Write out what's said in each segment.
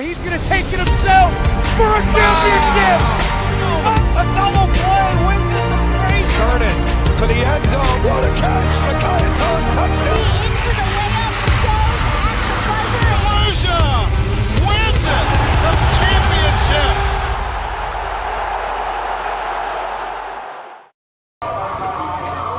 He's going to take it himself for a championship. A double play wins it from Frazier. Turn it to the end zone. What a catch. Micaiah touchdown. Into the layup goes at the buzzer. Volusia wins it. The championship.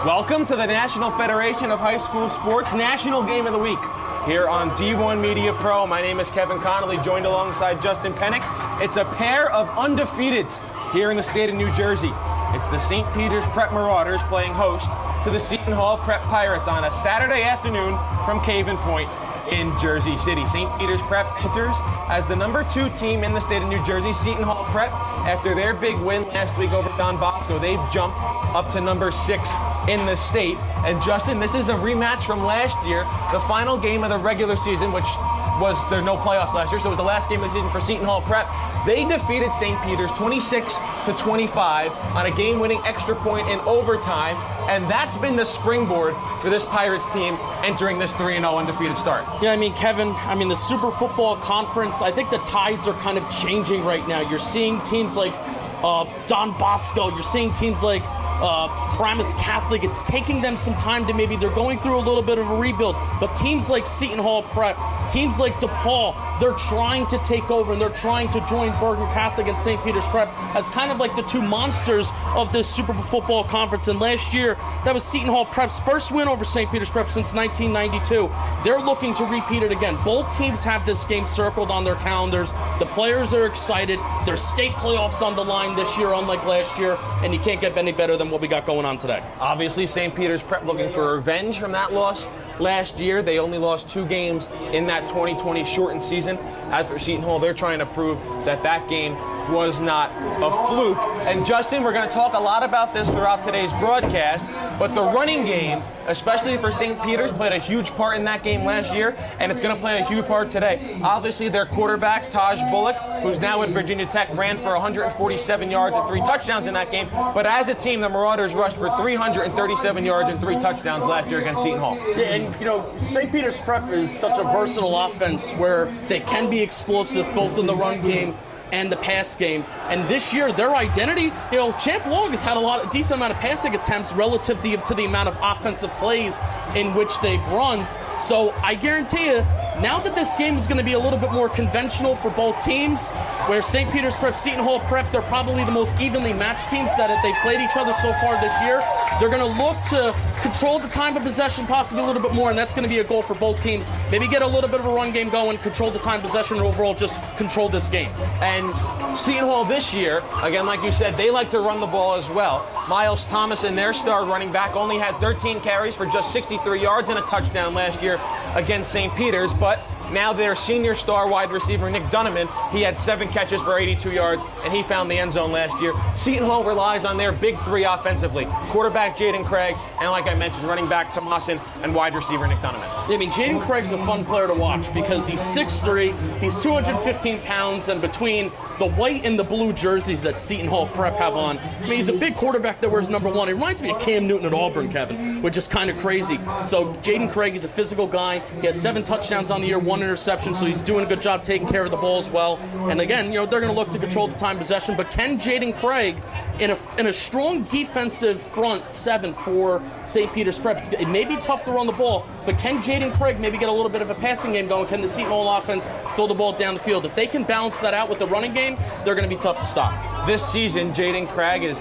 Welcome to the National Federation of High School Sports National Game of the Week here on D1 Media Pro. My name is Kevin Connolly, joined alongside Justin Pennick. It's a pair of undefeateds here in the state of New Jersey. It's the St. Peter's Prep Marauders playing host to the Seton Hall Prep Pirates on a Saturday afternoon from Caven Point in Jersey City. St. Peter's Prep enters as the number 2 team in the state of New Jersey. Seton Hall Prep, after their big win last week over Don Bosco, they've jumped up to number 6 in the state. And Justin, this is a rematch from last year, the final game of the regular season, which was there no playoffs last year, so it was the last game of the season for Seton Hall Prep. They defeated St. Peter's 26-25 on a game-winning extra point in overtime, and that's been the springboard for this Pirates team entering this 3-0 undefeated start. Yeah, Kevin, the Super Football Conference, I think the tides are kind of changing right now. You're seeing teams like Don Bosco, you're seeing teams like Paramus Catholic. It's taking them some time to maybe they're going through a little bit of a rebuild, but teams like Seton Hall Prep, teams like DePaul, they're trying to take over and they're trying to join Bergen Catholic and St. Peter's Prep as kind of like the 2 monsters of this Super Football Conference. And last year, that was Seton Hall Prep's first win over St. Peter's Prep since 1992. They're looking to repeat it again. Both teams have this game circled on their calendars. The players are excited. There's state playoffs on the line this year, unlike last year, and you can't get any better than what we got going on today. Obviously, St. Peter's Prep looking for revenge from that loss last year. They only lost 2 games in that 2020 shortened season. As for Seton Hall, they're trying to prove that that game was not a fluke. And Justin, we're going to talk a lot about this throughout today's broadcast, but the running game, especially for St. Peter's, played a huge part in that game last year, and it's going to play a huge part today. Obviously, their quarterback, Taj Bullock, who's now at Virginia Tech, ran for 147 yards and 3 touchdowns in that game. But as a team, the Marauders rushed for 337 yards and 3 touchdowns last year against Seton Hall. Yeah, and St. Peter's Prep is such a versatile offense where they can be explosive both in the run game and the pass game. And this year, their identity, Champ Long has had a decent amount of passing attempts relative to the amount of offensive plays in which they've run. So I guarantee you, now that this game is going to be a little bit more conventional for both teams, where St. Peter's Prep, Seton Hall Prep, they're probably the most evenly matched teams that they've played each other so far this year. They're going to look to control the time of possession possibly a little bit more, and that's going to be a goal for both teams. Maybe get a little bit of a run game going, control the time of possession, and overall just control this game. And Seton Hall this year, again, like you said, they like to run the ball as well. Miles Thomas and their star running back only had 13 carries for just 63 yards and a touchdown last year against St. Peter's, but now their senior star wide receiver, Nick Dunneman, he had 7 catches for 82 yards, and he found the end zone last year. Seton Hall relies on their big 3 offensively. Quarterback Jaden Craig, and like I mentioned, running back Tomasin and wide receiver Nick Dunneman. Jaden Craig's a fun player to watch because he's 6'3", he's 215 pounds, and between the white and the blue jerseys that Seton Hall Prep have on, he's a big quarterback that wears number 1. He reminds me of Cam Newton at Auburn, Kevin, which is kind of crazy. So Jaden Craig, he's a physical guy. He has 7 touchdowns on the year, 1 interception, so he's doing a good job taking care of the ball as well. And again, they're going to look to control the time possession, but can Jaden Craig, in a strong defensive front 7 for St. Peter's Prep, it may be tough to run the ball, but can Jaden Craig maybe get a little bit of a passing game going? Can the Seton Hall offense throw the ball down the field? If they can balance that out with the running game, they're going to be tough to stop. This season, Jaden Craig is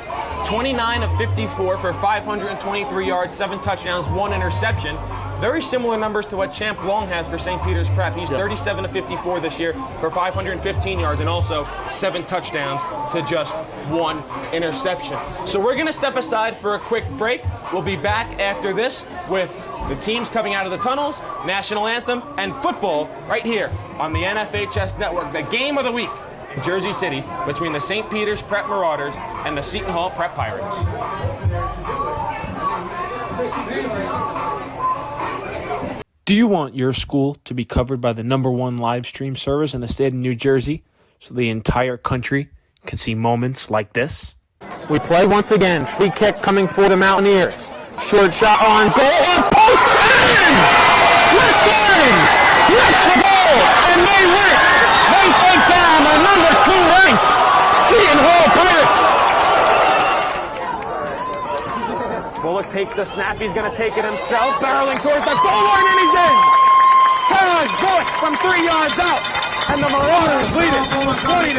29 of 54 for 523 yards, 7 touchdowns, 1 interception. Very similar numbers to what Champ Long has for St. Peter's Prep. He's 37 of 54 this year for 515 yards and also 7 touchdowns to just 1 interception. So we're going to step aside for a quick break. We'll be back after this with the teams coming out of the tunnels, national anthem, and football right here on the NFHS Network. The game of the week in Jersey City between the St. Peter's Prep Marauders and the Seton Hall Prep Pirates. Do you want your school to be covered by the #1 live stream service in the state of New Jersey so the entire country can see moments like this? We play once again. Free kick coming for the Mountaineers. Short shot on goal. On post. And West Lines gets the goal. And they win. They take take the snap. He's going to take it himself, barreling towards the goal line, and he's in. Charge Bullock from 3 yards out, and the Marauders lead it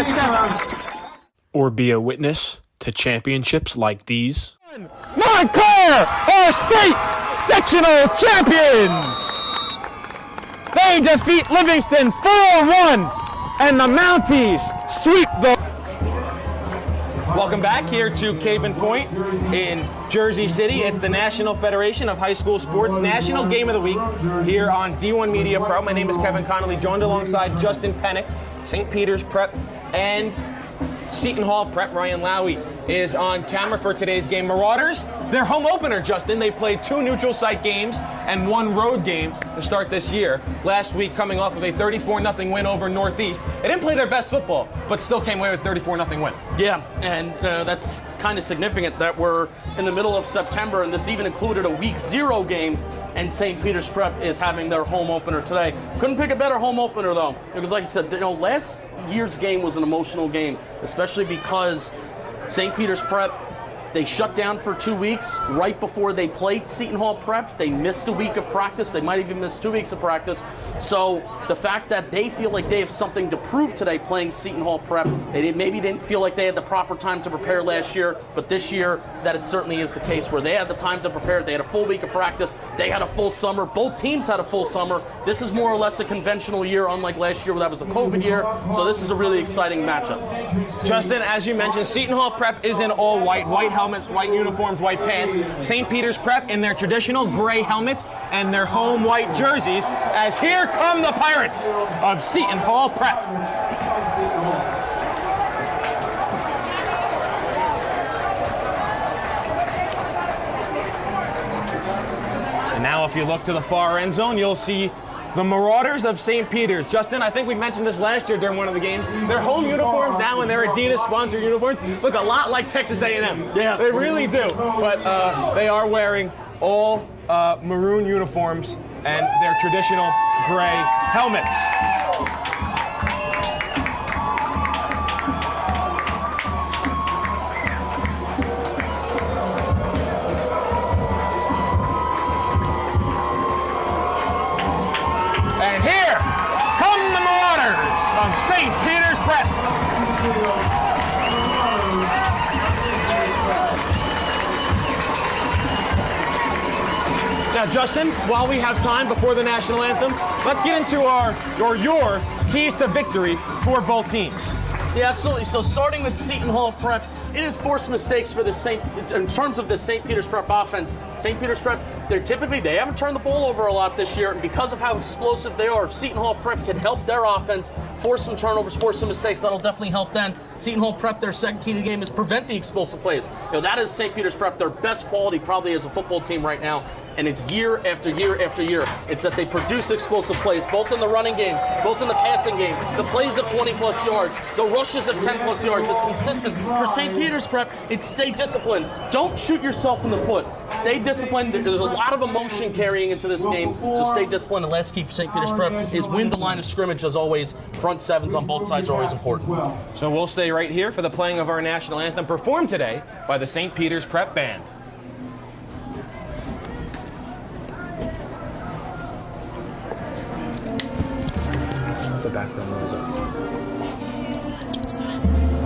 20-7. Or be a witness to championships like these. Montclair are state sectional champions. They defeat Livingston 4-1, and the Mounties sweep the... Welcome back here to Caven Point in Jersey City. It's the National Federation of High School Sports National Game of the Week here on D1 Media Pro. My name is Kevin Connolly, joined alongside Justin Pennick, St. Peter's Prep, and Seton Hall Prep. Ryan Lowy is on camera for today's game. Marauders, their home opener, Justin. They played 2 neutral site games and 1 road game to start this year. Last week, coming off of a 34-0 win over Northeast. They didn't play their best football, but still came away with a 34-0 win. Yeah, and that's kind of significant that we're in the middle of September, and this even included a Week 0 game, and St. Peter's Prep is having their home opener today. Couldn't pick a better home opener, though, because like I said, last year's game was an emotional game, especially because St. Peter's Prep, they shut down for 2 weeks right before they played Seton Hall Prep. They missed a week of practice. They might even miss 2 weeks of practice. So the fact that they feel like they have something to prove today playing Seton Hall Prep, they maybe didn't feel like they had the proper time to prepare last year, but this year that it certainly is the case where they had the time to prepare. They had a full week of practice. They had a full summer. Both teams had a full summer. This is more or less a conventional year, unlike last year where that was a COVID year. So this is a really exciting matchup. Justin, as you mentioned, Seton Hall Prep is in all white helmets, white uniforms, white pants. St. Peter's Prep in their traditional gray helmets and their home white jerseys, as here come the Pirates of Seton Hall Prep. And now if you look to the far end zone, you'll see the Marauders of St. Peter's. Justin, I think we mentioned this last year during one of the games. Their home uniforms now and their Adidas-sponsored uniforms look a lot like Texas A&M. Yeah. They really do. But they are wearing all maroon uniforms and their traditional gray helmets. And here come the Marauders of St. Peter's Prep. Now, Justin, while we have time before the national anthem, let's get into your keys to victory for both teams. Yeah, absolutely. So starting with Seton Hall Prep, it has forced mistakes for in terms of the St. Peter's Prep offense. St. Peter's Prep, they haven't turned the ball over a lot this year, and because of how explosive they are, if Seton Hall Prep can help their offense force some turnovers, force some mistakes, that'll definitely help them. Seton Hall Prep, their second key to the game is prevent the explosive plays. That is St. Peter's Prep, their best quality probably as a football team right now, and it's year after year after year. It's that they produce explosive plays, both in the running game, both in the passing game, the plays of 20-plus yards, the rushes of 10-plus yards. It's consistent. For St. Peter's Prep, it's stay disciplined. Don't shoot yourself in the foot. Stay disciplined. There's a lot of emotion carrying into this game, so stay disciplined. The last key for St. Peter's Prep is win the line of scrimmage, as always. Front sevens on both sides are always important. So we'll stay right here for the playing of our national anthem, performed today by the St. Peter's Prep Band. The background noise up.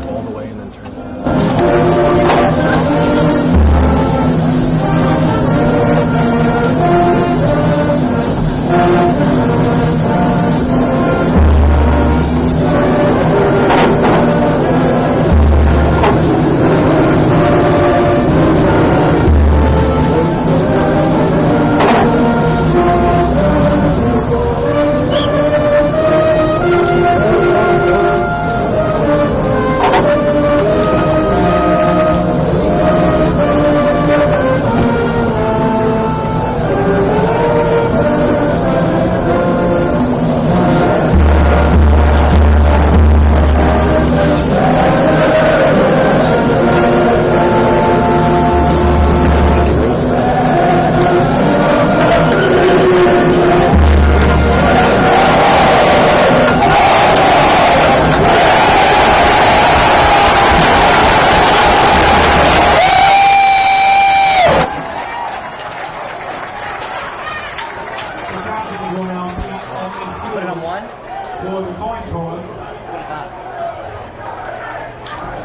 All the way and then turn it down. Put it on one.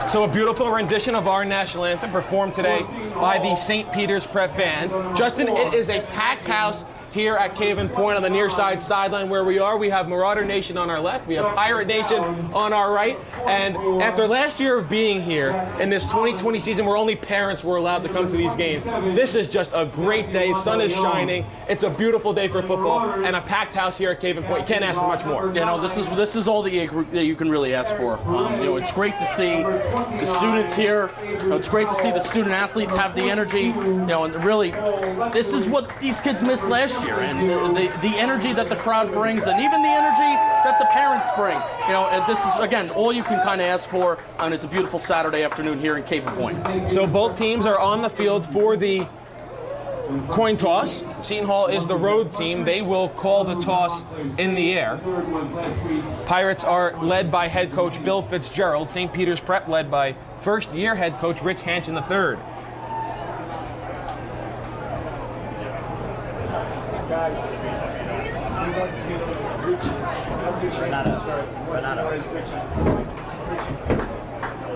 So a beautiful rendition of our national anthem performed today by the St. Peter's Prep Band. Justin, it is a packed house here at Caven Point on the near side sideline where we are. We have Marauder Nation on our left. We have Pirate Nation on our right. And after last year of being here in this 2020 season where only parents were allowed to come to these games, this is just a great day. Sun is shining. It's a beautiful day for football and a packed house here at Caven Point. You can't ask for much more. You know, this is all that you can really ask for. You know, it's great to see the students here. You know, it's great to see the student athletes have the energy. You know, and really, this is what these kids missed last year, and the energy that the crowd brings, and even the energy that the parents bring. You know, and this is again all you can kind of ask for, and it's a beautiful Saturday afternoon here in Caven Point. So both teams are on the field for the coin toss. Seton Hall is the road team. They will call the toss in the air. Pirates are led by head coach Bill Fitzgerald. St. Peter's Prep led by first-year head coach Rich Hanchen III.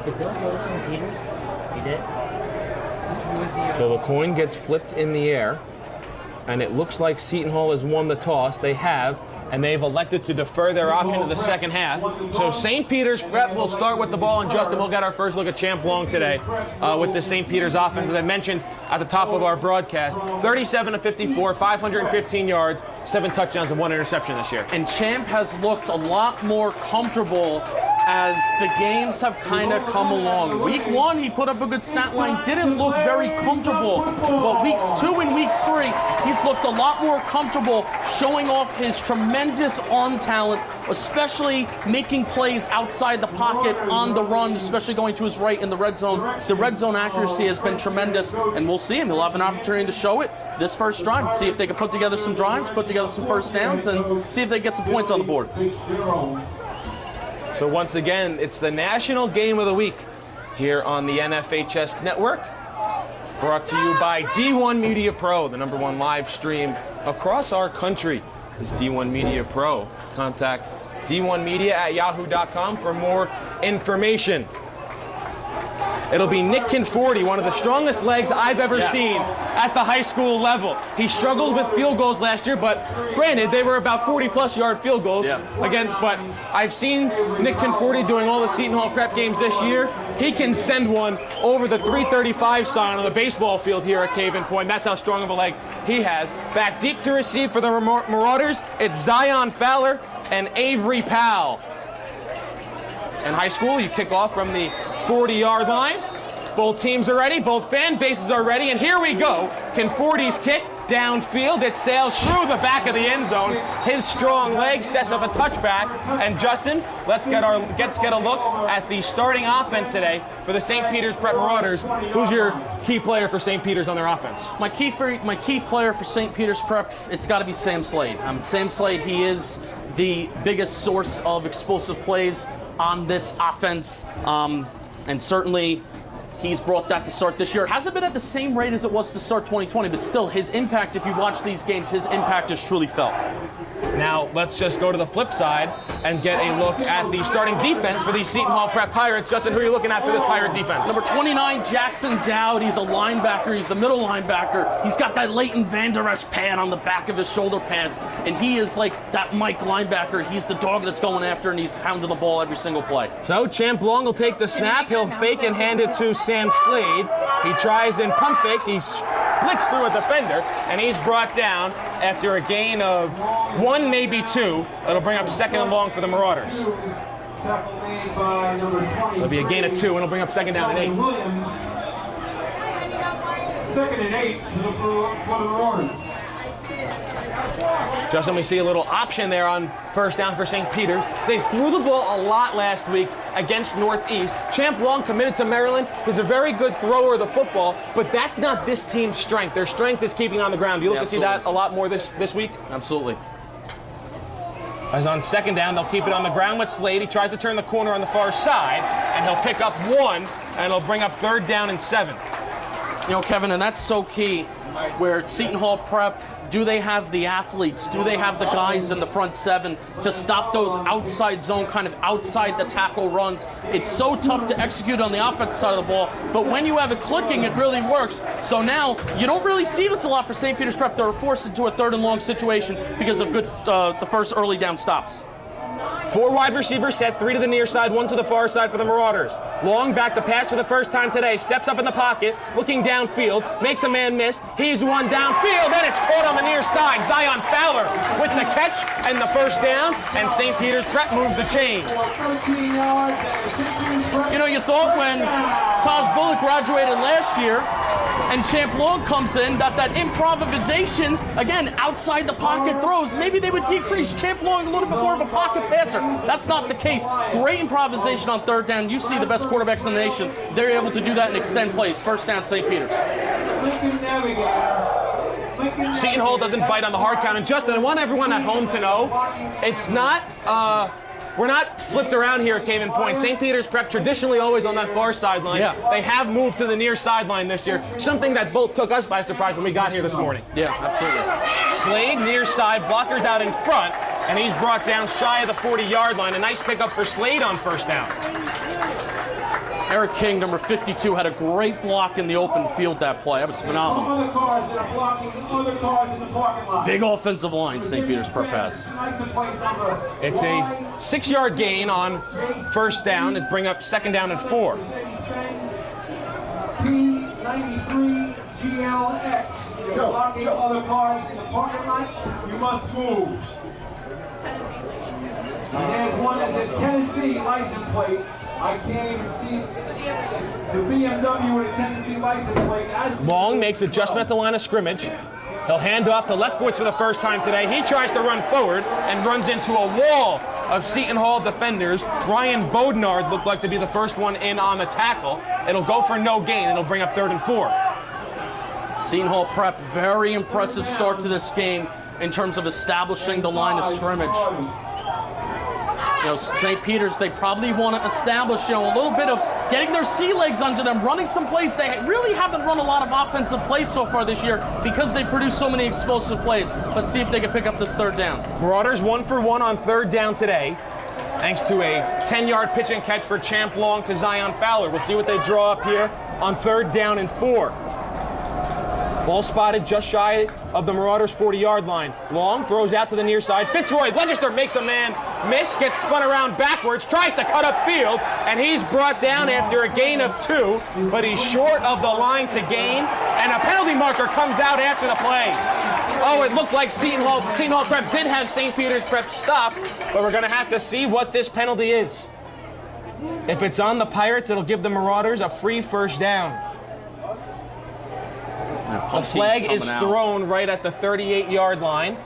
Did Bill go to St. Peter's? He did? So the coin gets flipped in the air, and it looks like Seton Hall has won the toss. They have, and they've elected to defer their option to the second half. So St. Peter's Prep will start with the ball, and Justin, we'll get our first look at Champ Long today with the St. Peter's offense. As I mentioned at the top of our broadcast, 37 of 54, 515 yards, 7 touchdowns, and 1 interception this year. And Champ has looked a lot more comfortable as the games have kind of come along. Week 1, he put up a good stat line, didn't look very comfortable. But weeks 2 and weeks 3, he's looked a lot more comfortable, showing off his tremendous arm talent, especially making plays outside the pocket on the run, especially going to his right in the red zone. The red zone accuracy has been tremendous, and we'll see him. He'll have an opportunity to show it this first drive, see if they can put together some drives, put together some first downs, and see if they get some points on the board. So once again, it's the national game of the week here on the NFHS network. Brought to you by D1 Media Pro, the #1 live stream across our country. This is D1 Media Pro. Contact d1media@yahoo.com for more information. It'll be Nick Conforti, one of the strongest legs I've ever seen at the high school level. He struggled with field goals last year, but granted, they were about 40-plus yard field goals against. But I've seen Nick Conforti doing all the Seton Hall Prep games this year. He can send one over the 335 sign on the baseball field here at Caven Point. That's how strong of a leg he has. Back deep to receive for the Marauders, it's Zion Fowler and Avery Powell. In high school, you kick off from the 40-yard line. Both teams are ready, both fan bases are ready, and here we go. Conforti's kick downfield. It sails through the back of the end zone. His strong leg sets up a touchback. And Justin, let's get a look at the starting offense today for the St. Peter's Prep Marauders. Who's your key player for St. Peter's on their offense? My key player for St. Peter's Prep, it's got to be Sam Slade. Sam Slade, he is the biggest source of explosive plays on this offense, and certainly he's brought that to start this year. It hasn't been at the same rate as it was to start 2020, but still his impact, if you watch these games, his impact is truly felt. Now let's just go to the flip side and get a look at the starting defense for the Seton Hall Prep Pirates. Justin, who are you looking at for this Pirate defense? Number 29, Jackson Dowd. He's a linebacker. He's the middle linebacker. He's got that Leighton Vander Esch pad on the back of his shoulder pads, and he is like that Mike linebacker. He's the dog that's going after, and he's hounding the ball every single play. So Champ Long will take the snap. He'll fake and hand it to Sam Slade. He tries and pump fakes. He splits through a defender, and he's brought down after a gain of 1, maybe 2. It'll bring up 2nd and long for the Marauders. It'll be a gain of 2, and it'll bring up 2nd down and 8. 2nd and 8 for the Marauders. Justin, we see a little option there on 1st down for St. Peter's. They threw the ball a lot last week against Northeast. Champ Long committed to Maryland. He's a very good thrower of the football, but that's not this team's strength. Their strength is keeping on the ground. Do you look to see that a lot more this week? Absolutely. As on 2nd down, they'll keep it on the ground with Slade. He tries to turn the corner on the far side, and he'll pick up 1, and it'll bring up 3rd down and 7. You know, Kevin, and that's so key. Where Seton Hall Prep, do they have the athletes? Do they have the guys in the front seven to stop those outside zone, kind of outside the tackle runs? It's so tough to execute on the offensive side of the ball, but when you have it clicking, it really works. So now, you don't really see this a lot for St. Peter's Prep. They're forced into a 3rd and long situation because of the first early down stops. 4 wide receivers set, 3 to the near side, 1 to the far side for the Marauders. Long back to pass for the first time today, steps up in the pocket, looking downfield, makes a man miss. He's one downfield, and it's caught on the near side. Zion Fowler with the catch and the first down, and St. Peter's Prep moves the chains. You know, you thought when Taj Bullock graduated last year and Champ Long comes in, that improvisation, again, outside the pocket throws, maybe they would decrease Champ Long a little bit more of a pocket passer. That's not the case. Great improvisation on 3rd down. You see the best quarterbacks in the nation. They're able to do that and extend plays. First down, St. Peter's. Seton Hall doesn't bite on the hard count. And Justin, I want everyone at home to know, it's not, we're not flipped around here at Cave and Point. St. Peter's Prep traditionally always on that far sideline. Yeah. They have moved to the near sideline this year, something that both took us by surprise when we got here this morning. Yeah, absolutely. Slade near side, blockers out in front, and he's brought down shy of the 40-yard line. A nice pickup for Slade on first down. Eric King, number 52, had a great block in the open field that play. That was phenomenal. Other cars that are blocking other cars in the parking lot. Big offensive line St. Peter's Prep has. It's a 6-yard gain on first down and bring up 2nd down and 4. P93 GLX. You're blocking other cars in the parking lot. You must move. And there's one that's a Tennessee license plate. I can't even see the BMW with a Tennessee license plate. Long makes adjustment at the line of scrimmage. He'll hand off to Lefkowitz for the first time today. He tries to run forward and runs into a wall of Seton Hall defenders. Ryan Bodnard looked like to be the first one in on the tackle. It'll go for no gain. It'll bring up 3rd and 4. Seton Hall Prep, very impressive start to this game in terms of establishing the line of scrimmage. You know, St. Peter's, they probably want to establish, you know, a little bit of getting their sea legs under them, running some plays. They really haven't run a lot of offensive plays so far this year because they produced so many explosive plays. Let's see if they can pick up this 3rd down. Marauders 1 for 1 on 3rd down today, thanks to a 10-yard pitch and catch for Champ Long to Zion Fowler. We'll see what they draw up here on 3rd down and 4. Ball spotted just shy of the Marauders' 40-yard line. Long throws out to the near side. Fitzroy Legister makes a man miss, gets spun around backwards, tries to cut up field, and he's brought down after a gain of 2, but he's short of the line to gain, and a penalty marker comes out after the play. Oh, it looked like Seton Hall Prep did have St. Peter's Prep stop, but we're going to have to see what this penalty is. If it's on the Pirates, it'll give the Marauders a free first down. The flag is thrown right at the 38-yard line.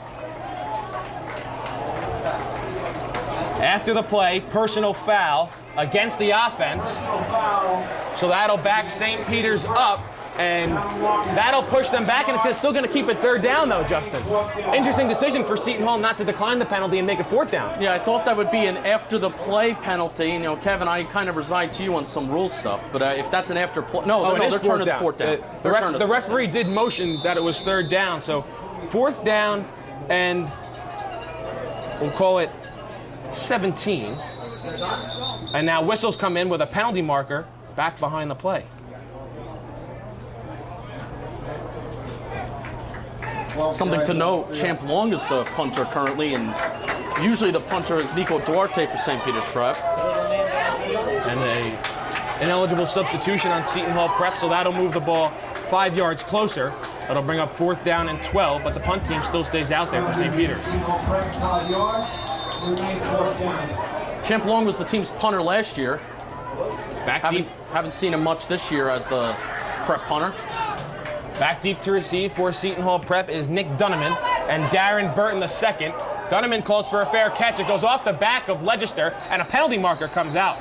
After the play, personal foul against the offense. So that'll back St. Peter's up, and that'll push them back, and it's still going to keep it 3rd down, though, Justin. Interesting decision for Seton Hall not to decline the penalty and make it 4th down. Yeah, I thought that would be an after-the-play penalty. You know, Kevin, I kind of resigned to you on some rule stuff, but if that's an after-play... No, they're turning to 4th down. The referee did motion that it was 3rd down, so 4th down, and we'll call it 17. And now whistles come in with a penalty marker back behind the play. Something to note, Champ Long is the punter currently, and usually the punter is Nico Duarte for St. Peter's Prep. And an ineligible substitution on Seton Hall Prep, so that'll move the ball 5 yards closer. That'll bring up 4th down and 12, but the punt team still stays out there for St. Peter's. Champ Long was the team's punter last year. Back deep. Haven't seen him much this year as the Prep punter. Back deep to receive for Seton Hall Prep is Nick Dunneman and Darren Burton II. Dunneman calls for a fair catch. It goes off the back of Legister, and a penalty marker comes out.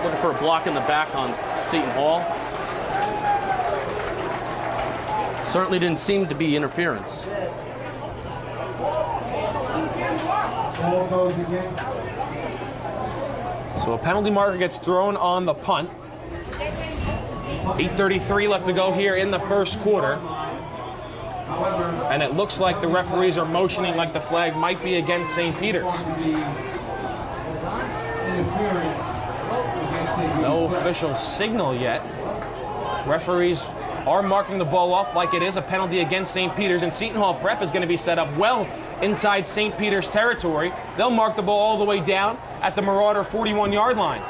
Looking for a block in the back on Seton Hall. Certainly didn't seem to be interference. So a penalty marker gets thrown on the punt. 8:33 left to go here in the first quarter. And it looks like the referees are motioning like the flag might be against St. Peter's. No official signal yet. Referees are marking the ball off like it is a penalty against St. Peter's, and Seton Hall Prep is going to be set up well inside St. Peter's territory. They'll mark the ball all the way down at the Marauder 41-yard line.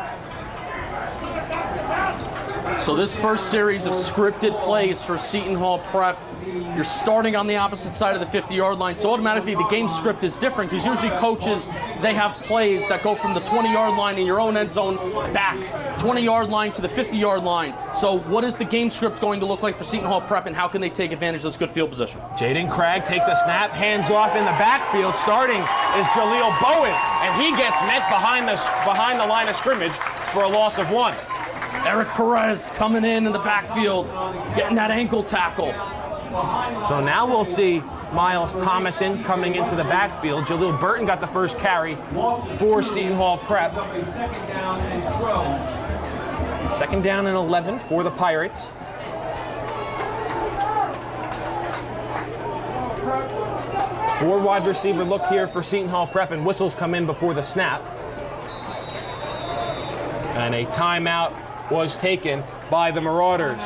So this first series of scripted plays for Seton Hall Prep, you're starting on the opposite side of the 50-yard line, so automatically the game script is different because usually coaches, they have plays that go from the 20-yard line in your own end zone back, 20-yard line to the 50-yard line. So what is the game script going to look like for Seton Hall Prep, and how can they take advantage of this good field position? Jaden Craig takes the snap, hands off in the backfield. Starting is Jaleel Bowen, and he gets met behind the line of scrimmage for a loss of 1. Eric Perez coming in the backfield, getting that ankle tackle. So now we'll see Miles Thomason coming into the backfield. Jaleel Burton got the first carry for Seton Hall Prep. Second down and 11 for the Pirates. Four wide receiver look here for Seton Hall Prep, and whistles come in before the snap. And a timeout was taken by the Marauders.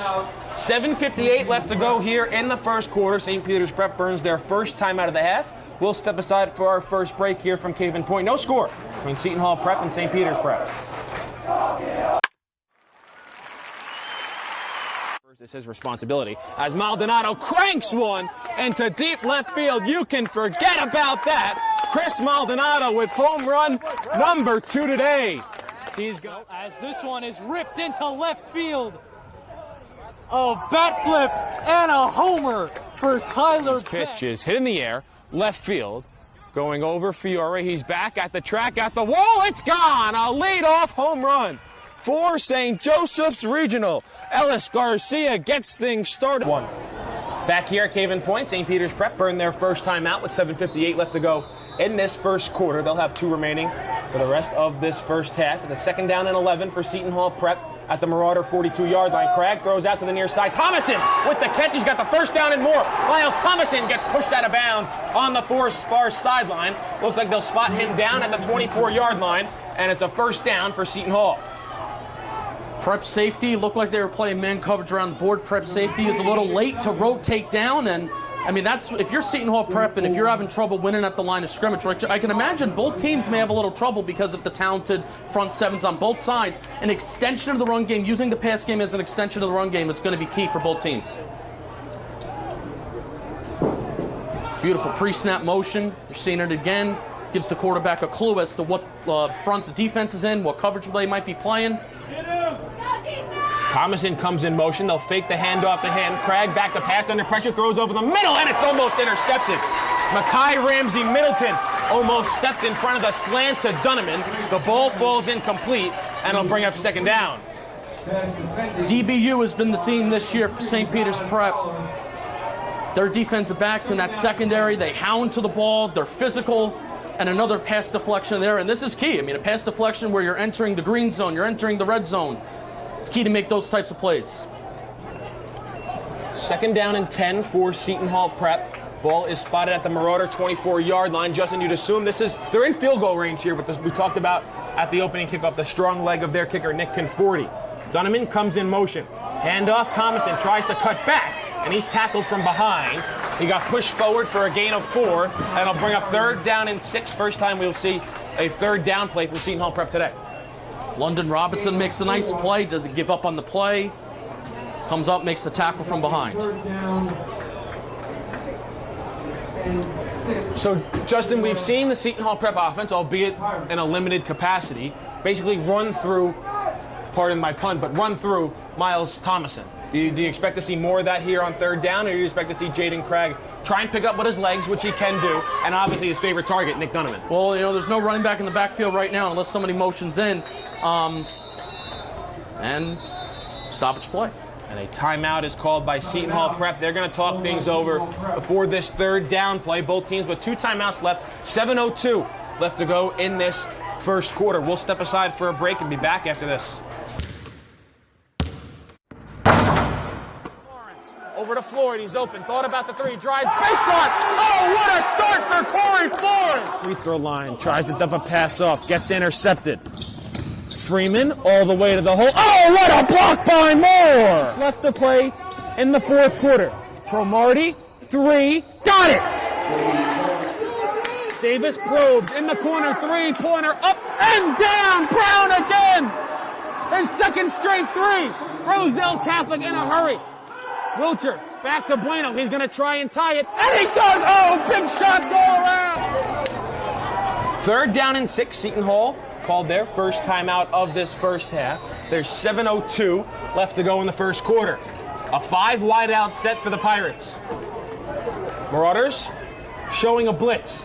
7:58 left to go here in the first quarter. St. Peter's Prep burns their first timeout of the half. We'll step aside for our first break here from Cave and Point. No score between Seton Hall Prep and St. Peter's Prep. First is his responsibility as Maldonado cranks one into deep left field. You can forget about that. Chris Maldonado with home run number 2 today. He's go as this one is ripped into left field. A bat flip and a homer for Tyler Beck. Pitch is hit in the air, left field, going over Fiore. He's back at the track, at the wall. It's gone. A leadoff home run for St. Joseph's Regional. Ellis Garcia gets things started. Back here at Cave and Point, St. Peter's Prep burned their first time out with 7:58 left to go in this first quarter. They'll have 2 remaining for the rest of this first half. It's a second down and 11 for Seton Hall Prep at the Marauder 42-yard line. Craig throws out to the near side. Thomason with the catch. He's got the first down and more. Miles Thomason gets pushed out of bounds on the far sideline. Looks like they'll spot him down at the 24-yard line, and it's a first down for Seton Hall. Prep safety looked like they were playing man coverage around the board. Prep safety is a little late to rotate down, and I mean, that's if you're Seton Hall Prep and if you're having trouble winning at the line of scrimmage, I can imagine both teams may have a little trouble because of the talented front sevens on both sides. An extension of the run game, using the pass game as an extension of the run game is going to be key for both teams. Beautiful pre-snap motion. You're seeing it again. Gives the quarterback a clue as to what front the defense is in, what coverage they might be playing. Thomason comes in motion. They'll fake the handoff to him. Craig back to pass under pressure, throws over the middle, and it's almost intercepted. Makai Ramsey Middleton almost stepped in front of the slant to Dunneman. The ball falls incomplete, and it'll bring up second down. DBU has been the theme this year for St. Peter's Prep. Their defensive backs in that secondary, they hound to the ball, they're physical, and another pass deflection there, and this is key. I mean, a pass deflection where you're entering the green zone, you're entering the red zone. It's key to make those types of plays. Second down and 10 for Seton Hall Prep. Ball is spotted at the Marauder 24-yard line. Justin, you'd assume they're in field goal range here, but we talked about at the opening kickoff the strong leg of their kicker, Nick Conforti. Dunneman comes in motion. Handoff, Thomason tries to cut back, and he's tackled from behind. He got pushed forward for a gain of 4, and it'll bring up third down and 6. First time we'll see a third down play for Seton Hall Prep today. London Robinson makes a nice play, doesn't give up on the play. Comes up, makes the tackle from behind. So, Justin, we've seen the Seton Hall Prep offense, albeit in a limited capacity, basically run through, pardon my pun, but run through Miles Thomason. Do you expect to see more of that here on third down, or do you expect to see Jaden Craig try and pick up with his legs, which he can do, and obviously his favorite target, Nick Dunneman? Well, you know, there's no running back in the backfield right now unless somebody motions in. And stoppage play. And a timeout is called by Seton Hall Prep. They're going to talk things over before this third down play. Both teams with 2 timeouts left. 7:02 left to go in this first quarter. We'll step aside for a break and be back after this. over to Floyd. He's open. Thought about the three. Drives. Baseline. Oh, what a start for Corey Floyd. Free throw line. Tries to dump a pass off. Gets intercepted. Freeman all the way to the hole. Oh, what a block by Moore. Left to play in the fourth quarter. Cromartie. Three. Got it. Davis probed in the corner. Three-pointer. Up and down. Brown again. His second straight three. Roselle Catholic in a hurry. Wilcher back to Bueno. He's going to try and tie it. And he does! Oh, big shots all around! 3rd down and 6. Seton Hall called their first timeout of this first half. There's 7:02 left to go in the first quarter. A 5-wide-out set for the Pirates. Marauders showing a blitz.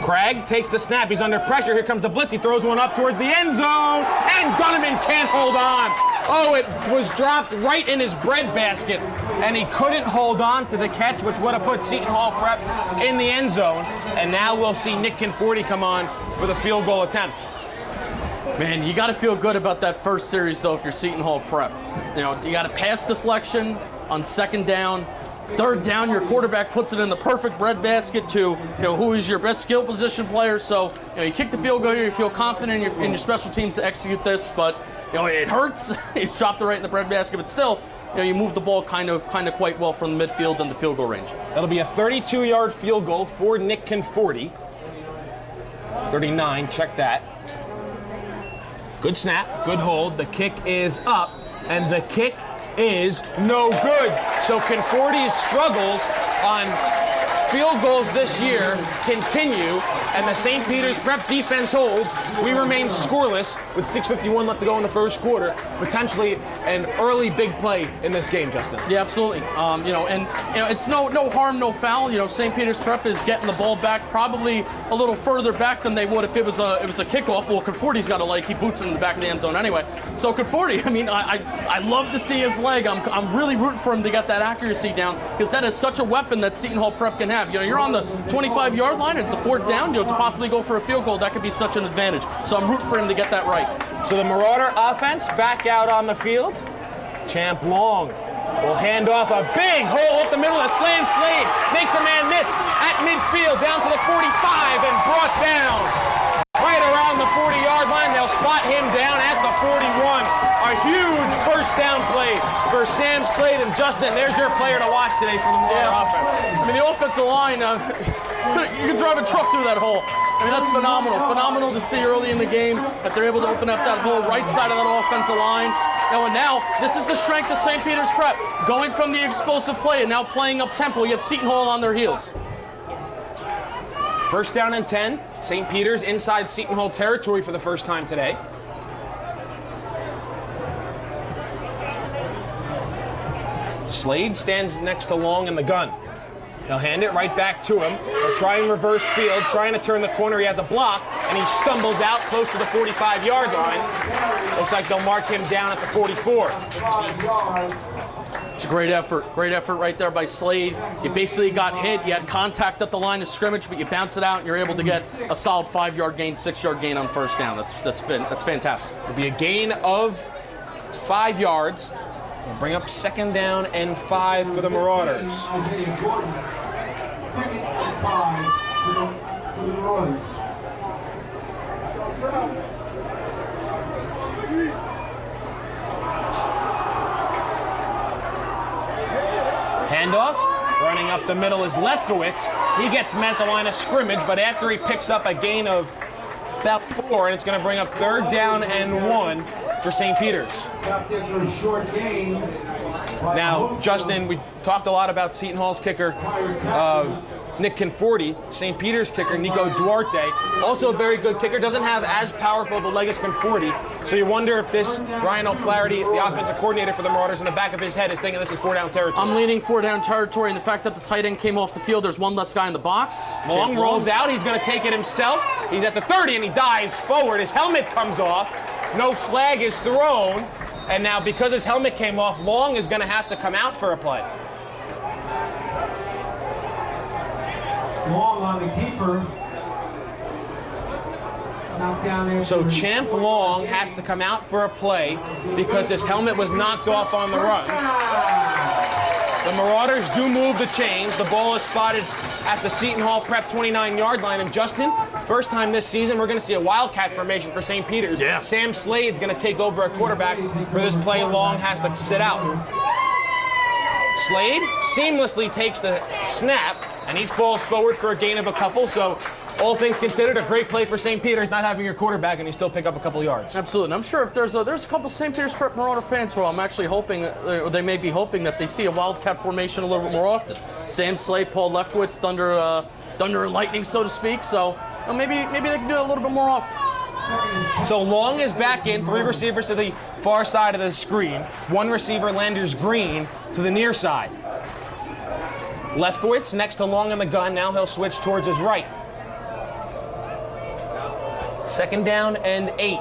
Craig takes the snap. He's under pressure. Here comes the blitz. He throws one up towards the end zone. And Donovan can't hold on. Oh, it was dropped right in his breadbasket. And he couldn't hold on to the catch, which would have put Seton Hall Prep in the end zone. And now we'll see Nick Conforti come on for the field goal attempt. Man, you got to feel good about that first series, though, if you're Seton Hall Prep. You know, you got a pass deflection on 2nd down. 3rd down, your quarterback puts it in the perfect breadbasket to, who is your best skill position player. So, you kick the field goal here, you feel confident in your special teams to execute this, but, it hurts. You dropped it right in the breadbasket, but still, you move the ball kind of quite well from the midfield and the field goal range. That'll be a 32-yard field goal for Nick Conforti. 39, check that. Good snap, good hold. The kick is up, and the kick is no good. So Conforti's struggles on field goals this year continue, and the St. Peter's Prep defense holds. We remain scoreless with 6:51 left to go in the first quarter. Potentially an early big play in this game, Justin. Yeah, absolutely. It's no harm, no foul. St. Peter's Prep is getting the ball back probably a little further back than they would if it was a kickoff. Well, Conforti's got he boots it in the back of the end zone anyway. So Conforti, I love to see his leg. I'm really rooting for him to get that accuracy down, because that is such a weapon that Seton Hall Prep can have. You're on the 25-yard line, and it's a 4th down. To possibly go for a field goal, that could be such an advantage. So I'm rooting for him to get that right. So the Marauder offense back out on the field. Champ Long will hand off a big hole up the middle. A slam Slade makes a man miss at midfield, down to the 45 and brought down right around the 40-yard line. They'll spot him down at the 41. A huge first down play for Sam Slade. And Justin, there's your player to watch today for the Marauder offense. The offensive line, you can drive a truck through that hole. That's phenomenal. Phenomenal to see early in the game that they're able to open up that whole right side of that offensive line. And now, this is the strength of St. Peter's Prep. Going from the explosive play and now playing up tempo. You have Seton Hall on their heels. 1st down and 10. St. Peter's inside Seton Hall territory for the first time today. Slade stands next to Long in the gun. He'll hand it right back to him. He'll try and reverse field, trying to turn the corner. He has a block, and he stumbles out close to the 45-yard line. Looks like they'll mark him down at the 44. It's a great effort. Great effort right there by Slade. You basically got hit. You had contact at the line of scrimmage, but you bounce it out, and you're able to get a solid 5-yard gain, 6-yard gain on 1st down. That's fantastic. It'll be a gain of 5 yards. We'll bring up 2nd down and 5 for the Marauders. 2nd and 5 for the Marauders. Handoff. Running up the middle is Lefkowitz. He gets met at the line of scrimmage, but after he picks up a gain of about 4, and it's going to bring up 3rd down and 1 for St. Peter's. Now, Justin, we talked a lot about Seton Hall's kicker, Nick Conforti. St. Peter's kicker, Nico Duarte, also a very good kicker. Doesn't have as powerful of a leg as Conforti. So you wonder if this Ryan O'Flaherty, the offensive coordinator for the Marauders, in the back of his head is thinking this is 4-down territory. I'm leaning 4-down territory, and the fact that the tight end came off the field, there's one less guy in the box. Long rolls out. He's going to take it himself. He's at the 30, and he dives forward. His helmet comes off. No flag is thrown. And now, because his helmet came off, Long is going to have to come out for a play. Long on the keeper. So Champ Long has to come out for a play because his helmet was knocked off on the run. The Marauders do move the chains. The ball is spotted at the Seton Hall Prep 29-yard line. And Justin, first time this season, we're going to see a Wildcat formation for St. Peter's. Yeah. Sam Slade's going to take over at quarterback for this play. Long has to sit out. Slade seamlessly takes the snap, and he falls forward for a gain of a couple. So all things considered, a great play for St. Peter's, not having your quarterback, and you still pick up a couple yards. Absolutely. And I'm sure if there's a couple St. Peter's Prep Marauder fans who I'm actually hoping, or they may be hoping that they see a Wildcat formation a little bit more often. Sam Slade, Paul Lefkowitz, thunder and lightning, so to speak. So maybe they can do it a little bit more often. So Long is back in, 3 receivers to the far side of the screen, 1 receiver, Landers Green, to the near side. Lefkowitz next to Long in the gun. Now he'll switch towards his right. 2nd down and 8.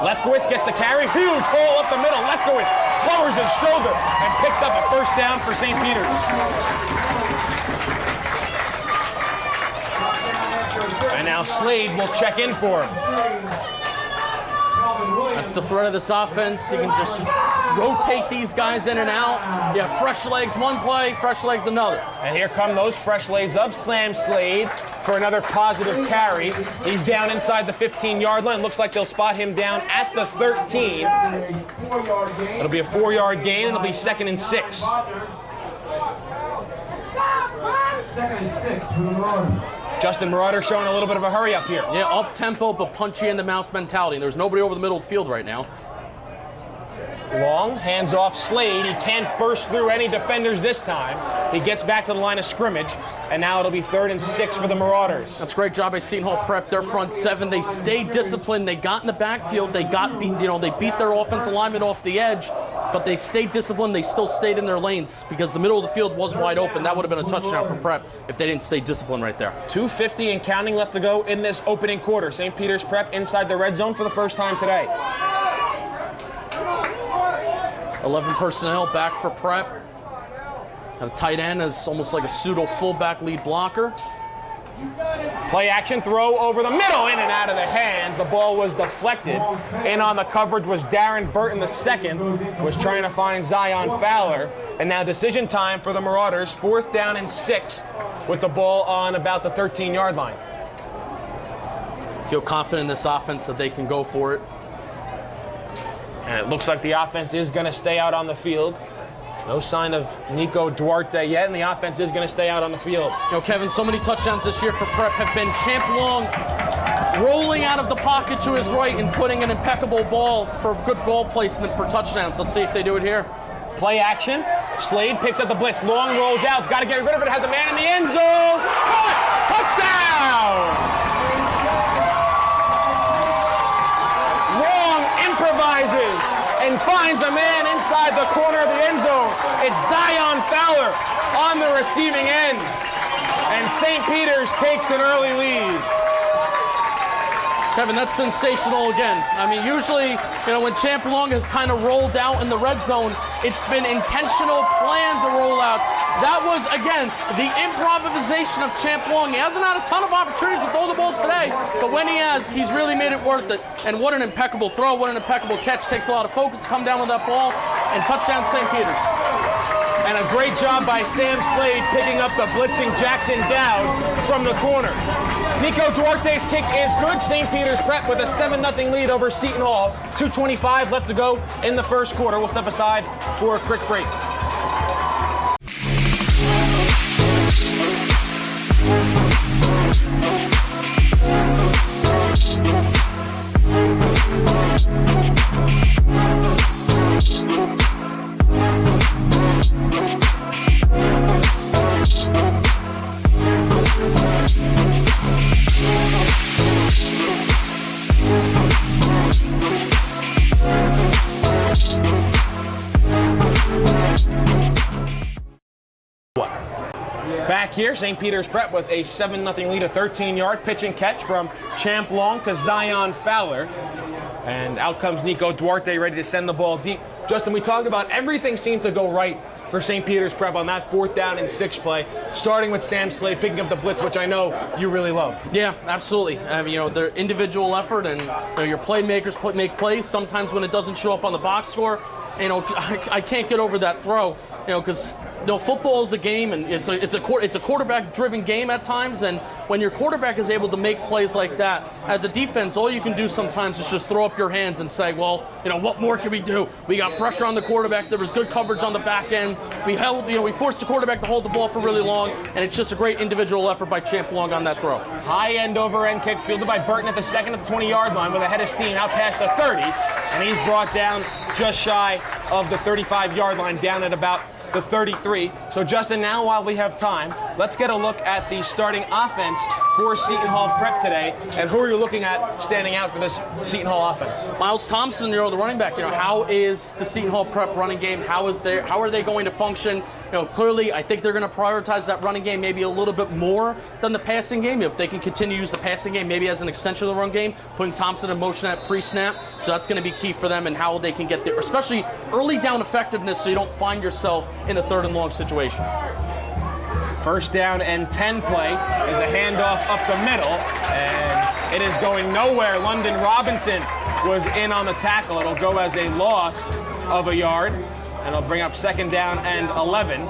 Lefkowitz gets the carry. Huge hole up the middle. Lefkowitz lowers his shoulder and picks up a 1st down for St. Peter's. And now Slade will check in for him. That's the threat of this offense. You can just rotate these guys in and out. You have fresh legs one play, fresh legs another. And here come those fresh legs of Sam Slade for another positive carry. He's down inside the 15-yard line. Looks like they'll spot him down at the 13. It'll be a 4-yard gain, and it'll be 2nd and 6. 2nd and 6 for the Marauders. Justin, Marauder showing a little bit of a hurry up here. Yeah, up-tempo, but punchy in the mouth mentality. And there's nobody over the middle of the field right now. Long, hands off Slade. He can't burst through any defenders this time. He gets back to the line of scrimmage, and now it'll be 3rd and 6 for the Marauders. That's a great job by Seton Hall Prep. Their front 7, they stayed disciplined. They got in the backfield. They got beat. They beat their offensive lineman off the edge, but they stayed disciplined. They still stayed in their lanes because the middle of the field was wide open. That would have been a touchdown for Prep if they didn't stay disciplined right there. 2:50 and counting left to go in this opening quarter. St. Peter's Prep inside the red zone for the first time today. 11 personnel back for Prep. Got a tight end as almost like a pseudo fullback lead blocker. Play action, throw over the middle, in and out of the hands. The ball was deflected. In on the coverage was Darren Burton II, was trying to find Zion Fowler. And now decision time for the Marauders, 4th down and 6 with the ball on about the 13-yard line. Feel confident in this offense that they can go for it. And it looks like the offense is going to stay out on the field. No sign of Nico Duarte yet, and the offense is going to stay out on the field. Kevin, so many touchdowns this year for Prep have been Champ Long rolling out of the pocket to his right and putting an impeccable ball for good ball placement for touchdowns. Let's see if they do it here. Play action. Slade picks up the blitz. Long rolls out. He's got to get rid of it. Has a man in the end zone. Touchdown! Long improvises and finds a man inside the corner of the end zone. It's Zion Fowler on the receiving end. And St. Peter's takes an early lead. Kevin, that's sensational again. I mean, usually, when Champ Long has kind of rolled out in the red zone, it's been intentional, planned rollouts. That was, again, the improvisation of Champ Long. He hasn't had a ton of opportunities to throw the ball today, but when he has, he's really made it worth it. And what an impeccable throw, what an impeccable catch. Takes a lot of focus to come down with that ball, and touchdown St. Peter's. And a great job by Sam Slade picking up the blitzing Jackson Dowd from the corner. Nico Duarte's kick is good. St. Peter's Prep with a 7-0 lead over Seton Hall. 2:25 left to go in the first quarter. We'll step aside for a quick break. Back here, St. Peter's Prep with a 7-0 lead, a 13-yard pitch and catch from Champ Long to Zion Fowler. And out comes Nico Duarte, ready to send the ball deep. Justin, we talked about everything seemed to go right for St. Peter's Prep on that 4th down and 6 play, starting with Sam Slade picking up the blitz, which I know you really loved. Yeah, absolutely. I mean, their individual effort and your playmakers make plays. Sometimes when it doesn't show up on the box score, I can't get over that throw, because football is a game, and it's a quarterback-driven game at times, and when your quarterback is able to make plays like that, as a defense, all you can do sometimes is just throw up your hands and say, well, what more can we do? We got pressure on the quarterback. There was good coverage on the back end. We forced the quarterback to hold the ball for really long, and it's just a great individual effort by Champ Long on that throw. High end over end kick fielded by Burton at the second at the 20-yard line with a head of steam out past the 30, and he's brought down just shy of the 35-yard line, down at about the 33. So Justin, now while we have time, let's get a look at the starting offense for Seton Hall Prep today. And who are you looking at standing out for this Seton Hall offense? Miles Thompson, the running back. How is the Seton Hall Prep running game? How are they going to function? Clearly, I think they're going to prioritize that running game maybe a little bit more than the passing game. If they can continue to use the passing game maybe as an extension of the run game, putting Thompson in motion at pre-snap. So that's going to be key for them and how they can get there, especially early down effectiveness, so you don't find yourself in a 3rd and long situation. First down and 10 play is a handoff up the middle, and it is going nowhere. London Robinson was in on the tackle. It'll go as a loss of a yard, and it'll bring up 2nd down and 11.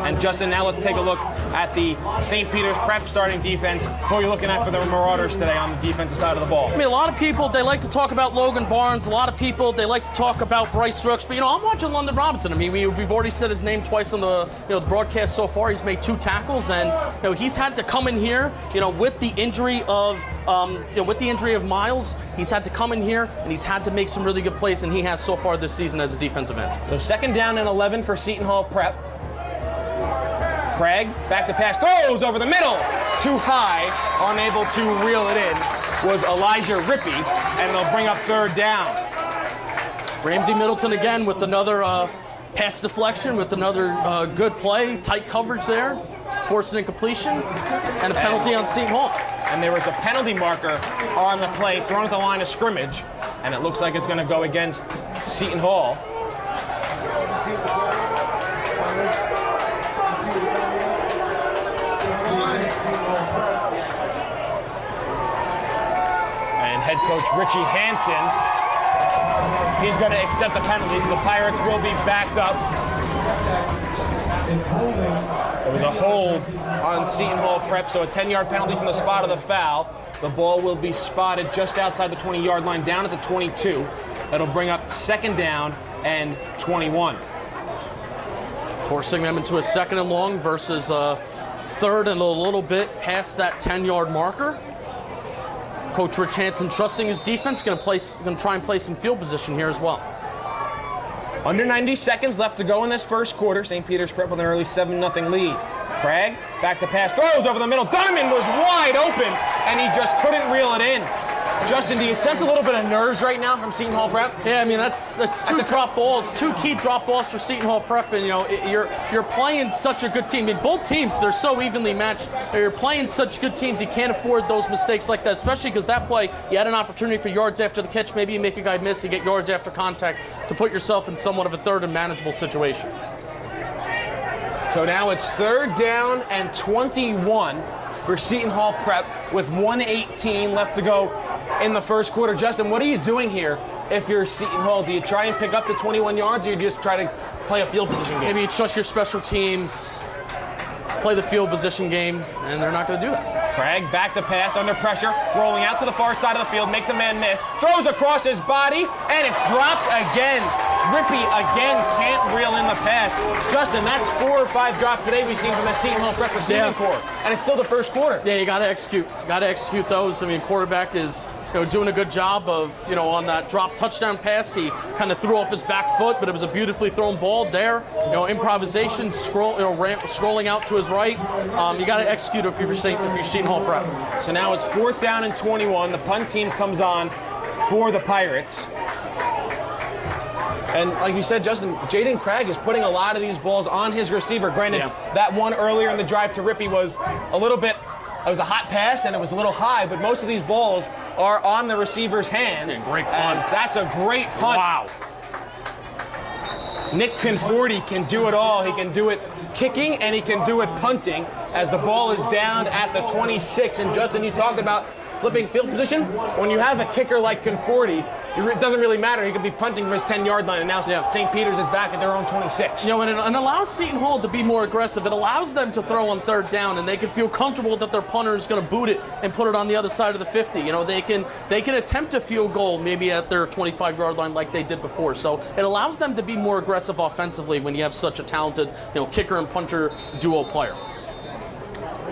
And Justin, now let's take a look at the St. Peter's Prep starting defense. Who are you looking at for the Marauders today on the defensive side of the ball? A lot of people, they like to talk about Logan Barnes. A lot of people, they like to talk about Bryce Rooks. But, I'm watching London Robinson. We've already said his name twice on the, the broadcast so far. He's made 2 tackles, and, he's had to come in here, with the injury of, Miles. He's had to come in here, and he's had to make some really good plays, and he has so far this season as a defensive end. So 2nd down and 11 for Seton Hall Prep. Craig, back to pass, throws over the middle. Too high, unable to reel it in, was Elijah Rippey, and it'll bring up 3rd down. Ramsey Middleton again with another pass deflection, with another good play, tight coverage there, forced an incompletion, and a penalty on Seton Hall. And there was a penalty marker on the play, thrown at the line of scrimmage, and it looks like it's going to go against Seton Hall. Head coach Richie Hansen, he's going to accept the penalties. The Pirates will be backed up. There was a hold on Seton Hall Prep, so a 10-yard penalty from the spot of the foul. The ball will be spotted just outside the 20-yard line, down at the 22. That'll bring up 2nd down and 21. Forcing them into a 2nd and long versus 3rd and a little bit past that 10-yard marker. Coach Rich Hansen trusting his defense, going to try and play some field position here as well. Under 90 seconds left to go in this first quarter. St. Peter's Prep with an early 7-0 lead. Craig, back to pass, throws over the middle. Donovan was wide open, and he just couldn't reel it in. Justin, do you sense a little bit of nerves right now from Seton Hall Prep? Yeah, that's 2 drop balls, 2 key drop balls for Seton Hall Prep, and you're playing such a good team. Both teams, they're so evenly matched. You're playing such good teams, you can't afford those mistakes like that, especially because that play, you had an opportunity for yards after the catch. Maybe you make a guy miss, you get yards after contact to put yourself in somewhat of a 3rd and manageable situation. So now it's 3rd down and 21 for Seton Hall Prep with 1:18 left to go in the first quarter. Justin, what are you doing here if you're Seton Hall? Do you try and pick up the 21 yards, or you just try to play a field position game? Maybe you trust your special teams, play the field position game, and they're not going to do that. Craig back to pass under pressure, rolling out to the far side of the field, makes a man miss, throws across his body, and it's dropped again. Rippey again can't reel in the pass. Justin, that's 4 or 5 drops today we've seen from the Seton Hall Prep receiving corps, and it's still the first quarter. Yeah, you got to execute those. Quarterback is doing a good job of on that drop touchdown pass. He kind of threw off his back foot, but it was a beautifully thrown ball there. Improvisation, scrolling out to his right. You got to execute if you're Seton Hall Prep. So now it's 4th down and 21. The punt team comes on for the Pirates. And like you said, Justin, Jaden Craig is putting a lot of these balls on his receiver. Granted, that one earlier in the drive to Rippey was a little bit, it was a hot pass and it was a little high, but most of these balls are on the receiver's hand. Yeah, great punt. That's a great punt. Wow. Nick Conforti can do it all. He can do it kicking and he can do it punting as the ball is down at the 26. And Justin, you talked about flipping field position. When you have a kicker like Conforti, it doesn't really matter. He could be punting from his 10-yard line, and now St. Peter's is back at their own 26. You know, and it allows Seton Hall to be more aggressive. It allows them to throw on third down, and they can feel comfortable that their punter is going to boot it and put it on the other side of the 50. You know, they can attempt a field goal maybe at their 25-yard line like they did before. So it allows them to be more aggressive offensively when you have such a talented, kicker and punter duo player.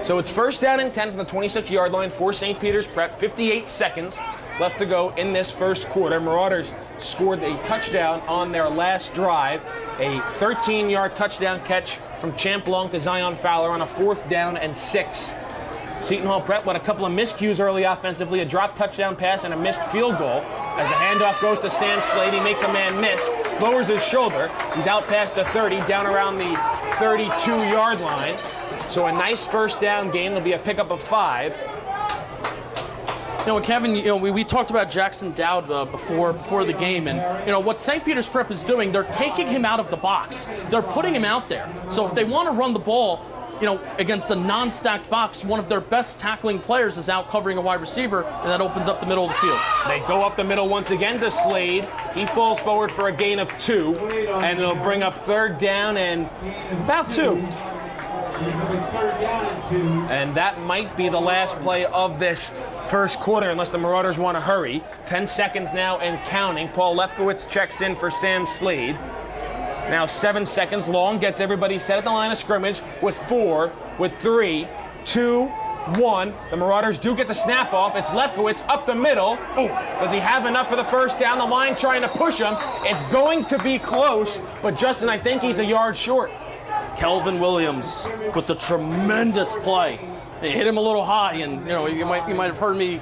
So it's first down and 10 from the 26-yard line for St. Peter's Prep. 58 seconds left to go in this first quarter. Marauders scored a touchdown on their last drive. A 13-yard touchdown catch from Champ Long to Zion Fowler on a 4th down and 6. Seton Hall Prep with a couple of miscues early offensively, a dropped touchdown pass and a missed field goal. As the handoff goes to Sam Slade, he makes a man miss, lowers his shoulder. He's out past the 30, down around the 32-yard line. So a nice first down game. There'll be a pickup of 5. Kevin, we talked about Jackson Dowd before the game, and what St. Peter's Prep is doing, they're taking him out of the box. They're putting him out there. So if they want to run the ball, against a non-stacked box, one of their best tackling players is out covering a wide receiver, and that opens up the middle of the field. They go up the middle once again to Slade. He falls forward for a gain of 2, and it'll bring up 3rd down and about 2. And that might be the last play of this first quarter unless the Marauders want to hurry. 10 seconds now and counting. Paul Lefkowitz checks in for Sam Slade. Now 7 seconds. Long gets everybody set at the line of scrimmage with 4, with 3, 2, 1. The Marauders do get the snap off. It's Lefkowitz up the middle. Does he have enough for the first down? The line trying to push him. It's going to be close, but Justin, I think he's a yard short. Kelvin Williams with the tremendous play. They hit him a little high, and you might have heard me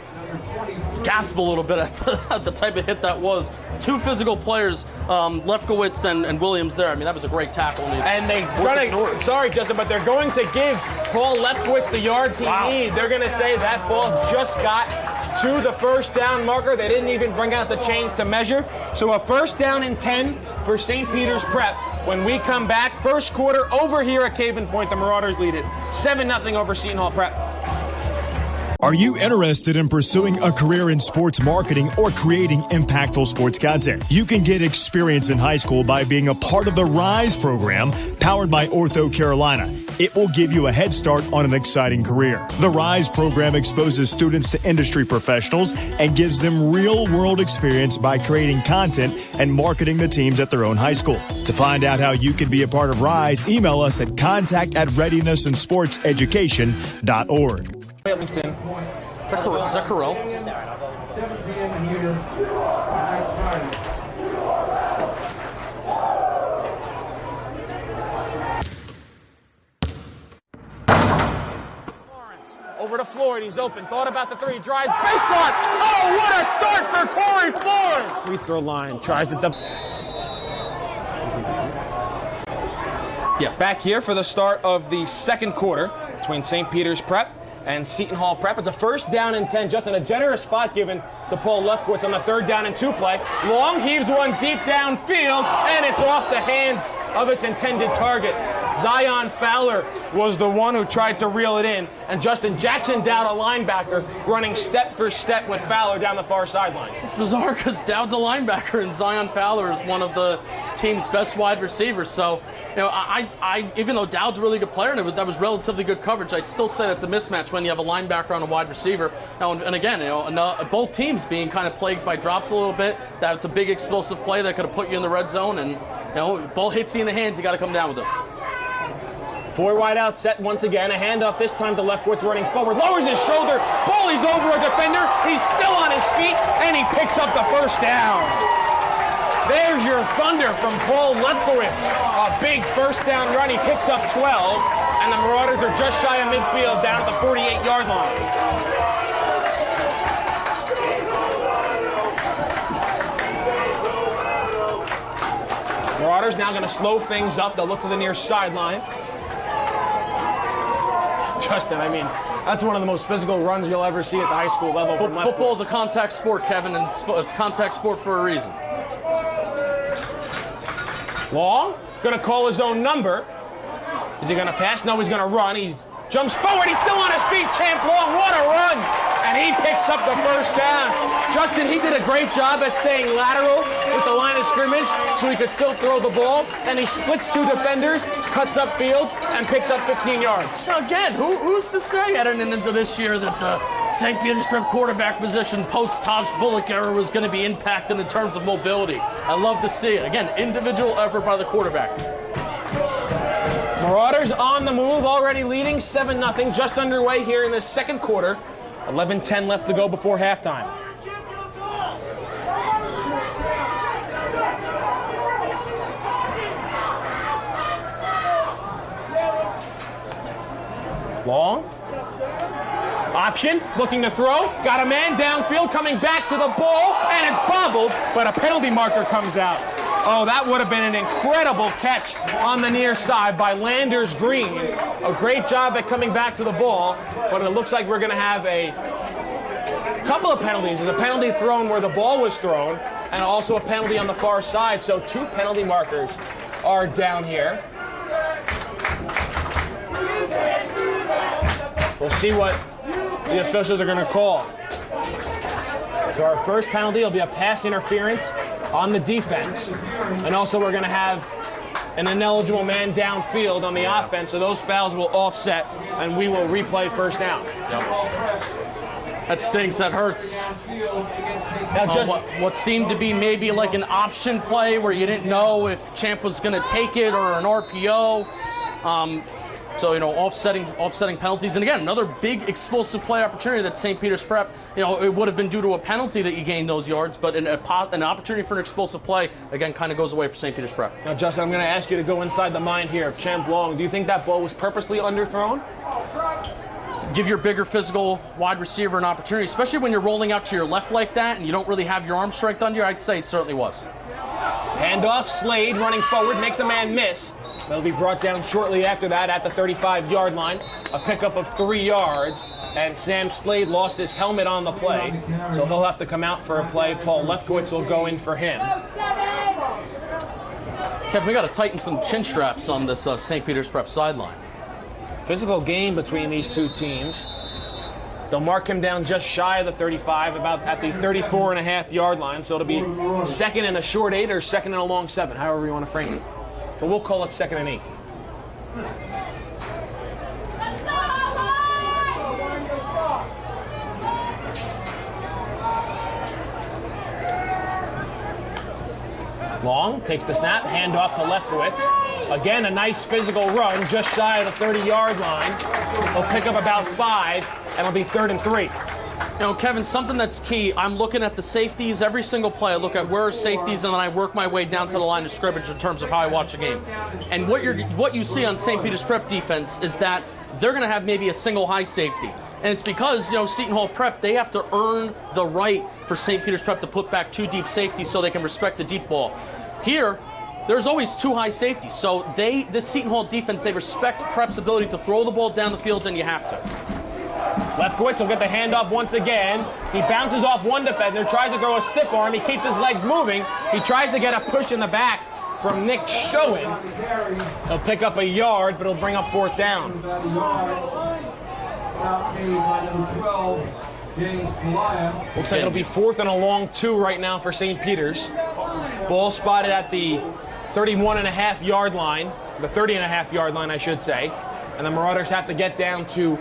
gasp a little bit at the type of hit that was. 2 physical players, Lefkowitz and Williams there. I mean, that was a great tackle. Sorry, Justin, but they're going to give Paul Lefkowitz the yards he needs. They're going to say that ball just got to the first down marker. They didn't even bring out the chains to measure. So a first down and 10 for St. Peter's Prep. When we come back, first quarter over here at Caven Point, the Marauders lead it 7-0 over Seton Hall Prep. Are you interested in pursuing a career in sports marketing or creating impactful sports content? You can get experience in high school by being a part of the RISE program powered by Ortho Carolina. It will give you a head start on an exciting career. The RISE program exposes students to industry professionals and gives them real-world experience by creating content and marketing the teams at their own high school. To find out how you can be a part of RISE, email us at contact@readinessandsportseducation.org. Is that Carell? 7 p.m. here. Over to Floyd, he's open, thought about the 3, drives, baseline. Oh, what a start for Corey Floyd! Free throw line, tries to back here for the start of the second quarter between St. Peter's Prep and Seton Hall Prep. It's a first down and 10, just in a generous spot given to Paul Lefkowitz on the 3rd down and 2 play. Long heaves one deep downfield, and it's off the hands of its intended target. Zion Fowler was the one who tried to reel it in, and Justin Jackson Dowd, a linebacker, running step for step with Fowler down the far sideline. It's bizarre because Dowd's a linebacker and Zion Fowler is one of the team's best wide receivers. So, I even though Dowd's a really good player and that was relatively good coverage, I'd still say that's a mismatch when you have a linebacker on a wide receiver. Now, and again, both teams being kind of plagued by drops a little bit. That's a big explosive play that could have put you in the red zone, and ball hits you in the hands, you got to come down with it. 4 wide out set once again. A handoff this time to Lefkowitz running forward. Lowers his shoulder. Bullies over a defender. He's still on his feet, and he picks up the first down. There's your thunder from Paul Lefkowitz. A big first down run. He picks up 12, and the Marauders are just shy of midfield down at the 48-yard line. Marauders now going to slow things up. They'll look to the near sideline. Justin, I mean, that's one of the most physical runs you'll ever see at the high school level. Football is a contact sport, Kevin, and it's contact sport for a reason. Long, going to call his own number. Is he going to pass? No, he's going to run. He jumps forward. He's still on his feet. Champ Long, what a run! And he picks up the first down. Justin, he did a great job at staying lateral with the line of scrimmage so he could still throw the ball. And he splits two defenders, cuts upfield, and picks up 15 yards. Again, who's to say heading into this year that the St. Peter's Prep quarterback position post-Taj Bullock era was going to be impacted in terms of mobility? I love to see it. Again, individual effort by the quarterback. Marauders on the move, already leading 7-0, just underway here in the second quarter. 11:10 left to go before halftime. Long. Option, looking to throw. Got a man downfield, coming back to the ball, and it's bobbled, but a penalty marker comes out. Oh, that would have been an incredible catch on the near side by Landers Green. A great job at coming back to the ball, but it looks like we're going to have a couple of penalties. There's a penalty thrown where the ball was thrown, and also a penalty on the far side. So 2 penalty markers are down here. We'll see what the officials are going to call. So our first penalty will be a pass interference on the defense. And also we're going to have an ineligible man downfield on the offense. So those fouls will offset, and we will replay first down. That stinks. That hurts. Now just what seemed to be maybe like an option play where you didn't know if Champ was going to take it or an RPO. So, offsetting penalties. And again, another big explosive play opportunity that St. Peter's Prep, it would have been due to a penalty that you gained those yards, but an opportunity for an explosive play, again, kind of goes away for St. Peter's Prep. Now, Justin, I'm going to ask you to go inside the mind here of Champ Long. Do you think that ball was purposely underthrown? Give your bigger physical wide receiver an opportunity, especially when you're rolling out to your left like that and you don't really have your arm strength under you. I'd say it certainly was. Handoff, Slade running forward, makes a man miss. They'll be brought down shortly after that at the 35-yard line. A pickup of 3 yards, and Sam Slade lost his helmet on the play, so he'll have to come out for a play. Paul Lefkowitz will go in for him. Kevin, we got to tighten some chin straps on this St. Peter's Prep sideline. Physical game between these two teams. They'll mark him down just shy of the 35, about at the 34.5-yard line. So it'll be second and a short 8 or second and a long 7, however you want to frame it. But we'll call it second and 8. Long takes the snap, handoff to Lefkowitz. Again, a nice physical run just shy of the 30-yard line. He'll pick up about 5, and it'll be 3rd and 3. Kevin, something that's key, I'm looking at the safeties every single play. I look at where are safeties, and then I work my way down to the line of scrimmage in terms of how I watch a game. And what you see on St. Peter's Prep defense is that they're going to have maybe a single high safety. And it's because, Seton Hall Prep, they have to earn the right for St. Peter's Prep to put back 2 deep safeties so they can respect the deep ball. Here, there's always 2 high safeties. So this Seton Hall defense, they respect Prep's ability to throw the ball down the field, and you have to. Lefkowitz will get the handoff once again. He bounces off one defender, tries to throw a stiff arm. He keeps his legs moving. He tries to get a push in the back from Nick Schoen. He'll pick up a yard, but he'll bring up 4th down. Looks like it'll be 4th and a long 2 right now for St. Peter's. Ball spotted at the 31.5-yard line, the 30.5-yard line, I should say. And the Marauders have to get down to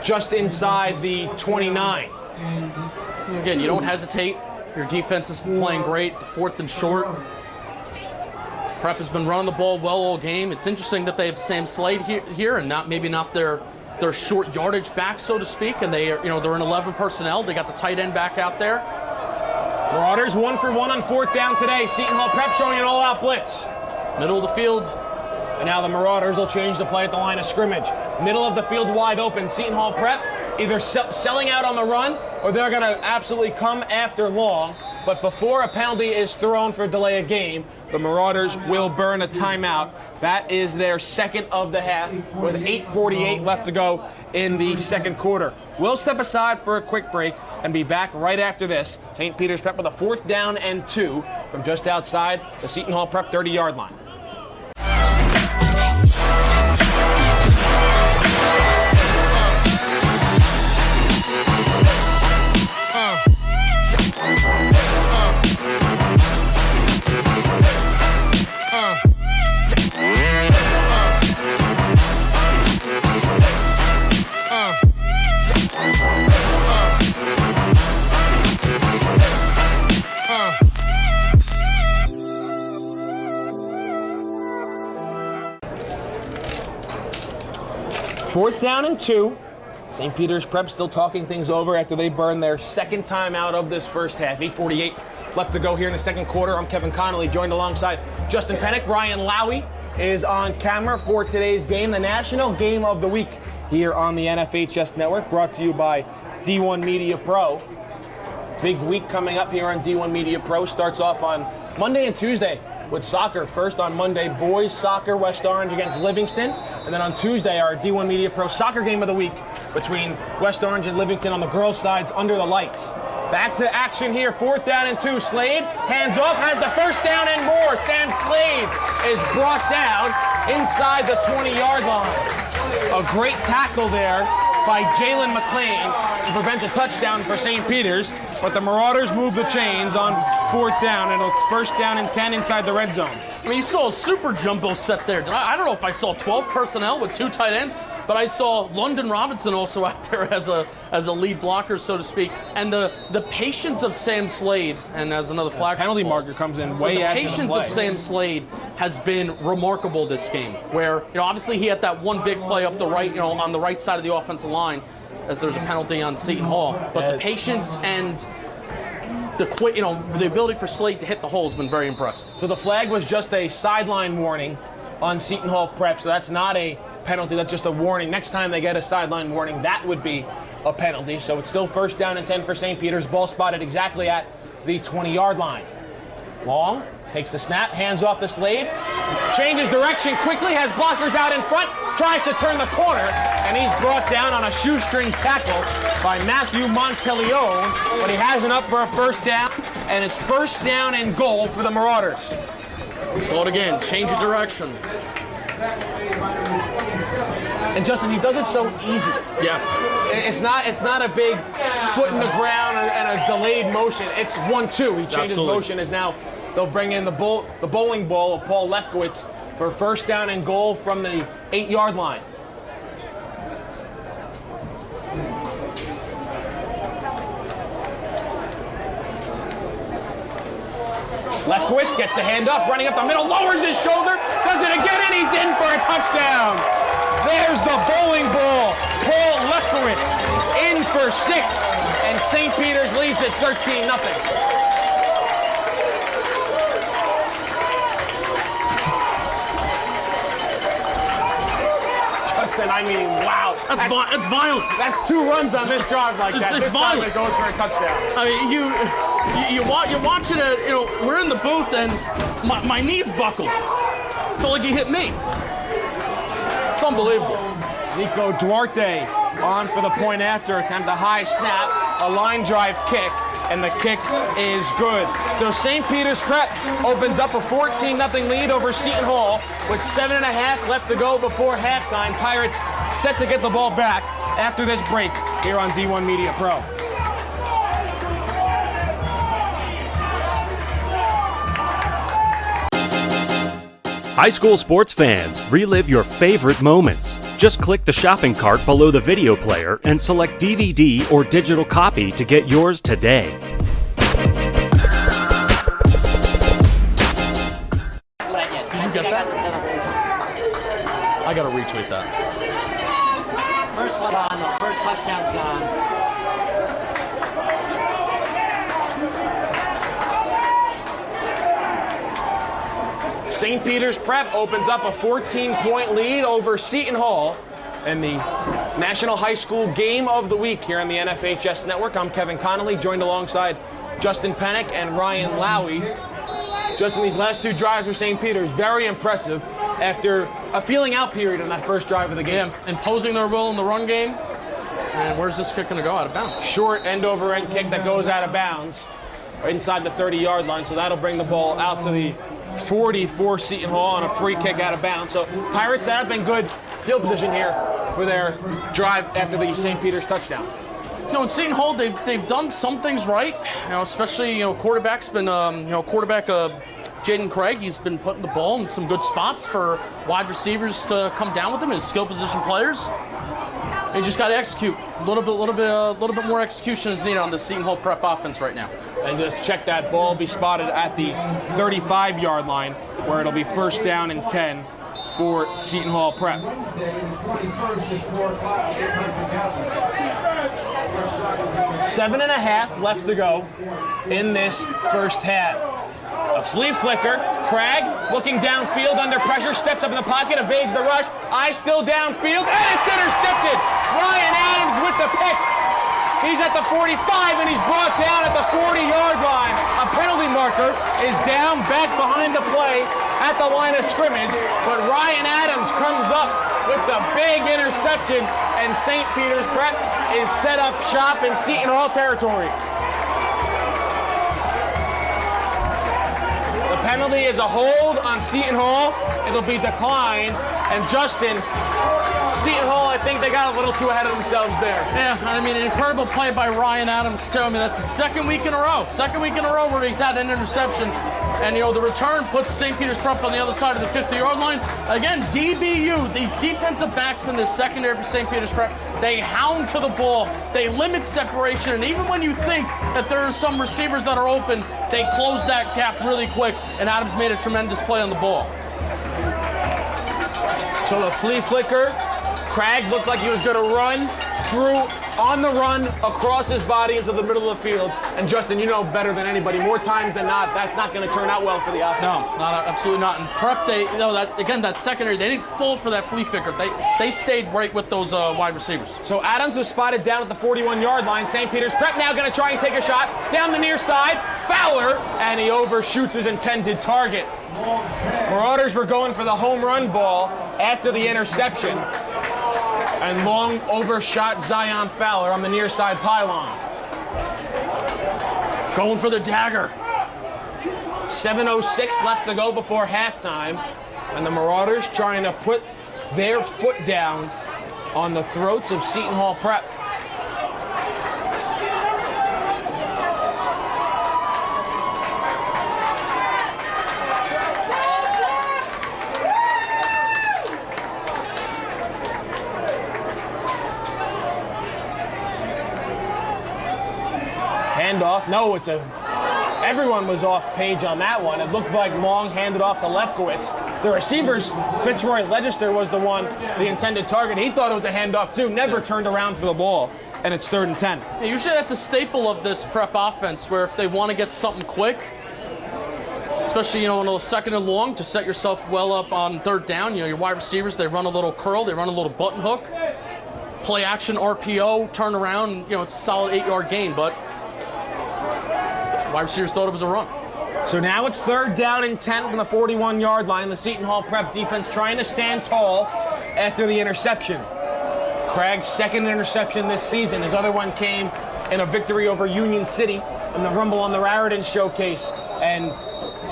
just inside the 29. Again, you don't hesitate. Your defense is playing great. It's 4th and short. Prep has been running the ball well all game. It's interesting that they have Sam Slade here and maybe not their short yardage back, so to speak. And they're in 11 personnel. They got the tight end back out there. Marauders 1 for 1 on 4th down today. Seton Hall Prep showing an all-out blitz. Middle of the field. And now the Marauders will change the play at the line of scrimmage. Middle of the field wide open. Seton Hall Prep either selling out on the run or they're going to absolutely come after Long. But before a penalty is thrown for delay of game, the Marauders will burn a timeout. That is their second of the half with 8:48 left to go in the second quarter. We'll step aside for a quick break and be back right after this. St. Peter's Prep with a 4th down and 2 from just outside the Seton Hall Prep 30-yard line. 4th down and 2. St. Peter's Prep still talking things over after they burn their second time out of this first half. 8:48 left to go here in the second quarter. I'm Kevin Connolly, joined alongside Justin Pennick. Ryan Lowy is on camera for today's game, the National Game of the Week here on the NFHS Network, brought to you by D1 Media Pro. Big week coming up here on D1 Media Pro. Starts off on Monday and Tuesday with soccer. First on Monday, boys soccer, West Orange against Livingston. And then on Tuesday, our D1 Media Pro soccer game of the week between West Orange and Livingston on the girls' sides under the lights. Back to action here, 4th down and 2. Slade, hands off, has the first down and more. Sam Slade is brought down inside the 20-yard line. A great tackle there by Jalen McLean to prevent a touchdown for St. Peter's, but the Marauders move the chains on 4th down, and it's 1st down and 10 inside the red zone. I mean, you saw a super jumbo set there. I don't know if I saw 12 personnel with 2 tight ends, but I saw London Robinson also out there as a lead blocker, so to speak. And the patience of Sam Slade, and as another flag penalty falls, marker comes in way after the patience play. of Sam Slade has been remarkable this game, where, obviously he had that one big play up the right, on the right side of the offensive line, as there's a penalty on Seton Hall. But the patience and the ability for Slade to hit the hole has been very impressive. So the flag was just a sideline warning on Seton Hall Prep, so that's not a penalty, that's just a warning. Next time they get a sideline warning, that would be a penalty. So it's still 1st down and 10 for St. Peter's. Ball spotted exactly at the 20-yard line. Long takes the snap, hands off to Slade, changes direction quickly, has blockers out in front, tries to turn the corner, and he's brought down on a shoestring tackle by Matthew Monteleone, but he has enough for a 1st down, and it's 1st down and goal for the Marauders. Saw it again, change of direction. And Justin, he does it so easy. Yeah. It's not a big foot in the ground and a delayed motion. It's 1-2. He changes motion as now they'll bring in the bowling ball of Paul Lefkowitz for 1st down and goal from the 8-yard line. Lefkowitz gets the handoff, running up the middle, lowers his shoulder, does it again, and he's in for a touchdown. There's the bowling ball. Paul Lefkowitz in for 6, and St. Peter's leads at 13-0. I mean, wow. That's violent. That's 2 runs on this drive like that. It's violent. It goes for a touchdown. I mean, you're watching it. We're in the booth and my knees buckled. Felt like he hit me. It's unbelievable. Nico Duarte on for the point after attempt. A high snap, a line drive kick, and the kick is good. So St. Peter's Prep opens up a 14-0 lead over Seton Hall with 7.5 left to go before halftime. Pirates set to get the ball back after this break here on D1 Media Pro. High school sports fans, relive your favorite moments. Just click the shopping cart below the video player and select DVD or digital copy to get yours today. Did you get that? I gotta retweet that. First one on, the first touchdown's gone. St. Peter's Prep opens up a 14-point lead over Seton Hall in the National High School Game of the Week here on the NFHS Network. I'm Kevin Connolly, joined alongside Justin Pennick and Ryan Lowy. Justin, these last 2 drives for St. Peter's, very impressive after a feeling out period on that first drive of the game. Yeah, imposing their will in the run game. And where's this kick going to go? Out of bounds. Short end-over-end kick that goes out of bounds inside the 30-yard line, so that'll bring the ball out to the 40 for Seton Hall on a free kick out of bounds. So Pirates set up in good field position here for their drive after the St. Peter's touchdown. In Seton Hall, they've done some things right. Especially quarterback's been quarterback Jaden Craig. He's been putting the ball in some good spots for wide receivers to come down with him and skill position players. They just got to execute. A little bit more execution is needed on the Seton Hall Prep offense right now. And just check that ball be spotted at the 35-yard line, where it'll be 1st down and 10 for Seton Hall Prep. 7.5 left to go in this first half. A flea flicker. Cragg looking downfield under pressure, steps up in the pocket, evades the rush. Eye still downfield, and it's intercepted. Ryan Adams with the pick. He's at the 45, and he's brought down at the 40-yard line. A penalty marker is down back behind the play at the line of scrimmage, but Ryan Adams comes up with the big interception, and St. Peter's Prep is set up shop in Seton Hall territory. The penalty is a hold on Seton Hall. It'll be declined, and Justin, Seton Hall, I think they got a little too ahead of themselves there. Yeah, I mean, an incredible play by Ryan Adams, too. I mean, that's the second week in a row where he's had an interception. And, the return puts St. Peter's Prep on the other side of the 50-yard line. Again, DBU, these defensive backs in the secondary for St. Peter's Prep, they hound to the ball. They limit separation. And even when you think that there are some receivers that are open, they close that gap really quick. And Adams made a tremendous play on the ball. So the flea flicker, Cragg looked like he was going to run through on the run across his body into the middle of the field. And Justin, you know better than anybody, more times than not, that's not going to turn out well for the offense. No, absolutely not. And Prep, that secondary, they didn't fall for that flea flicker. They stayed right with those wide receivers. So Adams was spotted down at the 41-yard line. St. Peter's Prep now going to try and take a shot down the near side. Fowler, and he overshoots his intended target. Marauders were going for the home run ball after the interception. And long overshot Zion Fowler on the near side pylon. Going for the dagger. 7:06 left to go before halftime. And the Marauders trying to put their foot down on the throats of Seton Hall Prep. Handoff. No, everyone was off page on that one. It looked like Long handed off to Lefkowitz. The receivers, Fitzroy Legister was the intended target. He thought it was a handoff too, never turned around for the ball, and it's 3rd and 10. Yeah, usually that's a staple of this Prep offense, where if they want to get something quick, especially, on a 2nd and long, to set yourself well up on 3rd down, your wide receivers, they run a little curl, they run a little button hook, play action RPO, turn around, it's a solid 8-yard gain, but wide receivers thought it was a run. So now it's 3rd down and 10 from the 41-yard line. The Seton Hall Prep defense trying to stand tall after the interception. Craig's 2nd interception this season. His other one came in a victory over Union City in the Rumble on the Raritan Showcase. And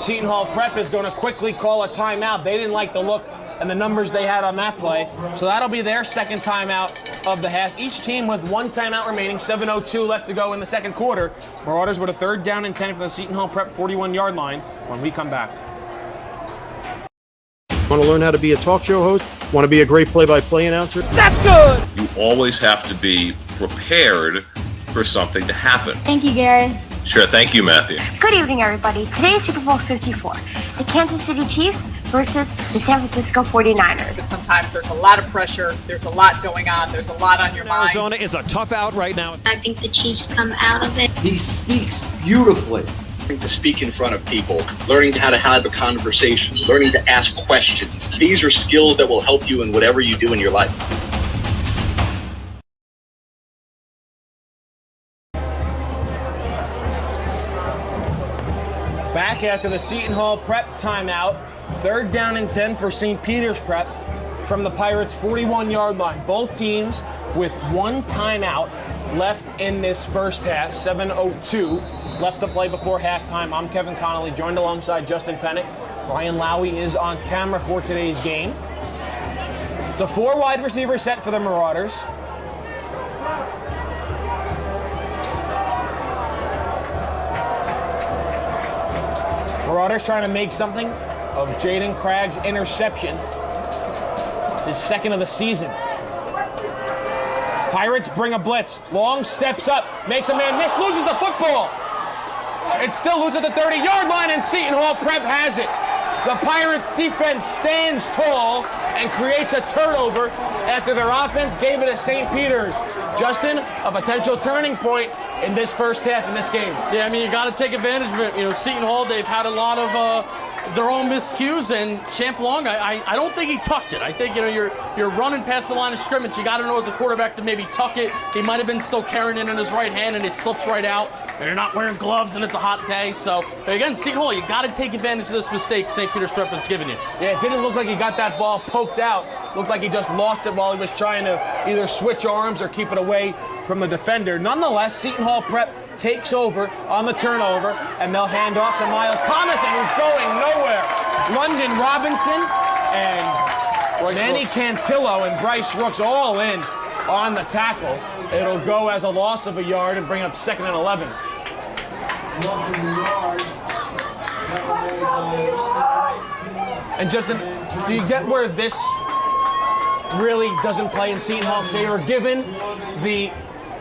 Seton Hall Prep is going to quickly call a timeout. They didn't like the look and the numbers they had on that play. So that'll be their 2nd timeout of the half. Each team with 1 timeout remaining, 7:02 left to go in the 2nd quarter. Marauders with a 3rd down and 10 from the Seton Hall Prep 41-yard line when we come back. Want to learn how to be a talk show host? Want to be a great play-by-play announcer? That's good! You always have to be prepared for something to happen. Thank you, Gary. Sure, thank you, Matthew. Good evening, everybody. Today is Super Bowl 54. The Kansas City Chiefs versus the San Francisco 49ers. But sometimes there's a lot of pressure, there's a lot going on, there's a lot on your mind. Arizona is a tough out right now. I think the Chiefs come out of it. He speaks beautifully. To speak in front of people, learning how to have a conversation, learning to ask questions. These are skills that will help you in whatever you do in your life. Back after the Seton Hall Prep timeout, 3rd down and 10 for St. Peter's Prep from the Pirates' 41-yard line. Both teams with 1 timeout left in this first half, 7:02 left to play before halftime. I'm Kevin Connolly, joined alongside Justin Pennick. Ryan Lowy is on camera for today's game. It's a 4 wide receiver set for the Marauders. Marauders trying to make something of Jaden Cragg's interception, his 2nd of the season. Pirates bring a blitz. Long steps up, makes a man miss, loses the football. It's still loose at the 30-yard line, and Seton Hall Prep has it. The Pirates defense stands tall and creates a turnover after their offense gave it to St. Peter's. Justin, a potential turning point in this first half in this game. Yeah, I mean, you got to take advantage of it. You know, Seton Hall, they've had a lot of their own miscues, and Champ Long, I don't think he tucked it. I think, you know, you're running past the line of scrimmage. You got to know as a quarterback to maybe tuck it. He might have been still carrying it in his right hand, and it slips right out. And you're not wearing gloves, and it's a hot day. So, again, Seton Hall, you got to take advantage of this mistake St. Peter's Prep has given you. Yeah, it didn't look like he got that ball poked out. Looked like he just lost it while he was trying to either switch arms or keep it away from the defender. Nonetheless, Seton Hall Prep takes over on the turnover, and they'll hand off to Miles Thomason, who's going nowhere. London Robinson and Manny Cantillo and Bryce Rooks all in on the tackle. It'll go as a loss of a yard and bring up 2nd and 11. And Justin, do you get where this really doesn't play in Seton Hall's favor, given the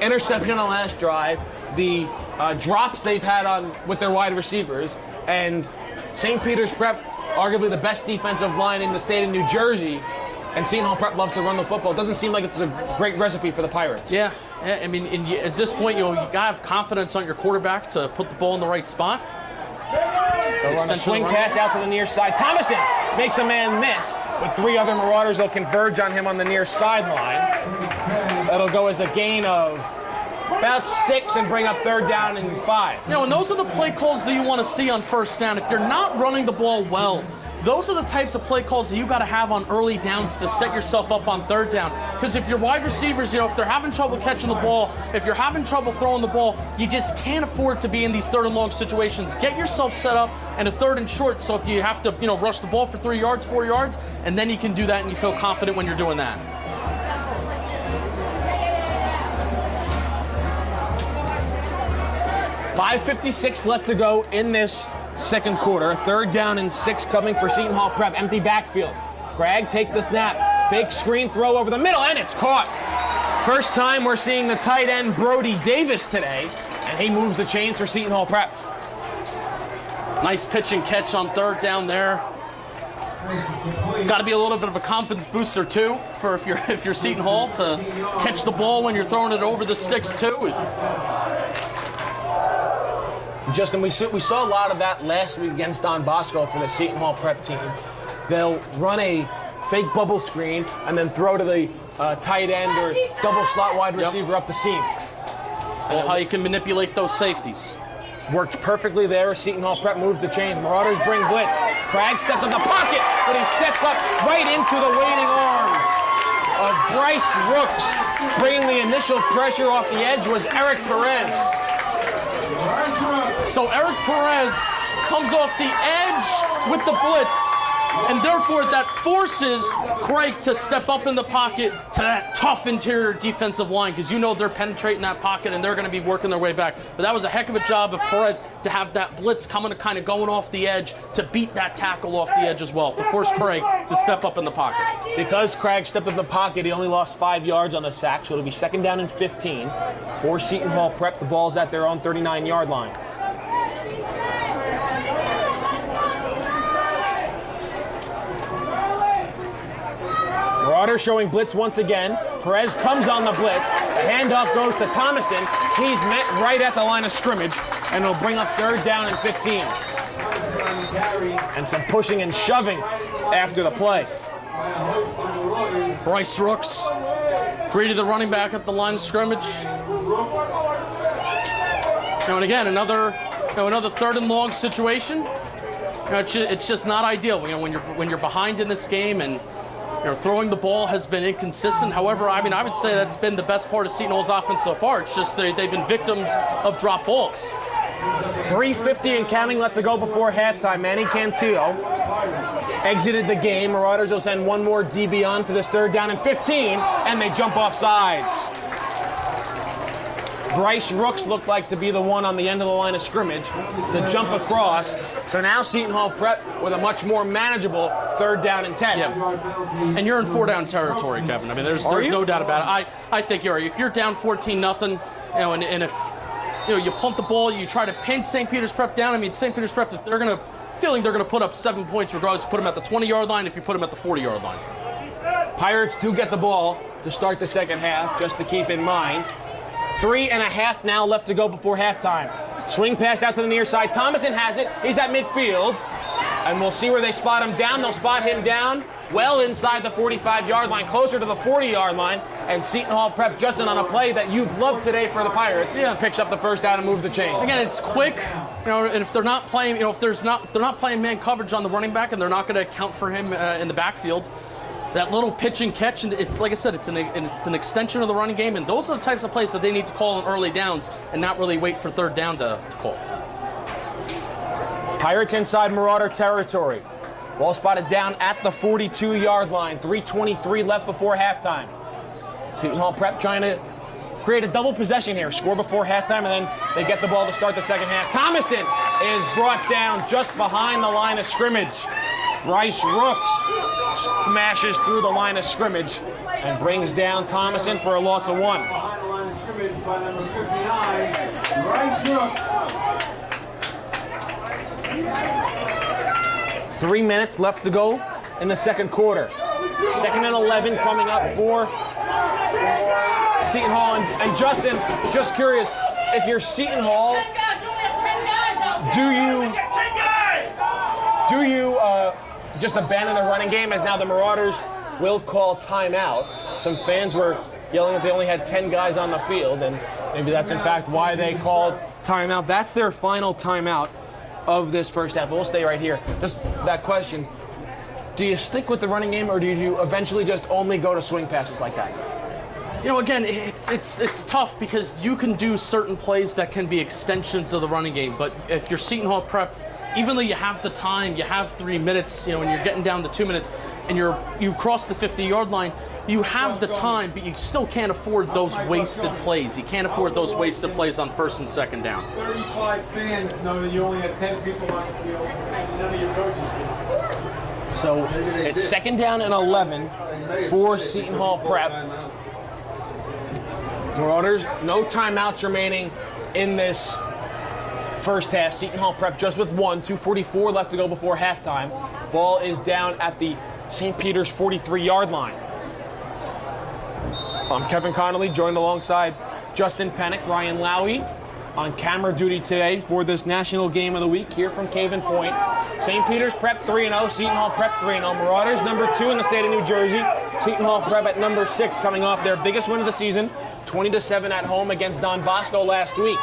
interception on the last drive, the drops they've had on with their wide receivers, and St. Peter's Prep, arguably the best defensive line in the state of New Jersey, and Seton Hall Prep loves to run the football. It doesn't seem like it's a great recipe for the Pirates. Yeah, I mean, at this point, you know, you got to have confidence on your quarterback to put the ball in the right spot. They'll run a swing pass out to the near side. Thomason makes a man miss, but 3 other Marauders will converge on him on the near sideline. That'll go as a gain of about 6 and bring up 3rd down and 5. You know, and those are the play calls that you want to see on 1st down. If you're not running the ball well, those are the types of play calls that you got to have on early downs to set yourself up on 3rd down. Because if your wide receivers, you know, if they're having trouble catching the ball, if you're having trouble throwing the ball, you just can't afford to be in these 3rd and long situations. Get yourself set up in a 3rd and short, so if you have to, you know, rush the ball for 3 yards, 4 yards, and then you can do that and you feel confident when you're doing that. .5:56 left to go in this second quarter. 3rd down and 6 coming for Seton Hall Prep. Empty backfield. Craig takes the snap. Fake screen throw over the middle, and it's caught. First time we're seeing the tight end Brody Davis today, and he moves the chains for Seton Hall Prep. Nice pitch and catch on 3rd down there. It's got to be a little bit of a confidence booster too, for if you're Seton Hall, to catch the ball when you're throwing it over the sticks too. Justin, we saw a lot of that last week against Don Bosco for the Seton Hall Prep team. They'll run a fake bubble screen and then throw to the tight end or double slot wide receiver up the seam. And how you can manipulate those safeties. Worked perfectly there. Seton Hall Prep moves the chains. Marauders bring blitz. Craig steps in the pocket, but he steps up right into the waiting arms of Bryce Rooks. Bringing the initial pressure off the edge was Eric Perez. So Eric Perez comes off the edge with the blitz, and therefore that forces Craig to step up in the pocket to that tough interior defensive line, because you know they're penetrating that pocket and they're going to be working their way back. But that was a heck of a job of Perez to have that blitz coming, kind of going off the edge to beat that tackle off the edge as well, to force Craig to step up in the pocket. Because Craig stepped in the pocket, he only lost 5 yards on the sack, so it'll be 2nd down and 15 for Seton Hall Prep. The ball's at their own 39-yard line. Marauders showing blitz once again. Perez comes on the blitz. The handoff goes to Thomason. He's met right at the line of scrimmage, and it'll bring up 3rd down and 15. And some pushing and shoving after the play. Bryce Rooks greeted the running back at the line of scrimmage. And again, another 3rd and long situation. It's just not ideal. You know, when you're behind in this game, and throwing the ball has been inconsistent. However, I mean, I would say that's been the best part of Seton Hall's offense so far. It's just they've been victims of drop balls. 3:50 and counting left to go before halftime. Manny Cantillo exited the game. Marauders will send one more DB on for this 3rd down and 15, and they jump off sides. Bryce Rooks looked like to be the one on the end of the line of scrimmage to jump across. So now Seton Hall Prep with a much more manageable 3rd down and 10. Yeah. And you're in 4-down territory, Kevin. I mean, there's no doubt about it. I think you're. If you're down 14-0, and if you punt the ball, you try to pin St. Peter's Prep down. I mean, St. Peter's Prep, if they're going to feeling they're going to put up 7 points regardless. Put them at the 20-yard line if you put them at the 40-yard line. Pirates do get the ball to start the second half, just to keep in mind. 3.5 now left to go before halftime. Swing pass out to the near side. Thomason has it. He's at midfield. And we'll see where they spot him down. They'll spot him down well inside the 45-yard line, closer to the 40-yard line. And Seton Hall Prep, Justin, on a play that you've loved today for the Pirates, picks up the first down and moves the chains. Again, it's quick, and if they're not playing, if they're not playing man coverage on the running back, and they're not going to account for him in the backfield, that little pitch and catch, and it's like I said, it's an extension of the running game, and those are the types of plays that they need to call on early downs and not really wait for third down to call. Pirates inside Marauder territory. Ball spotted down at the 42-yard line. 3:23 left before halftime. Seton Hall Prep trying to create a double possession here. Score before halftime, and then they get the ball to start the second half. Thomason is brought down just behind the line of scrimmage. Bryce Rooks smashes through the line of scrimmage and brings down Thomason for a loss of 1. Behind the line of scrimmage by number 59, Bryce Rooks. 3 minutes left to go in the second quarter. 2nd and 11 coming up for Seton Hall. And Justin, just curious, if you're Seton Hall, do you just abandon the running game, as now the Marauders will call timeout? Some fans were yelling that they only had 10 guys on the field, and maybe that's in fact why they called timeout. That's their final timeout of this first half. We'll stay right here. Just that question. Do you stick with the running game, or do you eventually just only go to swing passes like that? Again, it's tough because you can do certain plays that can be extensions of the running game, but if you're Seton Hall Prep, even though you have the time, you have 3 minutes, and you're getting down to 2 minutes, and you cross the 50-yard line, you have the time, but you still can't afford those wasted plays. You can't afford those wasted plays on first and second down. 35 fans know that you only have 10 people on the field, and none of your coaches do. So it's 2nd down and 11 for Seton Hall Prep. Marauders, no timeouts remaining in this first half. Seton Hall Prep just with 1, 2:44 left to go before halftime. Ball is down at the St. Peter's 43-yard line. I'm Kevin Connolly, joined alongside Justin Pennick, Ryan Lowy, on camera duty today for this National Game of the Week here from Caven Point. St. Peter's Prep 3-0, Seton Hall Prep 3-0. Marauders number 2 in the state of New Jersey. Seton Hall Prep at number 6, coming off their biggest win of the season, 20-7 at home against Don Bosco last week.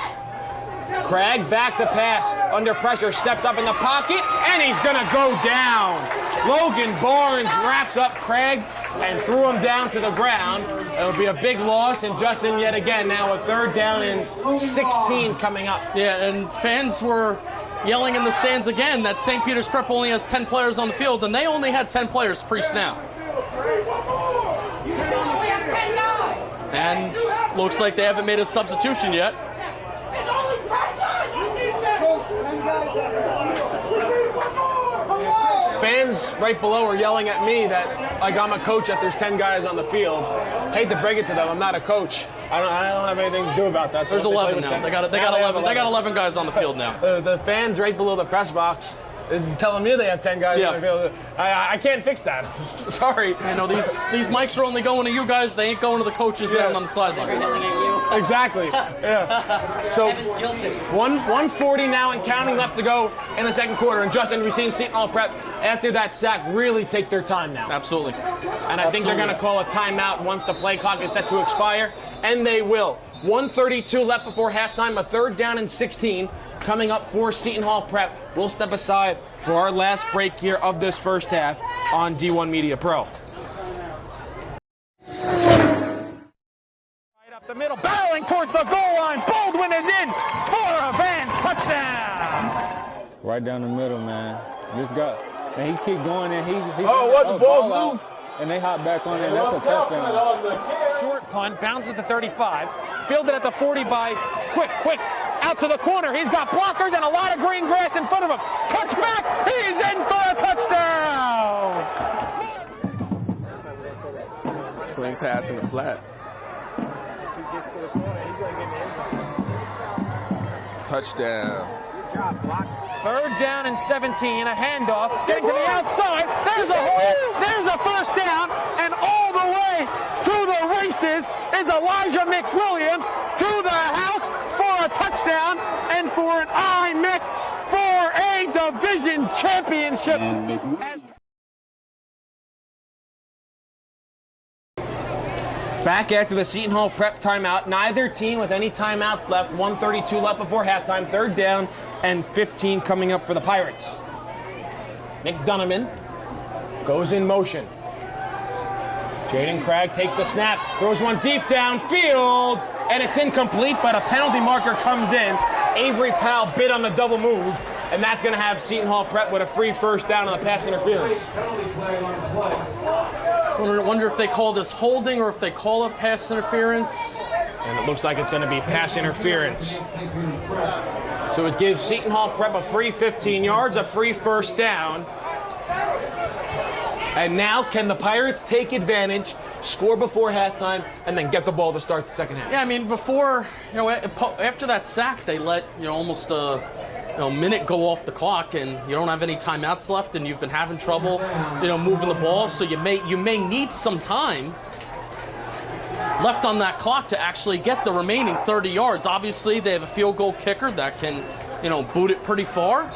Craig back to pass, under pressure, steps up in the pocket, and he's gonna go down. Logan Barnes wrapped up Craig and threw him down to the ground. It'll be a big loss, and Justin, yet again, now a 3rd down and 16 coming up. Yeah, and fans were yelling in the stands again that St. Peter's Prep only has 10 players on the field, and they only had 10 players pre-snap. You still only have 10 guys. And looks like they haven't made a substitution yet. There's only 10 guys. Fans right below are yelling at me that, like, I'm a coach, that there's 10 guys on the field. Hate to break it to them, I'm not a coach. I don't have anything to do about that. So there's 11 now. They got 11. They got 11 guys on the field now. The fans right below the press box telling me they have 10 guys on the field. I can't fix that. Sorry. These mics are only going to you guys. They ain't going to the coaches down on the sideline. Exactly. Yeah. So 1:40 now and counting left to go in the second quarter. And Justin, we've seen Seton Hall Prep after that sack really take their time now. Absolutely. And I think they're going to call a timeout once the play clock is set to expire, and they will. 1:32 left before halftime, a 3rd down and 16 coming up for Seton Hall Prep. We'll step aside for our last break here of this first half on D1 Media Pro. Right up the middle, barreling towards the goal line. Baldwin is in for a Vance touchdown. Right down the middle, man. This guy, and he keep going, and he the ball's loose. And they hop back on it, and that's a touchdown. Short punt, bounces at the 35, fielded at the 40 by Quick, out to the corner. He's got blockers and a lot of green grass in front of him. Touchback, he's in for a touchdown! Swing pass in the flat. If he gets to the corner, he's going to get in the end zone. Touchdown. Third down and 17, a handoff, getting to the outside. There's a hole, there's a first down, and all the way to the races is Elijah McWilliams to the house for a touchdown and for an Mick for a division championship. Back after the Seton Hall prep timeout. Neither team with any timeouts left. 1:32 left before halftime. Third down and 15 coming up for the Pirates. Nick Dunneman goes in motion. Jaden Craig takes the snap, throws one deep downfield, and it's incomplete, but a penalty marker comes in. Avery Powell bid on the double move, and that's going to have Seton Hall prep with a free first down on the pass interference. I wonder if they call this holding or if they call it pass interference. And it looks like it's going to be pass interference. So it gives Seton Hall prep a free 15 yards, a free first down. And now can the Pirates take advantage, score before halftime, and then get the ball to start the second half? Yeah, I mean, before, after that sack, they let, almost a minute go off the clock, and you don't have any timeouts left, and you've been having trouble, moving the ball. So you may need some time left on that clock to actually get the remaining 30 yards. Obviously, they have a field goal kicker that can, boot it pretty far.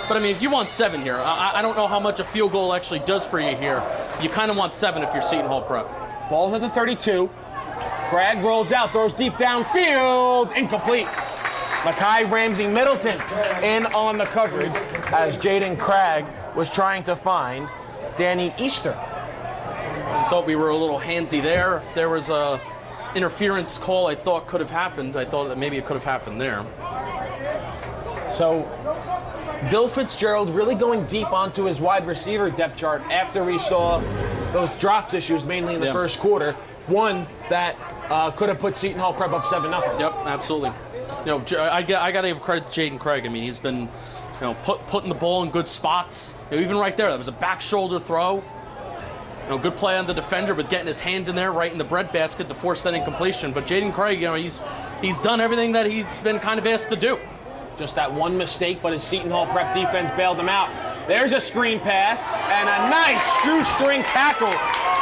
But, I mean, if you want 7 here, I don't know how much a field goal actually does for you here. You kind of want 7 if you're Seton Hall prep. Ball's at the 32. Craig rolls out, throws deep downfield, incomplete. Makai Ramsey Middleton in on the coverage as Jaden Craig was trying to find Danny Easter. I thought we were a little handsy there. If there was a interference call I thought could have happened, I thought that maybe it could have happened there. So Bill Fitzgerald really going deep onto his wide receiver depth chart after we saw those drops issues mainly in the first quarter. One that could have put Seton Hall prep up 7-0. Yep, absolutely. I got to give credit to Jaden Craig. I mean, he's been, putting the ball in good spots. Even right there, that was a back shoulder throw. Good play on the defender, but getting his hand in there right in the breadbasket to force that incompletion. But Jaden Craig, he's done everything that he's been kind of asked to do. Just that one mistake, but his Seton Hall prep defense bailed him out. There's a screen pass and a nice shoestring tackle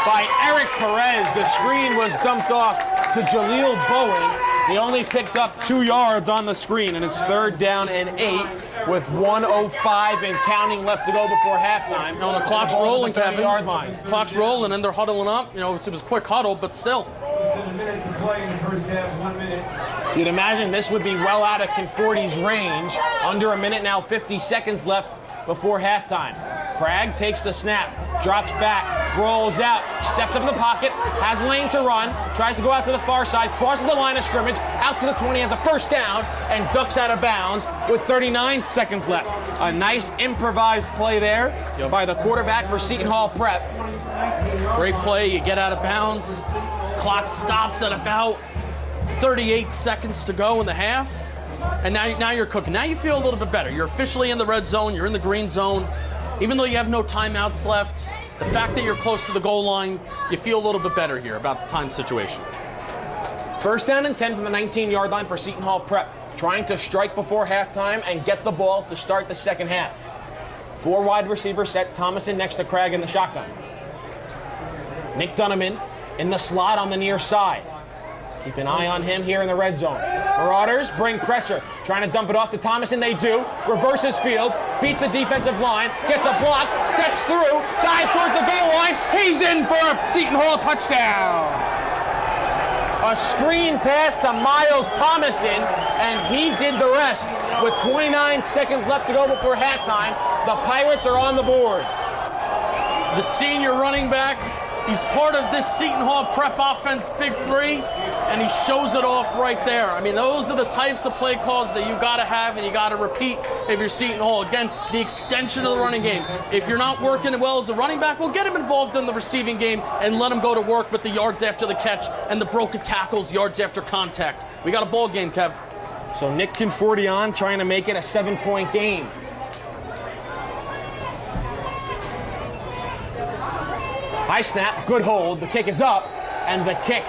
by Eric Perez. The screen was dumped off to Jaleel Bowen. He only picked up 2 yards on the screen, and it's third down and 8 with 1:05 and counting left to go before halftime. The clock's rolling, Kevin. Yard line. Clock's rolling, and they're huddling up. It was a quick huddle, but still. 1 minute to play in the first half, 1 minute. You'd imagine this would be well out of Conforti's range. Under a minute now, 50 seconds left before halftime. Craig takes the snap, drops back, rolls out, steps up in the pocket, has lane to run, tries to go out to the far side, crosses the line of scrimmage, out to the 20, has a first down, and ducks out of bounds with 39 seconds left. A nice improvised play there by the quarterback for Seton Hall prep. Great play, you get out of bounds. Clock stops at about 38 seconds to go in the half. And now you're cooking. Now you feel a little bit better. You're officially in the red zone. You're in the green zone. Even though you have no timeouts left, the fact that you're close to the goal line, you feel a little bit better here about the time situation. First down and 10 from the 19-yard line for Seton Hall prep, trying to strike before halftime and get the ball to start the second half. 4 wide receivers set, Thomason next to Craig in the shotgun. Nick Dunneman in the slot on the near side. Keep an eye on him here in the red zone. Marauders bring pressure, trying to dump it off to Thomason. They do. Reverses field, beats the defensive line, gets a block, steps through, dives towards the goal line. He's in for a Seton Hall touchdown. A screen pass to Miles Thomason, and he did the rest. With 29 seconds left to go before halftime, the Pirates are on the board. The senior running back, he's part of this Seton Hall prep offense big three, and he shows it off right there. I mean, those are the types of play calls that you got to have and you got to repeat if you're Seton Hall. Again, the extension of the running game. If you're not working well as a running back, well, get him involved in the receiving game and let him go to work with the yards after the catch and the broken tackles, yards after contact. We got a ball game, Kev. So Nick Conforti on, trying to make it a 7-point game. High snap, good hold, the kick is up, and the kick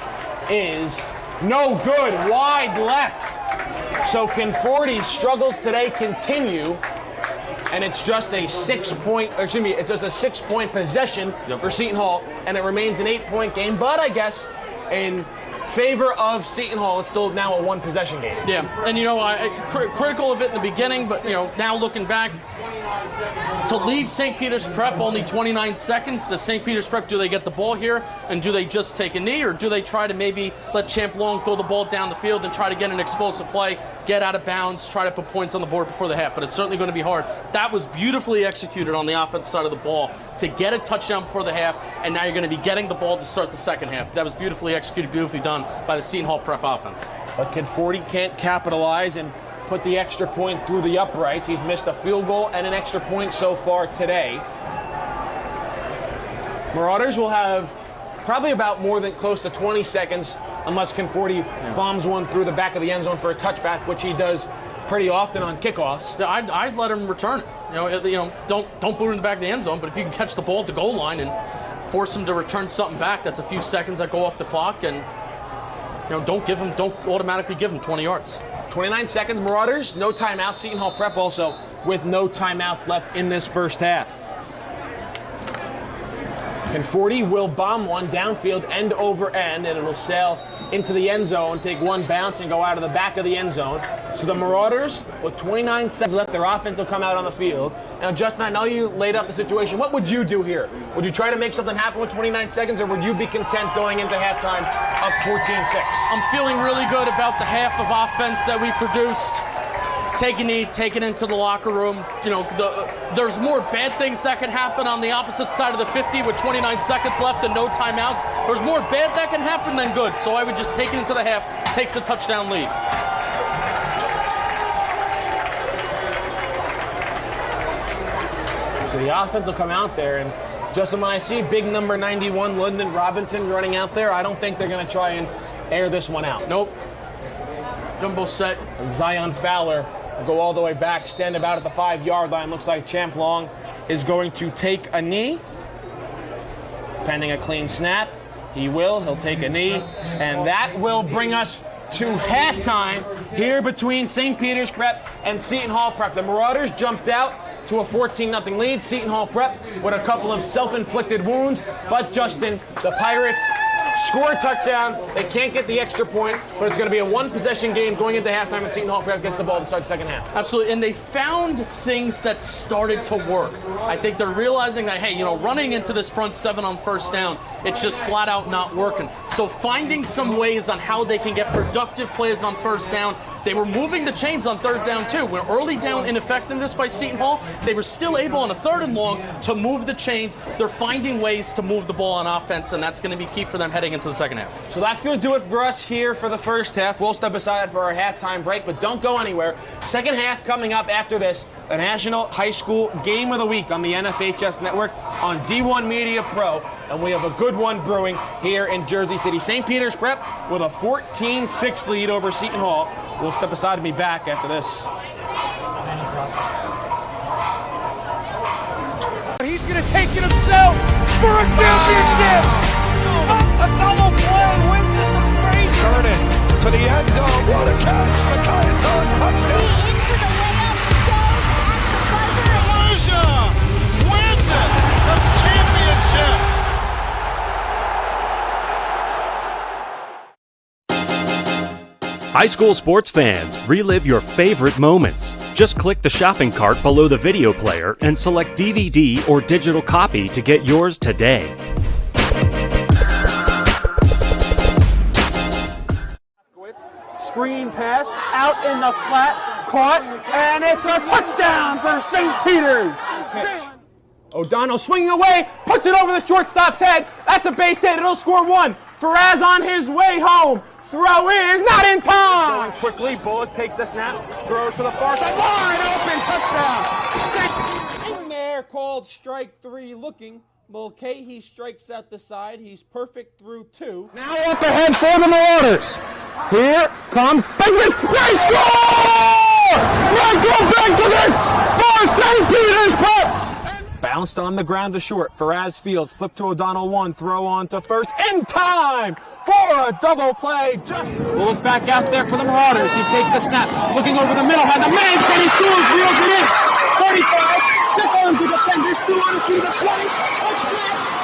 is no good, wide left. So Conforti's struggles today continue, and it's just a 6-point possession for Seton Hall, and it remains an 8-point game. But I guess in favor of Seton Hall, it's still now a 1-possession game. Yeah, and critical of it in the beginning, but now looking back, to leave St. Peter's Prep only 29 seconds, does St. Peter's Prep, do they get the ball here, and do they just take a knee, or do they try to maybe let Champ Long throw the ball down the field and try to get an explosive play, get out of bounds, try to put points on the board before the half? But it's certainly going to be hard. That was beautifully executed on the offensive side of the ball to get a touchdown before the half, and now you're going to be getting the ball to start the second half. That was beautifully executed, beautifully done by the Seton Hall Prep offense. But Conforti can't capitalize and put the extra point through the uprights. He's missed a field goal and an extra point so far today. Marauders will have probably about more than close to 20 seconds unless Conforti bombs one through the back of the end zone for a touchback, which he does pretty often on kickoffs. I'd let him return it. Don't put it in the back of the end zone, but if you can catch the ball at the goal line and force him to return something back, that's a few seconds that go off the clock, and don't automatically give him 20 yards. 29 seconds, Marauders, no timeouts. Seton Hall Prep also with no timeouts left in this first half. Conforti will bomb one downfield end over end, and it'll sail into the end zone, take one bounce, and go out of the back of the end zone. So the Marauders, with 29 seconds left, their offense will come out on the field. Now, Justin, I know you laid out the situation. What would you do here? Would you try to make something happen with 29 seconds, or would you be content going into halftime up 14-6? I'm feeling really good about the half of offense that we produced. Take a knee, take it into the locker room. There's more bad things that can happen on the opposite side of the 50 with 29 seconds left and no timeouts. There's more bad that can happen than good. So I would just take it into the half, take the touchdown lead. So the offense will come out there, and Justin, when I see big number 91, London Robinson, running out there, I don't think they're going to try and air this one out. Nope. Jumbo set. And Zion Fowler will go all the way back, stand about at the 5-yard line. Looks like Champ Long is going to take a knee. Pending a clean snap, he'll take a knee. And that will bring us to halftime here between St. Peter's Prep and Seton Hall Prep. The Marauders jumped out to a 14-0 lead. Seton Hall Prep with a couple of self-inflicted wounds. But Justin, the Pirates score a touchdown. They can't get the extra point, but it's going to be a 1-possession game going into halftime, and Seton Hall Prep gets the ball to start the second half. Absolutely, and they found things that started to work. I think they're realizing that, hey, running into this front 7 on first down, it's just flat out not working. So finding some ways on how they can get productive plays on first down. They were moving the chains on third down too. When early down ineffectiveness by Seton Hall, they were still able on a 3rd and long to move the chains. They're finding ways to move the ball on offense, and that's going to be key for them heading into the second half. So that's going to do it for us here for the first half. We'll step aside for our halftime break, but don't go anywhere. Second half coming up after this, the National High School Game of the Week on the NFHS Network on D1 Media Pro, and we have a good one brewing here in Jersey City. St. Peter's Prep with a 14-6 lead over Seton Hall. We'll step aside and be back after this. He's going to take it himself for a championship. A double play wins it from Frazier. Turn it to the end zone. What a catch. Makayaton, touchdown. Into the layup, goes at the buzzer. Wins it. The championship. High school sports fans, relive your favorite moments. Just click the shopping cart below the video player and select DVD or digital copy to get yours today. Screen pass out in the flat, caught, and it's a touchdown for St. Peter's. O'Donnell swinging away, puts it over the shortstop's head. That's a base hit. It'll score 1. Faraz on his way home. Throw is not in time. Going quickly, Bullock takes the snap, throws to the far side, wide open, touchdown. In there, called strike 3 looking. Mulcahy strikes out the side. He's perfect through 2. Now up ahead for the Marauders. Here comes Bigwitz. They score! Michael Bigwitz for St. Peter's Prep. Bounced on the ground to short. Faraz Fields, flip to O'Donnell 1, throw on to first. In time for a double play. Just will look back out there for the Marauders. He takes the snap, looking over the middle, has a man, can he scores, reels it in. 35, stick on to defenders, 2 on his feet, 20.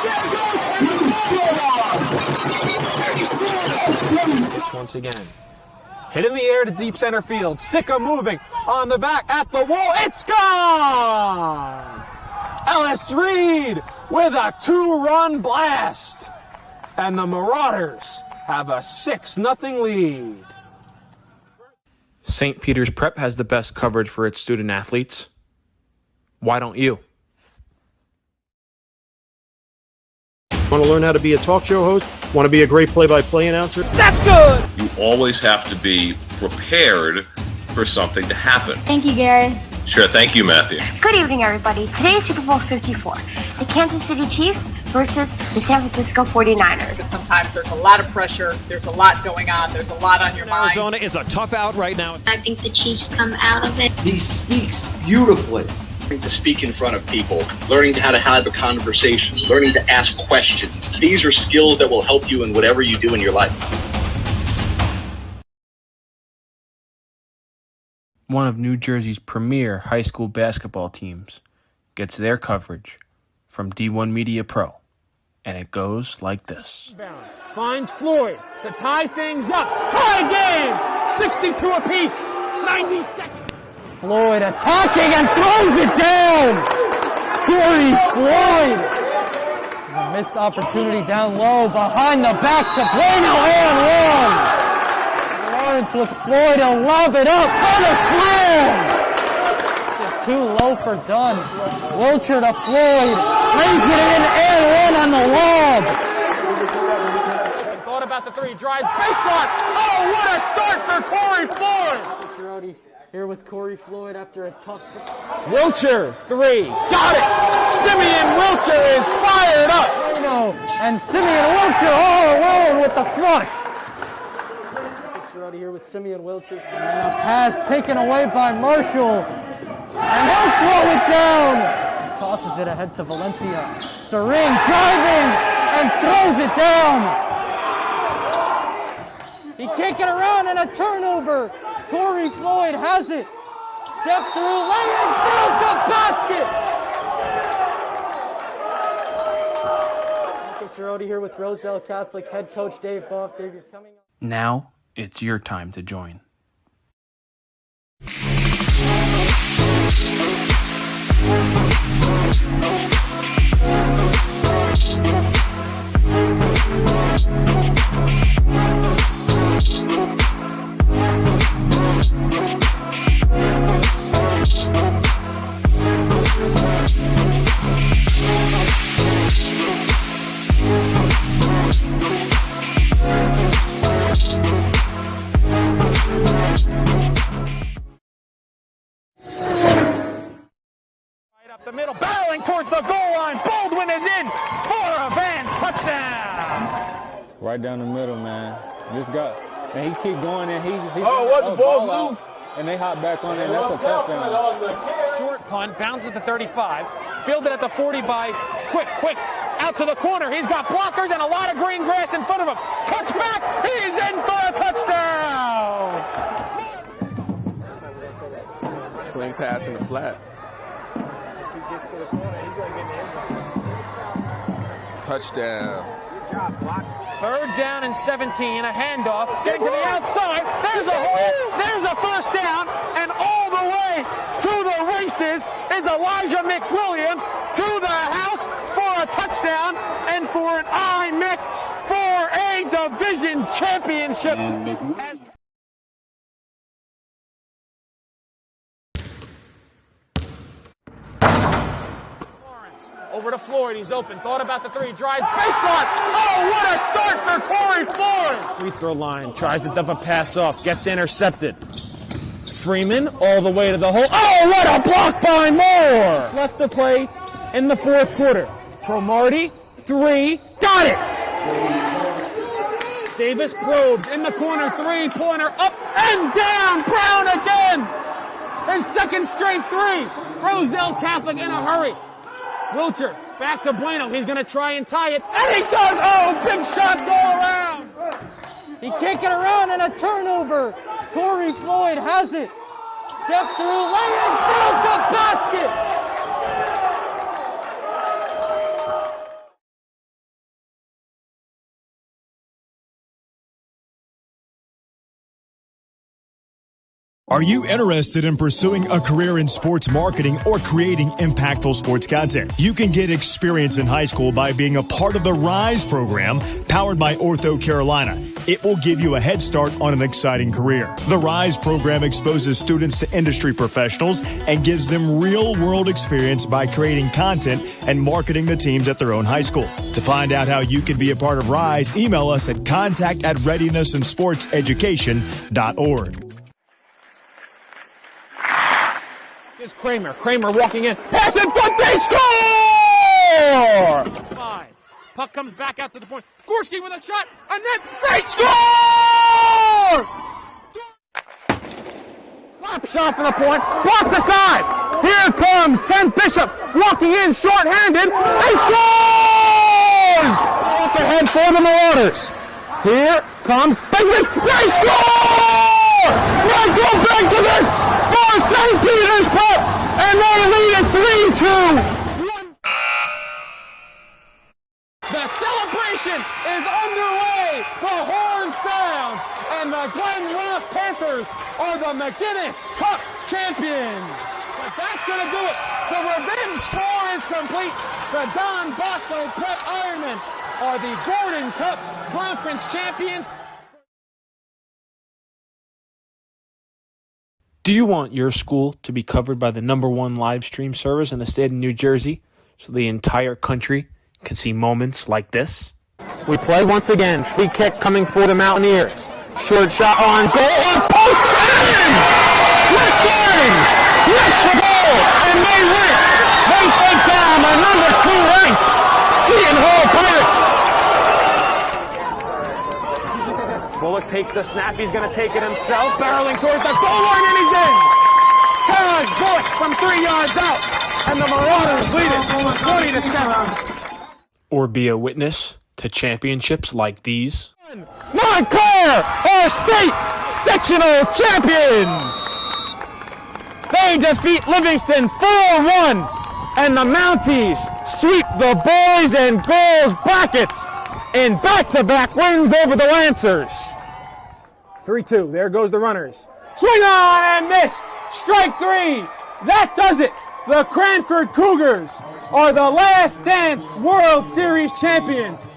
There goes. Once again. Hit in the air to deep center field. Sicka moving on the back at the wall. It's gone! Ellis Reed with a 2-run blast. And the Marauders have a 6-0 lead. St. Peter's Prep has the best coverage for its student athletes. Why don't you? Want to learn how to be a talk show host? Want to be a great play-by-play announcer? That's good! You always have to be prepared for something to happen. Thank you, Gary. Sure, thank you, Matthew. Good evening, everybody. Today is Super Bowl 54. The Kansas City Chiefs versus the San Francisco 49ers. But sometimes there's a lot of pressure. There's a lot going on. There's a lot on your mind. Arizona is a tough out right now. I think the Chiefs come out of it. He speaks beautifully. Learning to speak in front of people, learning how to have a conversation, learning to ask questions. These are skills that will help you in whatever you do in your life. One of New Jersey's premier high school basketball teams gets their coverage from D1 Media Pro, and it goes like this. Finds Floyd to tie things up. Tie game! 62 apiece. 90 seconds. Floyd attacking and throws it down. Corey Floyd. A missed opportunity down low behind the back to Bueno and one. Lawrence with Floyd, he'll lob it up for the slam. It's too low for Dunn. Wilcher to Floyd, lays it in and one on the lob. Thought about the three, drives baseline. Oh, what a start for Corey Floyd. Here with Corey Floyd after a tough 6. Wilcher, 3. Got it! Simeon Wilcher is fired up! And Simeon Wilcher all alone with the flush. Here with Simeon Wilcher. And a pass taken away by Marshall. And he'll throw it down! Tosses it ahead to Valencia. Serene driving and throws it down! He can't get around and a turnover! Corey Floyd has it. Step through, lay in, through the basket. Marcus Cerroti here with Roselle Catholic head coach Dave Buff. Dave, you're coming up. Now it's your time to join. The middle, barreling towards the goal line. Baldwin is in for a Vance touchdown. Right down the middle, man. This guy, and he keep going, and the ball's loose. And they hop back on it, and that's a touchdown. Short punt, bounces at the 35. Fielded at the 40 by Quick. Out to the corner. He's got blockers and a lot of green grass in front of him. Cuts back. He's in for a touchdown. Swing pass in the flat. Gets to the corner, he's going to get in the end zone. Touchdown. Good job, block. 3rd down and 17, a handoff, getting to the outside. There's a hole, there's a first down, and all the way to the races is Elijah McWilliams to the house for a touchdown and for an IMIC for a division championship. Over to Floyd, he's open, thought about the 3, drives baseline. Oh, what a start for Corey Floyd! Free throw line, tries to dump a pass off, gets intercepted. Freeman all the way to the hole. Oh, what a block by Moore! Left to play in the 4th quarter. Cromartie, 3, got it! Davis probes in the corner, 3-pointer, up and down, Brown again! His 2nd straight 3. Roselle Catholic in a hurry. Wilcher, back to Bueno. He's going to try and tie it. And he does! Oh, big shots all around! He can't get around and a turnover. Corey Floyd has it. Step through, lay-in, build the basket! Are you interested in pursuing a career in sports marketing or creating impactful sports content? You can get experience in high school by being a part of the RISE program powered by Ortho Carolina. It will give you a head start on an exciting career. The RISE program exposes students to industry professionals and gives them real-world experience by creating content and marketing the teams at their own high school. To find out how you can be a part of RISE, email us at contact@readinessandsportseducation.org. Here's Kramer. Kramer walking in. Pass in front. They score! 5. Puck comes back out to the point. Gorski with a shot, and then they score! Slap shot from the point. Blocked aside. Here comes Ken Bishop walking in short-handed. He scores! Off ahead for the Marauders. Here comes Bigwitz. They score! Michael Benkovitz for St. Peter's Pup, and they lead it 3-2. The celebration is underway. The horn sounds, and the Glen Rock Panthers are the McGinnis Cup champions. But that's going to do it. The revenge tour is complete. The Don Bosco Prep Ironmen are the Gordon Cup Conference champions. Do you want your school to be covered by the #1 live stream service in the state of New Jersey so the entire country can see moments like this? We play once again. Free kick coming for the Mountaineers. Short shot on goal. On post and West Orange gets the goal, and they win. They take down the #2 ranked Seton Hall Pirates. Bullock takes the snap. He's going to take it himself. Barreling towards the goal line, and he's in. Carriage Bullock from 3 yards out. And the Marauders lead it 20-7. Or be a witness to championships like these? Montclair are state sectional champions. They defeat Livingston 4-1. And the Mounties sweep the boys and girls brackets in back-to-back wins over the Lancers. 3-2. There goes the runners. Swing on and miss. Strike 3. That does it. The Cranford Cougars are the Last Dance World Series champions.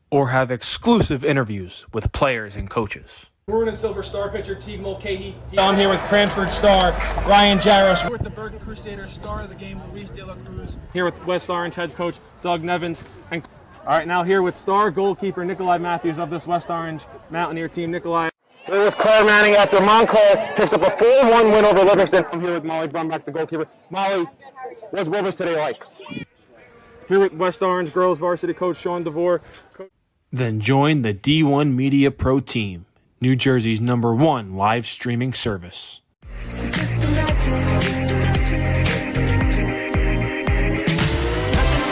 Or have exclusive interviews with players and coaches. Maroon and Silver Star pitcher Teague Mulcahy. I'm here with Cranford star Ryan Jaros. With the Bergen Crusaders star of the game, Luis De La Cruz. Here with West Orange head coach Doug Nevins. And all right, now here with star goalkeeper Nikolai Matthews of this West Orange Mountaineer team. Nikolai. We're with Claire Manning after Montclair picks up a 4-1 win over Livingston. I'm here with Molly Brumback, the goalkeeper. Molly, what was today like? Here with West Orange girls varsity coach Sean DeVore. Then join the D1 Media Pro team, New Jersey's #1 live streaming service. So just imagine. Nothing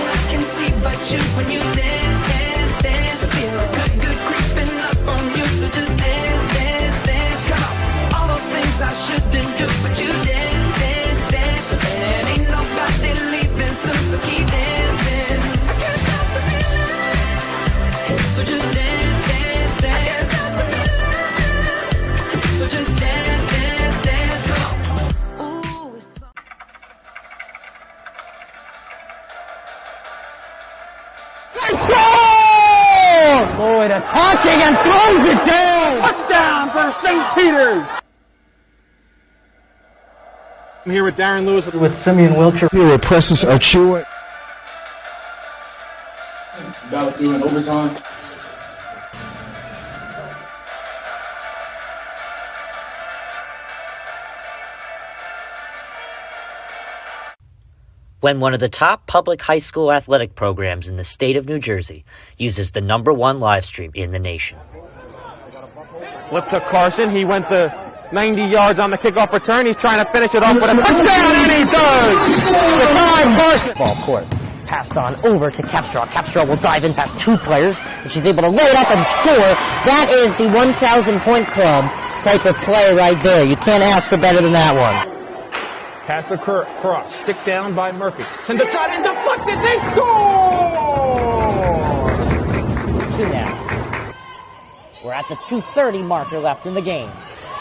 I can see but you when you dance, dance, dance. Feel good, good creeping up on you. So just dance, dance, dance. Come on. All those things I shouldn't do, but you dance, dance, dance. And ain't nobody leaving soon, so keep dancing. I can't stop the feeling. So just dance, dance, dance. I can't stop the feeling. So just dance, dance, dance. Come on. Ooh, it's so... They score! Lloyd attacking and throws it down. Touchdown for St. Peter's. I'm here with Darren Lewis. With Simeon Wilcher. Here with Precious Achua. About doing overtime. When one of the top public high school athletic programs in the state of New Jersey uses the #1 live stream in the nation. Flip to Carson. He went the 90 yards on the kickoff return. He's trying to finish it off with a touchdown, and he does! The time Carson. Ball court. passed on over to Capstraw. Capstraw will dive in past 2 players, and she's able to lay it up and score. That is the 1,000-point club type of play right there. You can't ask for better than that one. Pass across. Stick down by Murphy. Send the shot and deflected. They score! 2 now. We're at the 2:30 marker left in the game.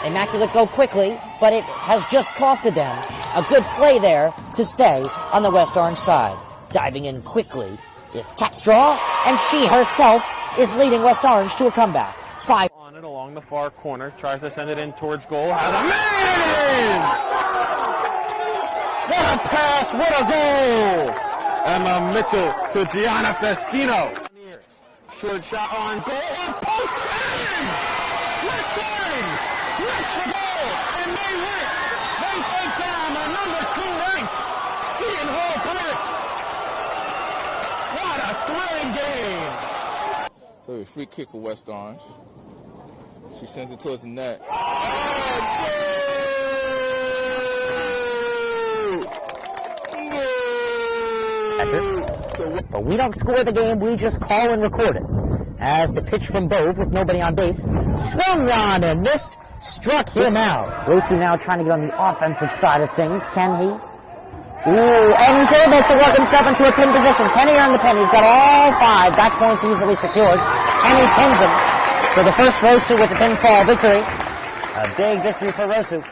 Immaculate go quickly, but it has just costed them a good play there to stay on the West Orange side. Diving in quickly is Capstraw, and she herself is leading West Orange to a comeback. 5 on it along the far corner. Tries to send it in towards goal. Has a man! What a pass! What a goal! Emma Mitchell to Gianna Festino. Short shot on goal. And post in! West Orange! Reach the goal! And they win! They take down the number 2 ranked Seton Hall Pirates! What a thrilling game! So a free kick for West Orange. She sends it towards the net. But we don't score the game, we just call and record it. As the pitch from Bove with nobody on base, swung on and missed, struck him out. Rosu now trying to get on the offensive side of things. Can he? Ooh, and he's able to work himself into a pin position. Can he earn the pin? He's got all 5. Back points easily secured. And he pins him. So the first Rosu with the pinfall victory. A big victory for Rosu.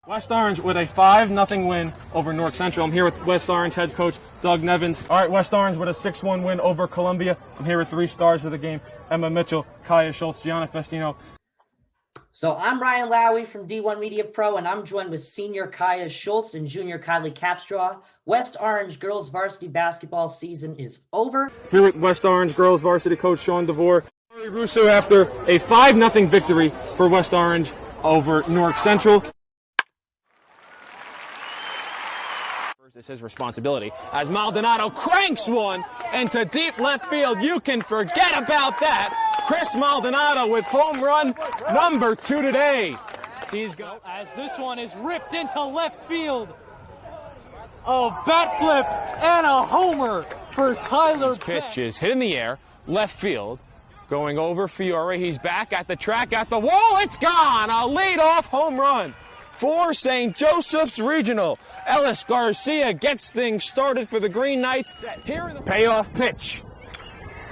West Orange with a 5-0 win over Newark Central. I'm here with West Orange head coach Doug Nevins. All right, West Orange with a 6-1 win over Columbia. I'm here with 3 stars of the game: Emma Mitchell, Kaya Schultz, Gianna Festino. So I'm Ryan Lowy from D1 Media Pro, and I'm joined with senior Kaya Schultz and junior Kylie Capstraw. West Orange girls varsity basketball season is over. Here with West Orange girls varsity coach Sean DeVore. Russo after a 5-0 victory for West Orange over Newark Central. Is his responsibility as Maldonado cranks one into deep left field. You can forget about that. Chris Maldonado with home run number 2 today. He's got as this one is ripped into left field. A bat flip and a homer for Tyler. Pitch is hit in the air, left field, going over Fiore. He's back at the track, at the wall. It's gone. A leadoff home run for St. Joseph's Regional. Ellis Garcia gets things started for the Green Knights. Here in the payoff pitch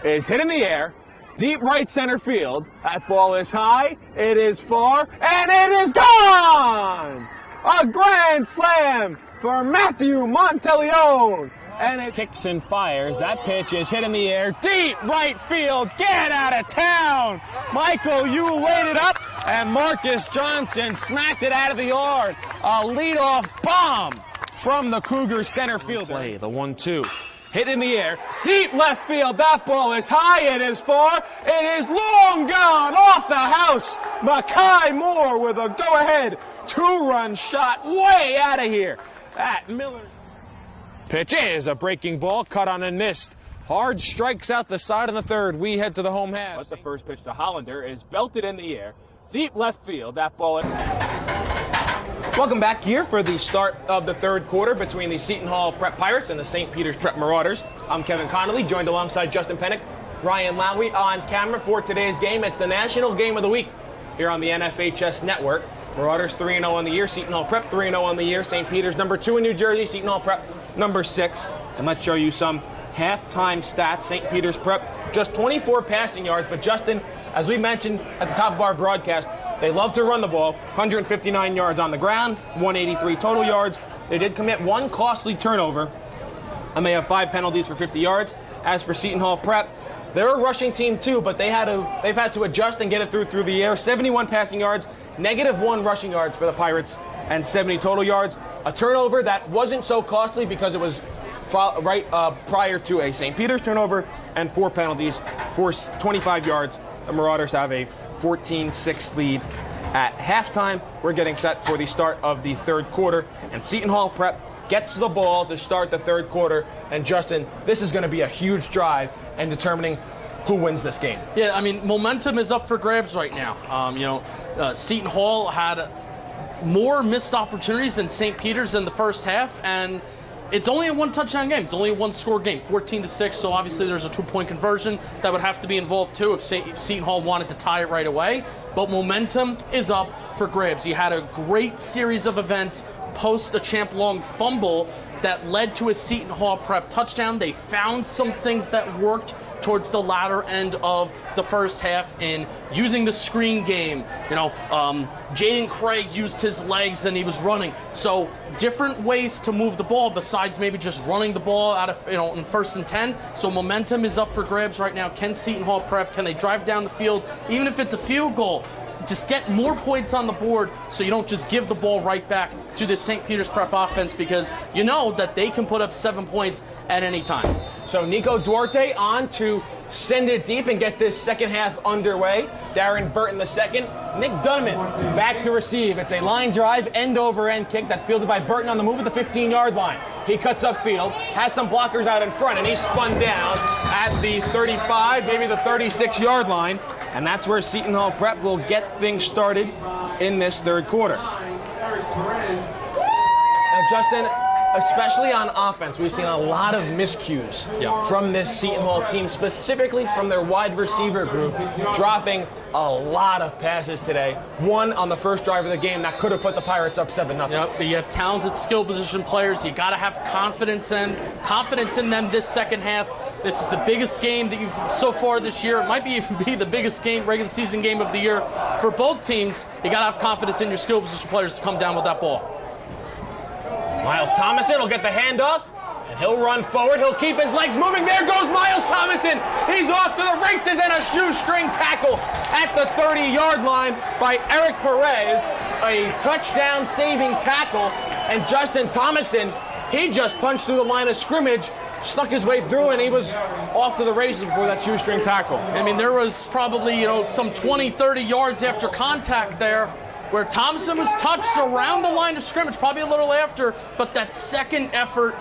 is hit in the air, deep right center field. That ball is high, it is far, and it is gone! A grand slam for Matthew Monteleone. And it kicks and fires. That pitch is hit in the air, deep right field. Get out of town! Michael, you laid it up, and Marcus Johnson smacked it out of the yard. A leadoff bomb from the Cougars center fielder. Play the 1-2. Hit in the air, deep left field. That ball is high, it is far, it is long gone off the house. Makai Moore with a go-ahead 2-run shot way out of here at Miller. Pitch is a breaking ball, cut on and missed. Hard strikes out the side of the third. We head to the home half. But the first pitch to Hollander is belted in the air, deep left field. That ball is... Welcome back here for the start of the third quarter between the Seton Hall Prep Pirates and the St. Peter's Prep Marauders. I'm Kevin Connolly, joined alongside Justin Pennick, Ryan Lowy on camera for today's game. It's the national game of the week here on the NFHS Network. Marauders 3-0 on the year, Seton Hall Prep 3-0 on the year, St. Peter's number 2 in New Jersey, Seton Hall Prep number 6. And let's show you some halftime stats. St. Peter's Prep just 24 passing yards, but Justin, as we mentioned at the top of our broadcast, they love to run the ball. 159 yards on the ground, 183 total yards. They did commit 1 costly turnover, and they have 5 penalties for 50 yards. As for Seton Hall Prep, they're a rushing team too, but they've had to adjust and get it through the air. 71 passing yards, -1 rushing yards for the Pirates, and 70 total yards. A turnover that wasn't so costly because it was prior to a St. Peter's turnover, and 4 penalties for 25 yards. The Marauders have a 14-6 lead at halftime. We're getting set for the start of the third quarter, and Seton Hall Prep gets the ball to start the third quarter. And Justin, this is going to be a huge drive in determining who wins this game. Yeah, I mean, momentum is up for grabs right now. Seton Hall had more missed opportunities than St. Peter's in the first half, and it's only a one-touchdown game. It's only a one-score game, 14-6, so obviously there's a two-point conversion that would have to be involved too if Seton Hall wanted to tie it right away. But momentum is up for grabs. You had a great series of events post a Champ Long fumble that led to a Seton Hall Prep touchdown. They found some things that worked towards the latter end of the first half in using the screen game. Jaden Craig used his legs and he was running. So different ways to move the ball besides maybe just running the ball out of, in 1st and 10. So momentum is up for grabs right now. Can Seton Hall Prep, can they drive down the field, even if it's a field goal? Just get more points on the board so you don't just give the ball right back to the St. Peter's Prep offense, because you know that they can put up 7 points at any time. So Nico Duarte on to send it deep and get this second half underway. Darren Burton the second. Nick Dunman back to receive. It's a line drive, end-over-end kick that's fielded by Burton on the move at the 15-yard line. He cuts upfield, has some blockers out in front, and he's spun down at the 35, maybe the 36-yard line. And that's where Seton Hall Prep will get things started in this third quarter. Now, Justin, especially on offense, we've seen a lot of miscues from this Seton Hall team, specifically from their wide receiver group, dropping a lot of passes today. One on the first drive of the game that could have put the Pirates up 7-0. Yep, but you have talented skill position players. You got to have confidence in them this second half. This is the biggest game that you've so far this year. It might even be the biggest game, regular season game of the year for both teams. You got to have confidence in your skill position players to come down with that ball. Miles Thomason will get the handoff, and he'll run forward. He'll keep his legs moving. There goes Miles Thomason. He's off to the races, and a shoestring tackle at the 30-yard line by Eric Perez. A touchdown-saving tackle, and Justin Thomason, he just punched through the line of scrimmage, snuck his way through, and he was off to the races before that shoestring tackle. I mean, there was probably, some 20, 30 yards after contact there where Thompson was touched around the line of scrimmage, probably a little after, but that second effort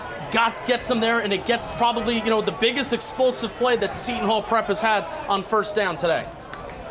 gets him there, and it gets probably, the biggest explosive play that Seton Hall Prep has had on first down today.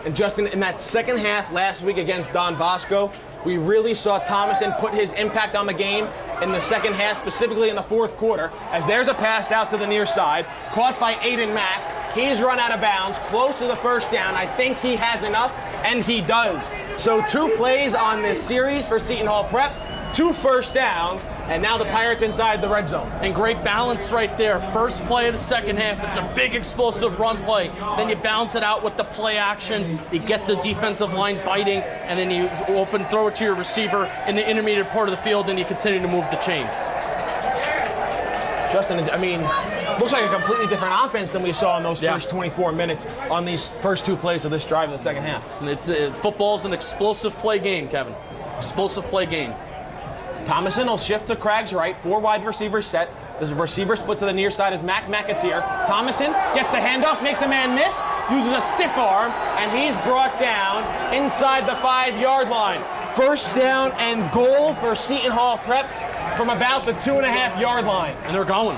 And Justin, in that second half last week against Don Bosco, we really saw Thomason put his impact on the game in the second half, specifically in the fourth quarter, as there's a pass out to the near side, caught by Aiden Mack. He's run out of bounds, close to the first down. I think he has enough, and he does. So 2 plays on this series for Seton Hall Prep, 2 first downs, and now the Pirates inside the red zone. And great balance right there. First play of the second half, it's a big explosive run play. Then you balance it out with the play action. You get the defensive line biting, and then you throw it to your receiver in the intermediate part of the field, and you continue to move the chains. Justin, looks like a completely different offense than we saw in those first 24 minutes on these first 2 plays of this drive in the second half. Football's an explosive play game, Kevin. Explosive play game. Thomason will shift to Craig's right, 4 wide receivers set. The receiver split to the near side is Mac McAteer. Thomason gets the handoff, makes a man miss, uses a stiff arm, and he's brought down inside the 5-yard line. First down and goal for Seton Hall Prep from about the 2.5-yard line. And they're going.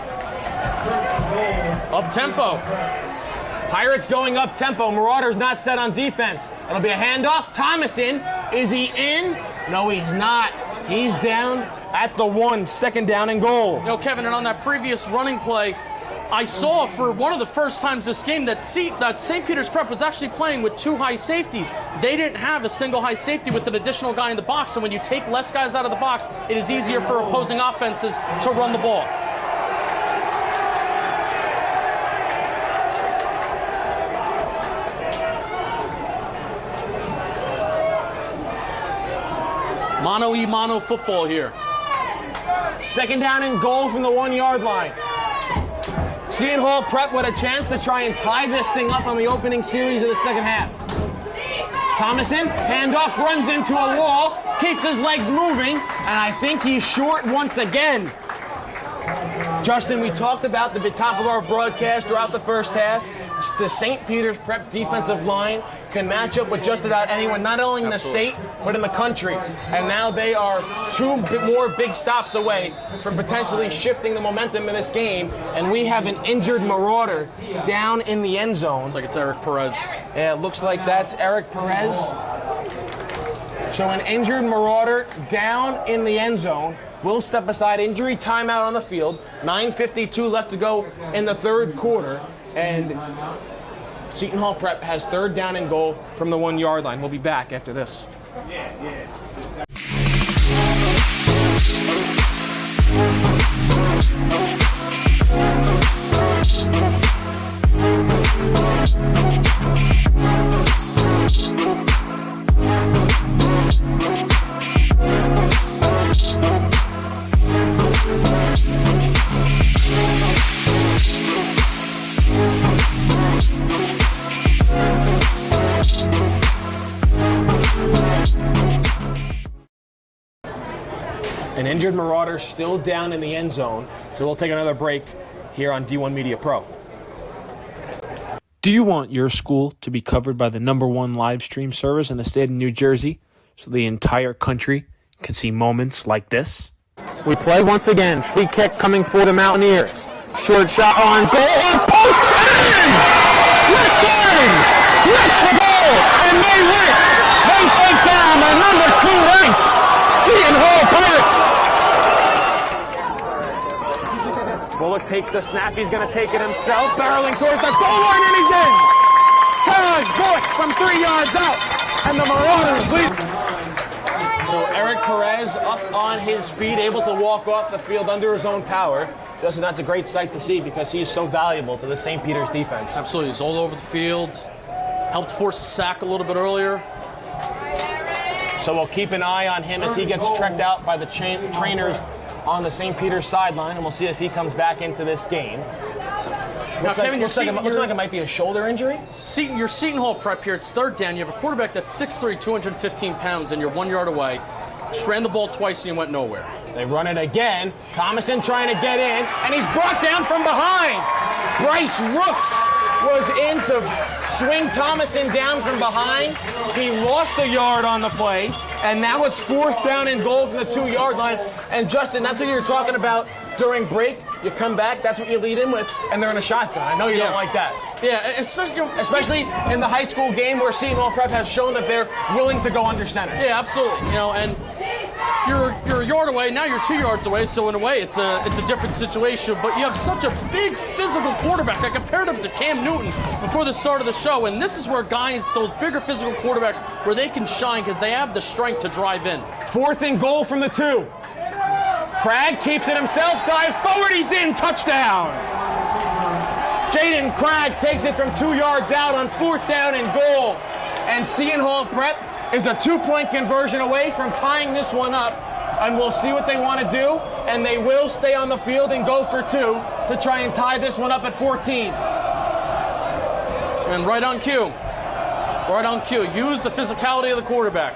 Up-tempo. Pirates going up-tempo. Marauders not set on defense. It'll be a handoff. Thomason, is he in? No, he's not. He's down at the 1, second down and goal. Kevin, and on that previous running play, I saw for one of the first times this game that St. Peter's Prep was actually playing with 2 high safeties. They didn't have a single high safety with an additional guy in the box, and when you take less guys out of the box, it is easier for opposing offenses to run the ball. Mano-y-mano football here. Second down and goal from the 1-yard line. Seton Hall Prep with a chance to try and tie this thing up on the opening series of the second half. Thomason, handoff, runs into a wall, keeps his legs moving, and I think he's short once again. Justin, we talked about the top of our broadcast throughout the first half. The St. Peter's Prep defensive line can match up with just about anyone, not only in the state, but in the country. And now they are 2 more big stops away from potentially shifting the momentum in this game. And we have an injured Marauder down in the end zone. Looks like it's Eric Perez. Yeah, it looks like that's Eric Perez. So an injured Marauder down in the end zone. We'll step aside. Injury timeout on the field. 9:52 left to go in the third quarter. And Seton Hall Prep has third down and goal from the 1 yard line. We'll be back after this. An injured Marauder still down in the end zone, so we'll take another break here on D1 Media Pro. Do you want your school to be covered by the #1 live stream service in the state of New Jersey so the entire country can see moments like this? We play once again. Free kick coming for the Mountaineers. Short shot on goal. On post. And West Orange gets the goal. And they win. They take down the #2 ranked Seton Hall Pirates. Bullock takes the snap. He's going to take it himself. Barreling towards the goal line, and he's in. Charles Bullock from 3 yards out. And the Marauders lead. So Eric Perez up on his feet, able to walk off the field under his own power. Justin, that's a great sight to see because he is so valuable to the St. Peter's defense. Absolutely. He's all over the field. Helped force a sack a little bit earlier. So we'll keep an eye on him as he gets trekked out by the trainers on the St. Peter's sideline, and we'll see if he comes back into this game. Looks like it might be a shoulder injury. Your Seton Hall Prep here, it's third down. You have a quarterback that's 6'3", 215 pounds, and you're 1 yard away. Just ran the ball twice and you went nowhere. They run it again. Thomason trying to get in, and he's brought down from behind. Bryce Rooks was in to swing Thomason down from behind. He lost a yard on the play, and now it's fourth down and goal from the 2 yard line. And Justin, that's what you were talking about during break. You come back, that's what you lead in with, and they're in a shotgun. I know you don't like that. Yeah, especially in the high school game where Seton Hall Prep has shown that they're willing to go under center. Yeah, absolutely. And you're a yard away, now you're 2 yards away, so in a way it's a different situation, but you have such a big physical quarterback. I compared him to Cam Newton before the start of the show, and this is where guys, those bigger physical quarterbacks, where they can shine because they have the strength to drive in. Fourth and goal from the 2. Cragg keeps it himself, dives forward, he's in, touchdown! Jaden Cragg takes it from 2 yards out on fourth down and goal. And Seton Hall Prep is a 2-point conversion away from tying this one up. And we'll see what they want to do. And they will stay on the field and go for 2 to try and tie this one up at 14. And right on cue. Right on cue. Use the physicality of the quarterback.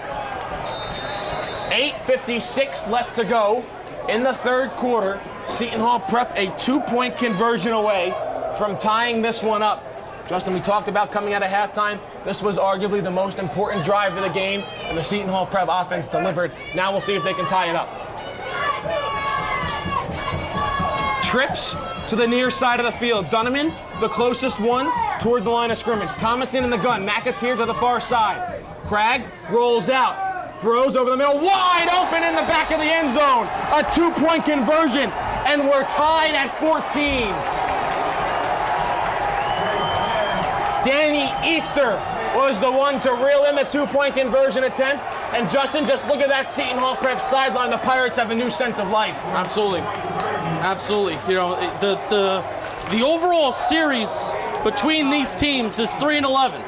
8:56 left to go in the third quarter. Seton Hall Prep a 2-point conversion away from tying this one up. Justin, we talked about coming out of halftime. This was arguably the most important drive of the game, and the Seton Hall Prep offense delivered. Now we'll see if they can tie it up. Trips to the near side of the field. Dunneman, the closest one, toward the line of scrimmage. Thomason in the gun. McAteer to the far side. Cragg rolls out. Throws over the middle. Wide open in the back of the end zone. A 2-point conversion, and we're tied at 14. Danny Easter was the one to reel in the 2-point conversion attempt. And Justin, just look at that Seton Hall Prep sideline. The Pirates have a new sense of life. Absolutely. Absolutely. The overall series between these teams is 3-11.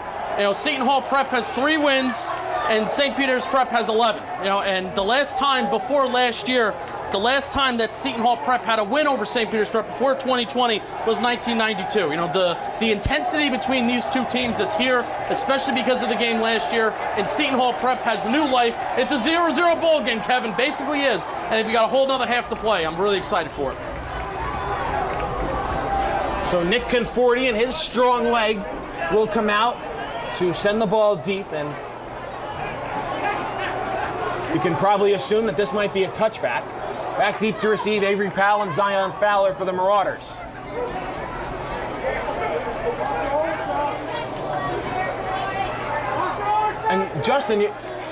Seton Hall Prep has 3 wins and St. Peter's Prep has 11. And the last time before last year, the last time that Seton Hall Prep had a win over St. Peter's Prep before 2020 was 1992. The intensity between these two teams that's here, especially because of the game last year, and Seton Hall Prep has new life. It's a 0-0 ball game, Kevin. Basically is. And we got a whole nother half to play. I'm really excited for it. So Nick Conforti and his strong leg will come out to send the ball deep, and you can probably assume that this might be a touchback. Back deep to receive, Avery Powell and Zion Fowler for the Marauders. And Justin,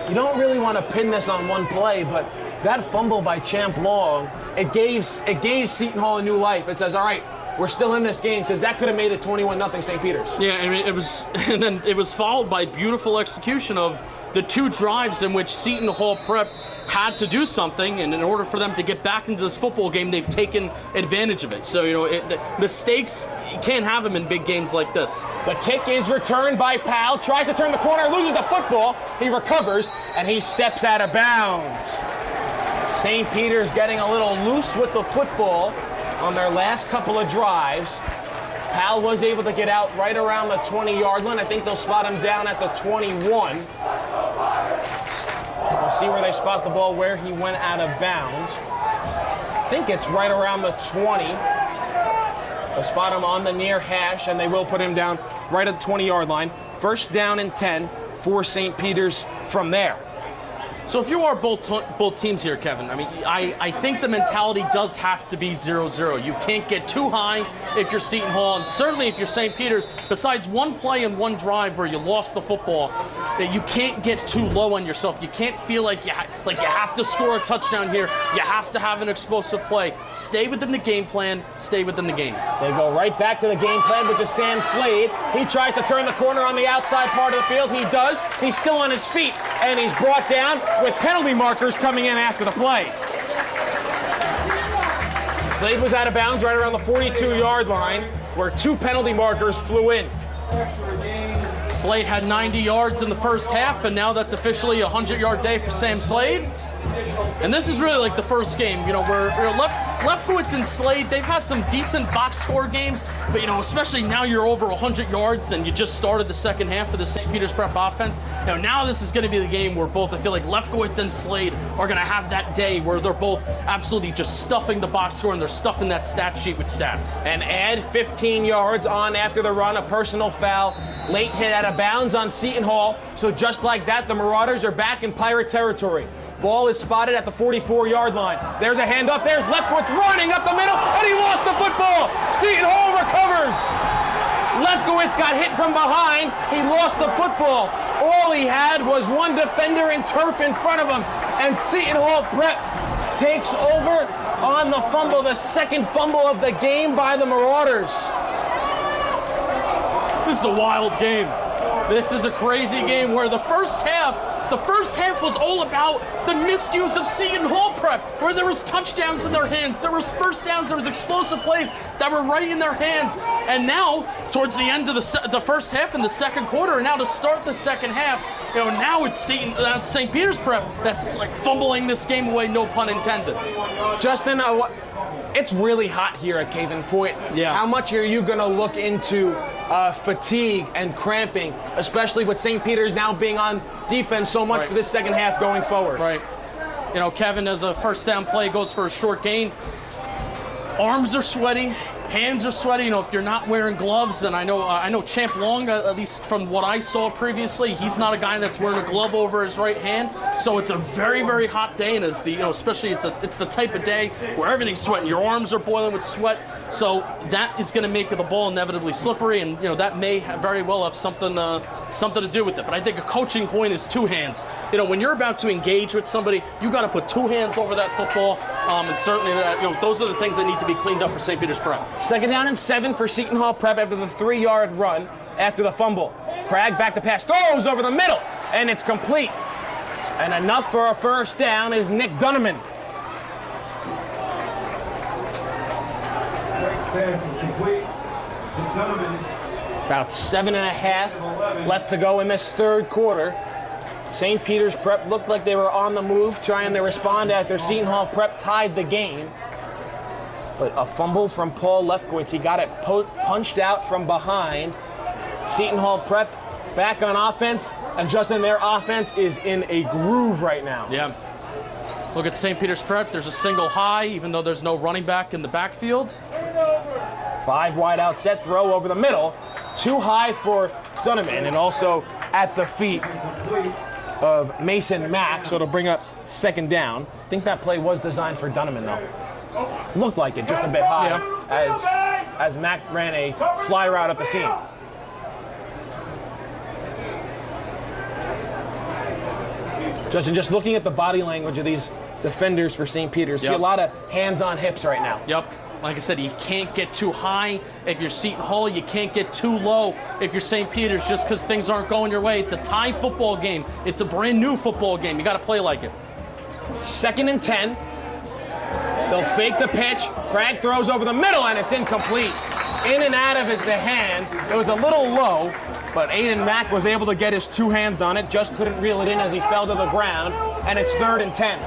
you don't really want to pin this on one play, but that fumble by Champ Long, it gave Seton Hall a new life. It says, all right, we're still in this game, because that could have made it 21-0 St. Peter's. Yeah, I mean, and then it was followed by beautiful execution of the 2 drives in which Seton Hall Prep had to do something, and in order for them to get back into this football game, they've taken advantage of it. So, mistakes, you can't have them in big games like this. The kick is returned by Powell, tries to turn the corner, loses the football, he recovers, and he steps out of bounds. St. Peter's getting a little loose with the football on their last couple of drives. Powell was able to get out right around the 20-yard line. I think they'll spot him down at the 21. We'll see where they spot the ball, where he went out of bounds. I think it's right around the 20. They'll spot him on the near hash, and they will put him down right at the 20-yard line. First down and 10 for St. Peter's from there. So if you are both teams here, Kevin, I mean, I think the mentality does have to be 0-0. You can't get too high if you're Seton Hall, and certainly if you're St. Peter's. Besides one play and one drive where you lost the football, that you can't get too low on yourself. You can't feel like you have to score a touchdown here. You have to have an explosive play. Stay within the game plan. Stay within the game. They go right back to the game plan, which is Sam Slade. He tries to turn the corner on the outside part of the field. He does. He's still on his feet, and he's brought down with penalty markers coming in after the play. Slade was out of bounds right around the 42-yard line, where 2 penalty markers flew in. Slade had 90 yards in the first half, and now that's officially a 100-yard day for Sam Slade. And this is really like the first game, where Lefkowitz and Slade, they've had some decent box score games, but, especially now you're over 100 yards and you just started the second half of the St. Peter's Prep offense. Now this is going to be the game where both, I feel like Lefkowitz and Slade are going to have that day where they're both absolutely just stuffing the box score, and they're stuffing that stat sheet with stats. And add 15 yards on after the run, a personal foul, late hit out of bounds on Seton Hall. So just like that, the Marauders are back in Pirate territory. Ball is spotted at the 44-yard line. There's a handoff. There's Lefkowitz running up the middle, and he lost the football. Seton Hall recovers. Lefkowitz got hit from behind. He lost the football. All he had was one defender in turf in front of him, and Seton Hall Prep takes over on the fumble, the second fumble of the game by the Marauders. This is a wild game. This is a crazy game where the first half was all about the miscues of Seton Hall Prep, where there was touchdowns in their hands, there was first downs, there was explosive plays that were right in their hands. And now, towards the end of the first half and the second quarter, and now to start the second half, now it's St. Peter's Prep that's like fumbling this game away, no pun intended. Justin, it's really hot here at Caven Point. Yeah. How much are you going to look into fatigue and cramping, especially with St. Peter's now being on defense so much for this second half going forward? Right. Kevin, as a first down play, goes for a short gain. Arms are sweaty. Hands are sweaty. If you're not wearing gloves, and I know Champ Long, at least from what I saw previously, he's not a guy that's wearing a glove over his right hand. So it's a very, very hot day, and especially it's the type of day where everything's sweating. Your arms are boiling with sweat. So that is going to make the ball inevitably slippery, and that may very well have something to do with it. But I think a coaching point is 2 hands. When you're about to engage with somebody, you got to put 2 hands over that football, and certainly those are the things that need to be cleaned up for St. Peter's Prep. Second down and 7 for Seton Hall Prep after the 3-yard run after the fumble. Cragg back to pass, throws over the middle, and it's complete. And enough for a first down is Nick Dunneman. About 7.5 left to go in this third quarter. St. Peter's Prep looked like they were on the move, trying to respond after Seton Hall Prep tied the game. But a fumble from Paul Lefkowitz. He got it punched out from behind. Seton Hall Prep back on offense, and Justin, their offense is in a groove right now. Yeah. Look at St. Peter's Prep. There's a single high, even though there's no running back in the backfield. 5 wide out set throw over the middle. Too high for Dunneman, and also at the feet of Mason Mack, so it'll bring up second down. I think that play was designed for Dunneman, though. Looked like it, just a bit high, as Mack ran a fly route up the seam. Justin, just looking at the body language of these defenders for St. Peter's, see a lot of hands on hips right now. Yep. Like I said, you can't get too high if you're Seton Hall. You can't get too low if you're St. Peter's just because things aren't going your way. It's a tie football game. It's a brand new football game. You got to play like it. 2nd and 10. They'll fake the pitch. Craig throws over the middle, and it's incomplete. In and out of the hands. It was a little low, but Aiden Mack was able to get his 2 hands on it, just couldn't reel it in as he fell to the ground, and it's 3rd and 10.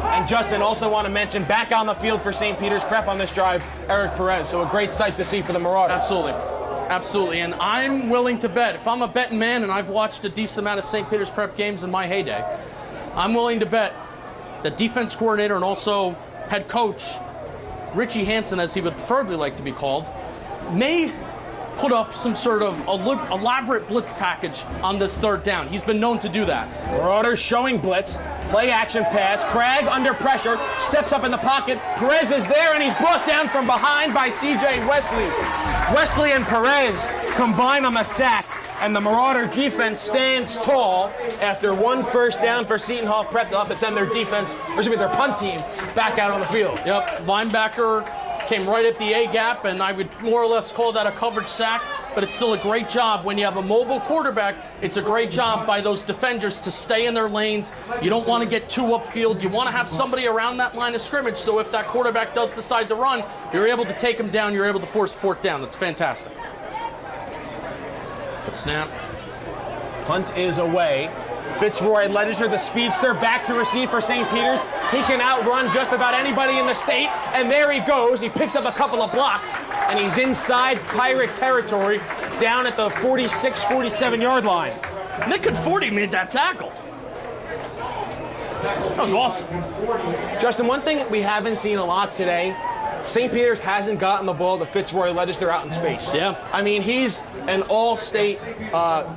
And Justin, also want to mention, back on the field for St. Peter's Prep on this drive, Eric Perez. So a great sight to see for the Marauders. Absolutely. Absolutely. And I'm willing to bet, if I'm a betting man and I've watched a decent amount of St. Peter's Prep games in my heyday, I'm willing to bet the defense coordinator and also head coach, Richie Hansen, as he would preferably like to be called, may put up some sort of elaborate blitz package on this 3rd down. He's been known to do that. Marauders showing blitz. Play action pass. Craig under pressure. Steps up in the pocket. Perez is there, and he's brought down from behind by C.J. Wesley. Wesley and Perez combine on the sack, and the Marauder defense stands tall after 1 first down for Seton Hall Prep. They'll have to send their their punt team back out on the field. Yep, linebacker came right at the A-gap, and I would more or less call that a coverage sack, but it's still a great job. When you have a mobile quarterback, it's a great job by those defenders to stay in their lanes. You don't want to get too upfield. You want to have somebody around that line of scrimmage, so if that quarterback does decide to run, you're able to take him down, you're able to force 4th down. That's fantastic. Good snap. Punt is away. Fitzroy Ledger, the speedster, back to receive for St. Peter's. He can outrun just about anybody in the state, and there he goes. He picks up a couple of blocks, and he's inside Pirate territory down at the 46, 47-yard line. Nick Conforti made that tackle. That was awesome. Justin, one thing that we haven't seen a lot today, St. Peter's hasn't gotten the ball to Fitzroy Legister out in space. Yeah. I mean, he's an all-state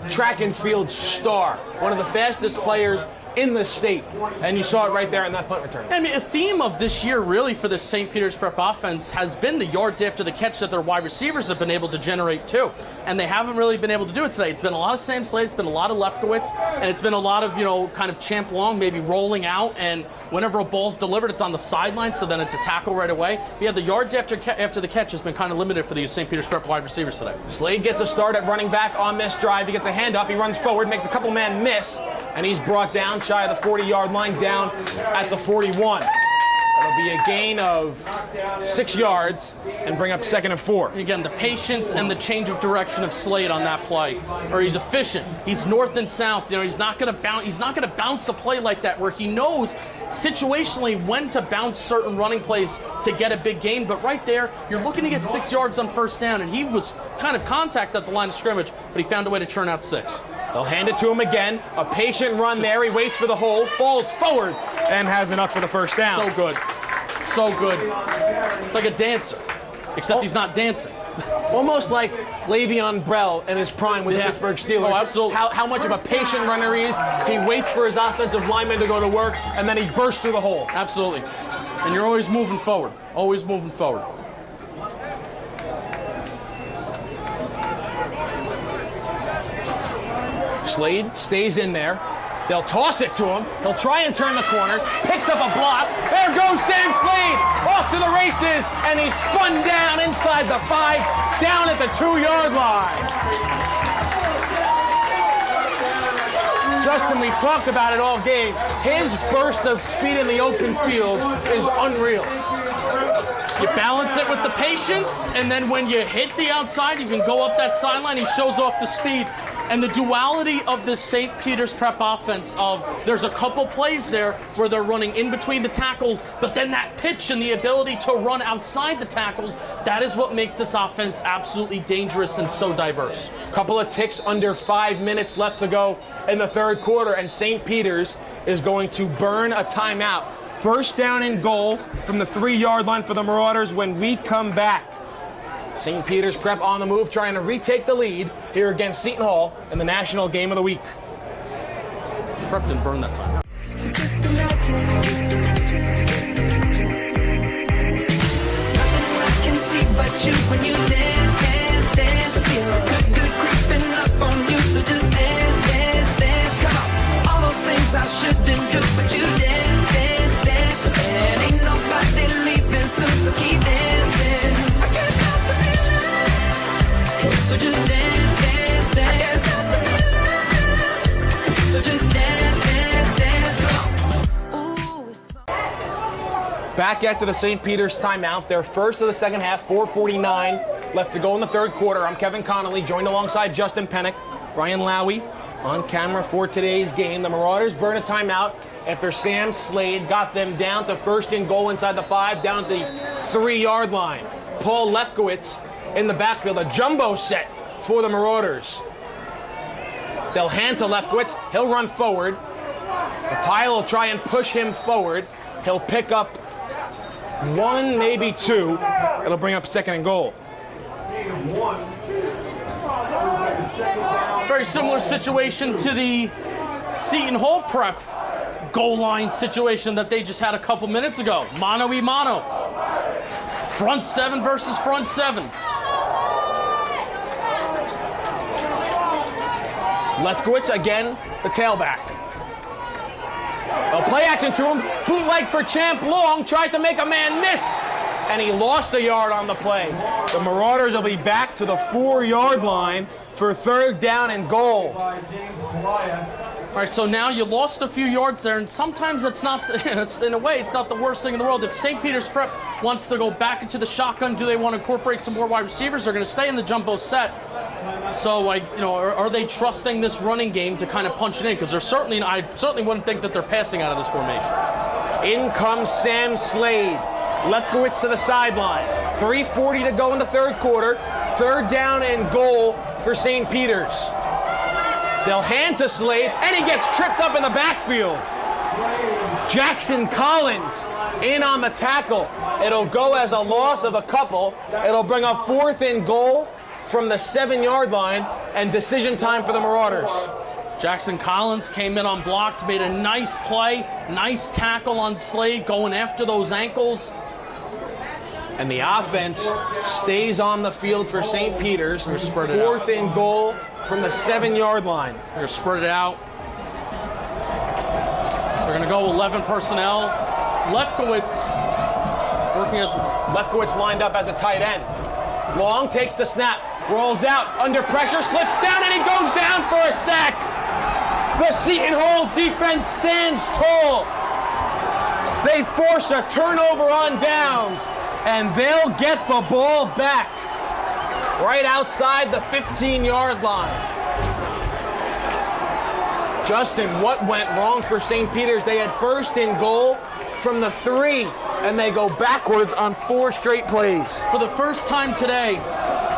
track and field star, one of the fastest players in the state, and you saw it right there in that punt return. I mean, a theme of this year really for the St. Peter's Prep offense has been the yards after the catch that their wide receivers have been able to generate too, and they haven't really been able to do it today. It's been a lot of Sam Slade, it's been a lot of Lefkowitz, and it's been a lot of, kind of Champ Long maybe rolling out, and whenever a ball's delivered, it's on the sideline, so then it's a tackle right away. Yeah, the yards after the catch has been kind of limited for these St. Peter's Prep wide receivers today. Slade gets a start at running back on this drive. He gets a handoff, he runs forward, makes a couple man miss, and he's brought down shy of the 40-yard line, down at the 41. It'll be a gain of 6 yards and bring up 2nd and 4. Again, the patience and the change of direction of Slade on that play, or he's efficient. He's north and south. He's not going to bounce. He's not going to bounce a play like that where he knows situationally when to bounce certain running plays to get a big gain. But right there, you're looking to get 6 yards on 1st down, and he was kind of contact at the line of scrimmage, but he found a way to churn out 6. They'll hand it to him again. A patient run there. He waits for the hole, falls forward, and has enough for the 1st down. So good. So good. It's like a dancer, except he's not dancing. Almost like Le'Veon Bell in his prime with the Pittsburgh Steelers. Oh, absolutely. How much of a patient runner he is. He waits for his offensive lineman to go to work, and then he bursts through the hole. Absolutely. And you're always moving forward. Always moving forward. Slade stays in there. They'll toss it to him. He'll try and turn the corner. Picks up a block. There goes Sam Slade. Off to the races. And he's spun down inside the 5, down at the 2-yard line. Justin, we've talked about it all game. His burst of speed in the open field is unreal. You balance it with the patience, and then when you hit the outside, you can go up that sideline. He shows off the speed. And the duality of the St. Peter's Prep offense of there's a couple plays there where they're running in between the tackles, but then that pitch and the ability to run outside the tackles, that is what makes this offense absolutely dangerous and so diverse. Couple of ticks under 5 minutes left to go in the 3rd quarter, and St. Peter's is going to burn a timeout. 1st down and goal from the 3-yard line for the Marauders when we come back. St. Peter's Prep on the move, trying to retake the lead here against Seton Hall in the National Game of the Week. Prep didn't burn that time. So just imagine. Nothing I can see but you when you dance, dance, dance. Feel good creeping up on you, so just dance, dance, dance. Come on, all those things I should but you dance, dance, dance. And ain't nobody leaving soon, so keep dancing. I can't stop the feeling, so just dance, dance, dance. I can't stop the feeling, so just dance, dance, dance. Back after the St. Peter's timeout, their first of the second half, 4:49 left to go in the third quarter. I'm Kevin Connolly, joined alongside Justin Pennick, Ryan Lowy on camera for today's game. The Marauders burn a timeout after Sam Slade got them down to first and goal inside the 5, down at the 3-yard line. Paul Lefkowitz in the backfield, a jumbo set for the Marauders. They'll hand to Lefkowitz. He'll run forward. The pile will try and push him forward. He'll pick up 1, maybe 2. It'll bring up second and goal. Very similar situation to the Seton Hall prep goal line situation that they just had a couple minutes ago. Mano-y-mano. Front 7 versus front 7. Lefkowitz again, the tailback. A play action to him. Bootleg for Champ Long. Tries to make a man miss. And he lost a yard on the play. The Marauders will be back to the 4-yard line for third down and goal. All right, so now you lost a few yards there, and sometimes it's not, in a way, it's not the worst thing in the world. If St. Peter's Prep wants to go back into the shotgun, do they want to incorporate some more wide receivers? They're going to stay in the jumbo set. So, are they trusting this running game to kind of punch it in? Because I certainly wouldn't think that they're passing out of this formation. In comes Sam Slade. Lefkowitz to the sideline. 3:40 to go in the third quarter. Third down and goal for St. Peter's. They'll hand to Slade, and he gets tripped up in the backfield. Jackson Collins in on the tackle. It'll go as a loss of a couple. It'll bring up fourth and goal from the 7-yard line, and decision time for the Marauders. Jackson Collins came in unblocked, made a nice play, nice tackle on Slade, going after those ankles. And the offense stays on the field for St. Peter's. Fourth and goal from the 7-yard line. They're spread it out. They're going to go 11 personnel. Lefkowitz lined up as a tight end. Long takes the snap, rolls out, under pressure, slips down, and he goes down for a sack. The Seton Hall defense stands tall. They force a turnover on downs, and they'll get the ball back right outside the 15-yard line. Justin, what went wrong for St. Peter's? They had first and goal from the 3, and they go backwards on 4 straight plays. For the first time today,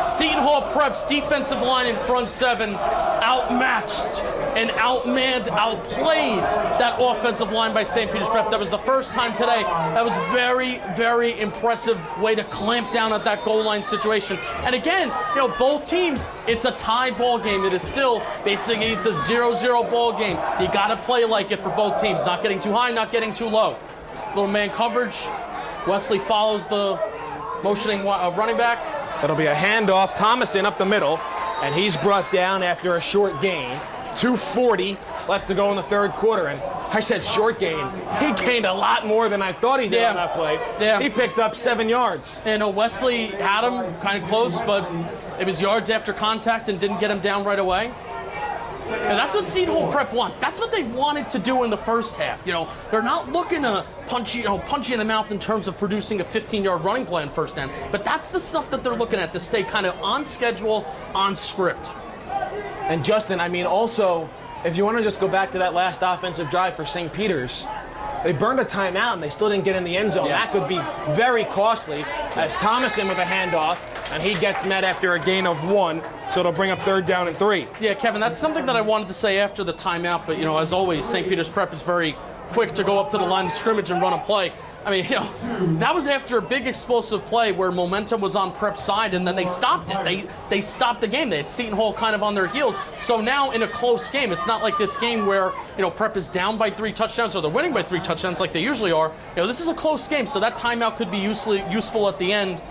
Seton Hall Prep's defensive line in front 7 outmatched and outmanned, outplayed that offensive line by St. Peter's Prep. That was the first time today. That was very, very impressive way to clamp down at that goal line situation. And again, both teams, it's a tie ball game. It is still, basically, it's a 0-0 ball game. You got to play like it for both teams. Not getting too high, not getting too low. Little man coverage. Wesley follows the motioning running back. It'll be a handoff. Thomason up the middle, and he's brought down after a short gain. 2:40 left to go in the third quarter, and I said short gain. He gained a lot more than I thought he did on that play. Yeah. He picked up 7 yards. Wesley had him kind of close, but it was yards after contact and didn't get him down right away. And that's what Seton Hall Prep wants. That's what they wanted to do in the first half. They're not looking to punch you in the mouth in terms of producing a 15-yard running play on first down. But that's the stuff that they're looking at to stay kind of on schedule, on script. And Justin, also, if you want to just go back to that last offensive drive for St. Peter's, they burned a timeout and they still didn't get in the end zone. Yeah. That could be very costly, as Thomason with a handoff, and he gets met after a gain of 1, so it'll bring up third down and 3. Yeah, Kevin, that's something that I wanted to say after the timeout, but, as always, St. Peter's Prep is very quick to go up to the line of scrimmage and run a play. That was after a big explosive play where momentum was on Prep's side, and then they stopped it. They stopped the game. They had Seton Hall kind of on their heels. So now in a close game, it's not like this game where, Prep is down by 3 touchdowns or they're winning by 3 touchdowns like they usually are. This is a close game, so that timeout could be useful at the end.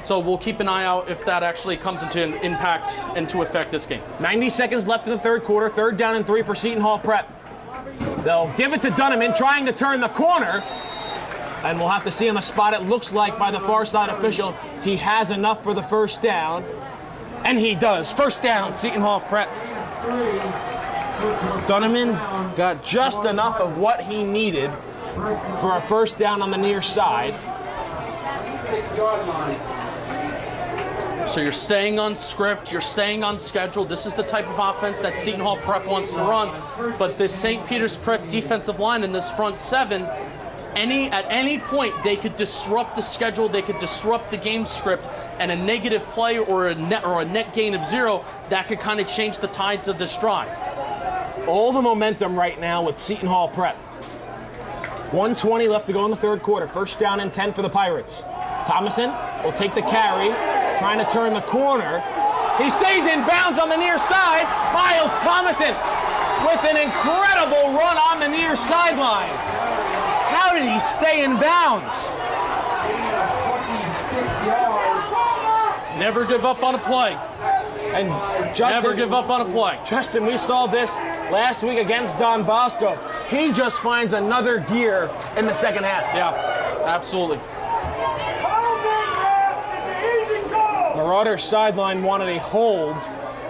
So we'll keep an eye out if that actually comes into an impact and to affect this game. 90 seconds left in the third quarter. Third down and 3 for Seton Hall Prep. They'll give it to Dunneman, trying to turn the corner. And we'll have to see on the spot. It looks like by the far side official, he has enough for the first down. And he does. First down, Seton Hall Prep. Dunneman got just enough of what he needed for a first down on the near side. 6-yard line. So you're staying on script, you're staying on schedule. This is the type of offense that Seton Hall Prep wants to run. But this St. Peter's Prep defensive line in this front seven, at any point they could disrupt the schedule, they could disrupt the game script, and a negative play or a net gain of 0, that could kind of change the tides of this drive. All the momentum right now with Seton Hall Prep. 1:20 left to go in the third quarter. First down and 10 for the Pirates. Thomason will take the carry, trying to turn the corner. He stays in bounds on the near side. Miles Thomason with an incredible run on the near sideline. How did he stay in bounds? Never give up on a play. And Justin, never give up on a play. Justin, we saw this last week against Don Bosco. He just finds another gear in the second half. Yeah, absolutely. Marauders sideline wanted a hold.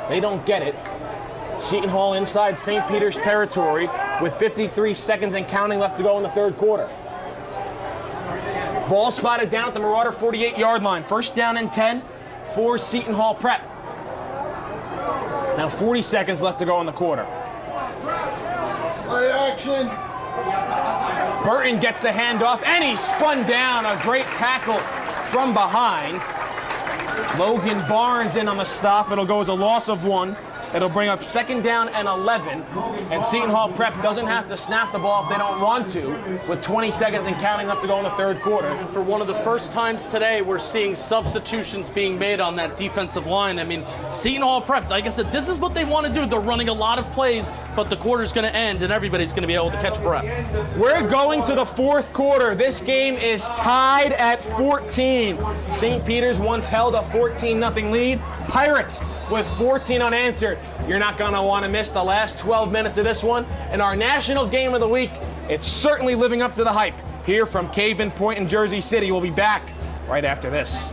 They don't get it. Seton Hall inside St. Peter's territory with 53 seconds and counting left to go in the third quarter. Ball spotted down at the Marauder 48-yard line. First down and 10 for Seton Hall Prep. Now 40 seconds left to go in the quarter. Play action. Burton gets the handoff, and he spun down. A great tackle from behind. Logan Barnes in on the stop. It'll go as a loss of 1. It'll bring up second down and 11. And Seton Hall Prep doesn't have to snap the ball if they don't want to, with 20 seconds and counting left to go in the third quarter. And for one of the first times today, we're seeing substitutions being made on that defensive line. I mean, Seton Hall Prep, like I said, this is what they want to do. They're running a lot of plays, but the quarter's going to end and everybody's going to be able to catch breath. We're going to the fourth quarter. This game is tied at 14. St. Peter's once held a 14-0 lead. Pirates with 14 unanswered. You're not going to want to miss the last 12 minutes of this one. And our national game of the week, it's certainly living up to the hype. Here from Cave-In Point in Jersey City. We'll be back right after this.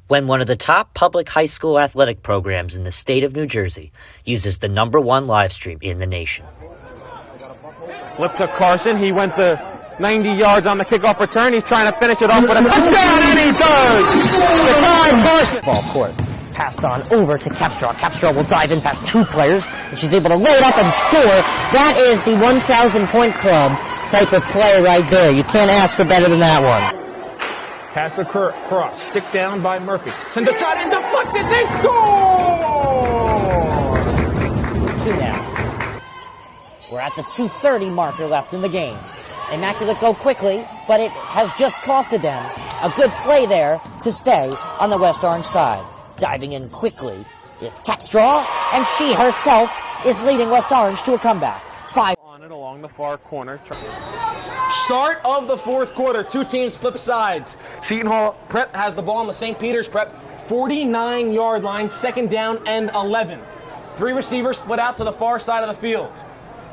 When one of the top public high school athletic programs in the state of New Jersey uses the #1 live stream in the nation. Flip to Carson. He went the 90 yards on the kickoff return. He's trying to finish it off with a touchdown, and he does! Deshaun Carson. Ball court. Passed on over to Capstraw. Capstraw will dive in past 2 players, and she's able to load up and score. That is the 1,000-point club type of play right there. You can't ask for better than that one. Pass across. Stick down by Murphy. Send a shot and deflected. They score! 2 now. We're at the 2:30 marker left in the game. Immaculate go quickly, but it has just costed them a good play there to stay on the West Orange side. Diving in quickly is Capstraw, and she herself is leading West Orange to a comeback. 5 on it along the far corner. Start of the fourth quarter. 2 teams flip sides. Seton Hall Prep has the ball on the St. Peter's Prep 49-yard line, second down and 11. 3 receivers split out to the far side of the field.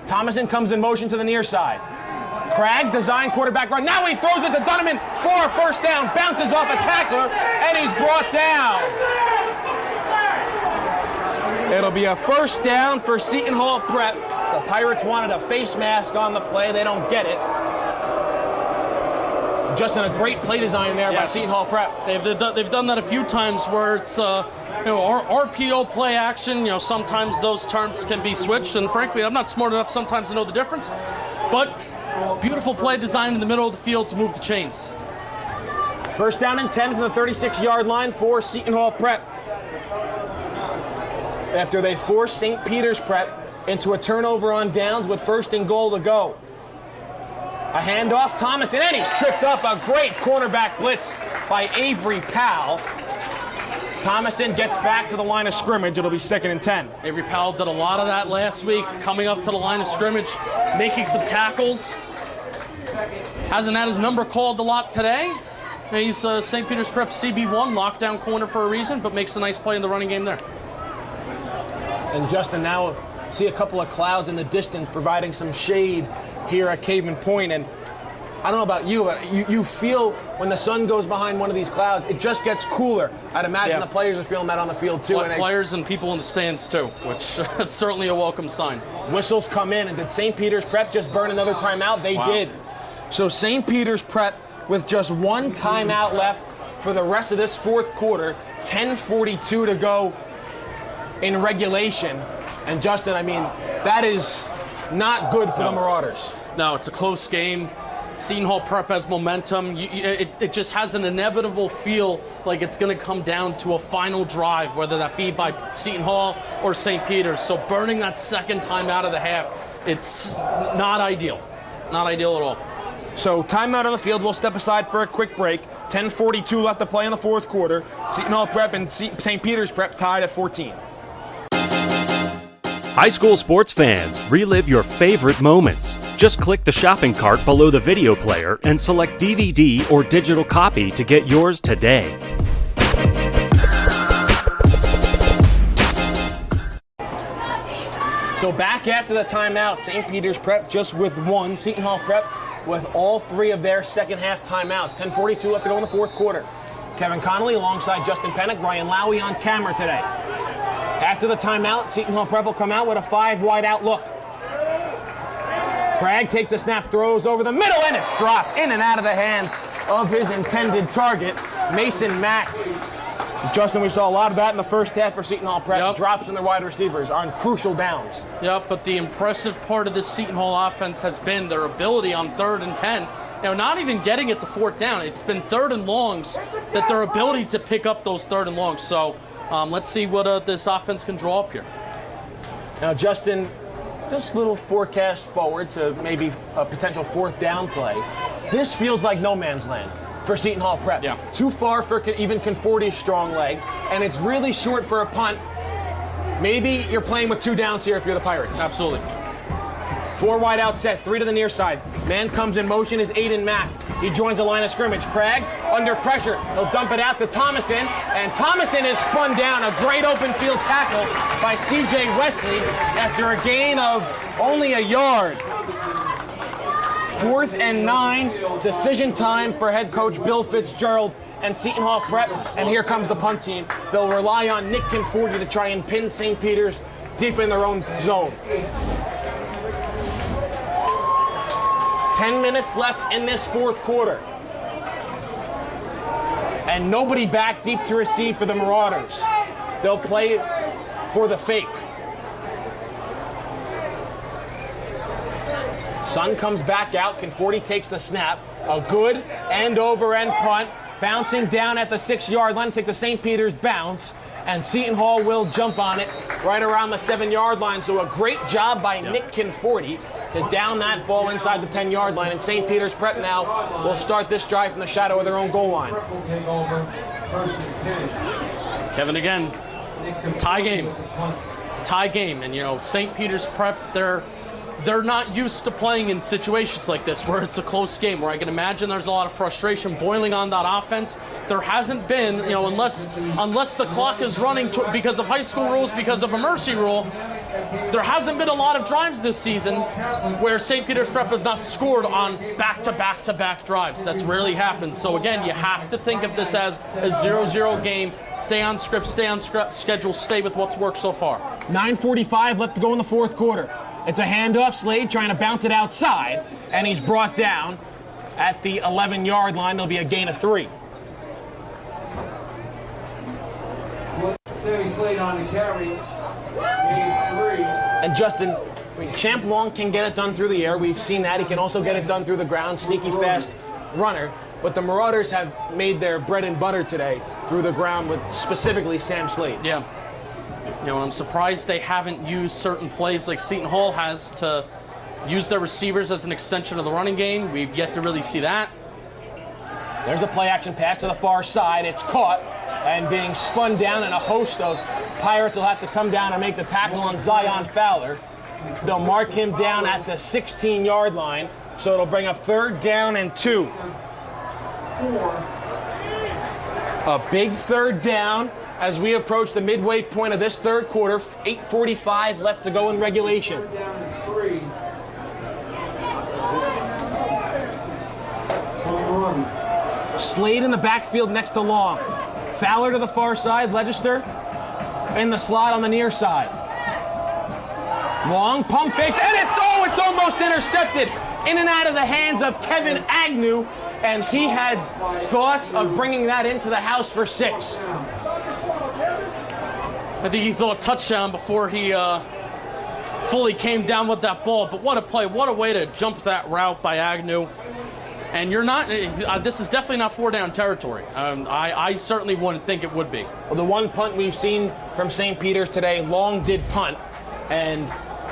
Thomason comes in motion to the near side. Cragg, design quarterback run. Now he throws it to Dunneman for a first down. Bounces off a tackler, and he's brought down. It'll be a first down for Seton Hall Prep. The Pirates wanted a face mask on the play. They don't get it. Just in a great play design there by Seton Hall Prep. They've done that a few times where it's RPO play action. Sometimes those terms can be switched, and frankly, I'm not smart enough sometimes to know the difference. But beautiful play design in the middle of the field to move the chains. First down and 10 from the 36-yard line for Seton Hall Prep. After they force St. Peter's Prep into a turnover on downs with 1st and goal to go. A handoff, Thomason, and he's tripped up. A great cornerback blitz by Avery Powell. Thomason gets back to the line of scrimmage. It'll be 2nd and 10. Avery Powell did a lot of that last week, coming up to the line of scrimmage, making some tackles. Hasn't had his number called a lot today. He's St. Peter's Prep CB1, lockdown corner for a reason, but makes a nice play in the running game there. And Justin, now see a couple of clouds in the distance providing some shade here at Caveman Point. And I don't know about you, but you feel when the sun goes behind one of these clouds, it just gets cooler. I'd imagine the players are feeling that on the field too. Players and people in the stands too, which is certainly a welcome sign. Whistles come in, and did St. Peter's Prep just burn another timeout? They did. So St. Peter's Prep with just one timeout left for the rest of this fourth quarter, 10:42 to go in regulation. And Justin, I mean, that is not good for the Marauders. No, it's a close game. Seton Hall Prep has momentum. It just has an inevitable feel like it's going to come down to a final drive, whether that be by Seton Hall or St. Peter's. So burning that second time out of the half, it's not ideal. Not ideal at all. So timeout on the field. We'll step aside for a quick break. 10:42 left to play in the fourth quarter. Seton Hall Prep and St. Peter's Prep tied at 14. High school sports fans, relive your favorite moments. Just click the shopping cart below the video player and select DVD or digital copy to get yours today. So back after the timeout, St. Peter's Prep just with one. Seton Hall Prep with all three of their second half timeouts. 10:42 left to go in the fourth quarter. Kevin Connolly alongside Justin Pennick, Ryan Lowy on camera today. After the timeout, Seton Hall Prep will come out with a 5 wide out look. Craig takes the snap, throws over the middle, and it's dropped in and out of the hand of his intended target, Mason Mack. Justin, we saw a lot of that in the first half for Seton Hall Prep. Drops from their wide receivers on crucial downs. Yep, but the impressive part of this Seton Hall offense has been their ability on 3rd and 10. Now, not even getting it to 4th down. It's been 3rd and longs, that their ability to pick up those 3rd and longs. So let's see what this offense can draw up here. Now, Justin, just a little forecast forward to maybe a potential 4th down play. This feels like no man's land for Seton Hall Prep. Yeah. Too far for even Conforti's strong leg, and it's really short for a punt. Maybe you're playing with 2 downs here if you're the Pirates. Absolutely. 4 wide out set, 3 to the near side. Man comes in motion is Aiden Mack. He joins the line of scrimmage. Craig under pressure. He'll dump it out to Thomason, and Thomason is spun down. A great open field tackle by C.J. Wesley after a gain of only a yard. 4th and 9, decision time for head coach Bill Fitzgerald and Seton Hall Prep, and here comes the punt team. They'll rely on Nick Conforti to try and pin St. Peter's deep in their own zone. 10 minutes left in this fourth quarter. And nobody back deep to receive for the Marauders. They'll play for the fake. Sun comes back out. Conforti takes the snap. A good end over end punt. Bouncing down at the 6-yard line. Takes the St. Peter's bounce. And Seton Hall will jump on it right around the 7-yard line. So a great job by Nick Conforti to down that ball inside the 10-yard line. And St. Peter's Prep now will start this drive from the shadow of their own goal line. Kevin, again, it's a tie game. It's a tie game. And, you know, St. Peter's Prep, they're not used to playing in situations like this where it's a close game, where I can imagine there's a lot of frustration boiling on that offense. There hasn't been, you know, unless the clock is running because of high school rules, because of a mercy rule, there hasn't been a lot of drives this season where St. Peter's Prep has not scored on back-to-back-to-back drives. That's rarely happened. So again, you have to think of this as a 0-0 game. Stay on script, stay on schedule, stay with what's worked so far. 9:45 left to go in the fourth quarter. It's a handoff. Slade trying to bounce it outside, and he's brought down at the 11-yard line. There'll be a gain of 3. Sammy Slade on the carry. Gain 3. And Justin, Champ Long can get it done through the air. We've seen that. He can also get it done through the ground. Sneaky, fast runner. But the Marauders have made their bread and butter today through the ground with specifically Sam Slade. Yeah. You know, I'm surprised they haven't used certain plays like Seton Hall has to use their receivers as an extension of the running game. We've yet to really see that. There's a play-action pass to the far side. It's caught and being spun down, and a host of Pirates will have to come down and make the tackle on Zion Fowler. They'll mark him down at the 16-yard line, so it'll bring up 3rd down and 2. A big 3rd down as we approach the midway point of this third quarter. 8:45 left to go in regulation. Slade in the backfield next to Long. Fowler to the far side, Legister in the slot on the near side. Long pump fakes, and it's almost intercepted. In and out of the hands of Kevin Agnew, and he had thoughts of bringing that into the house for 6. I think he thought touchdown before he fully came down with that ball. But what a play, what a way to jump that route by Agnew. And you're not, this is definitely not 4-down territory. I certainly wouldn't think it would be. Well, the one punt we've seen from St. Peter's today, Long did punt, and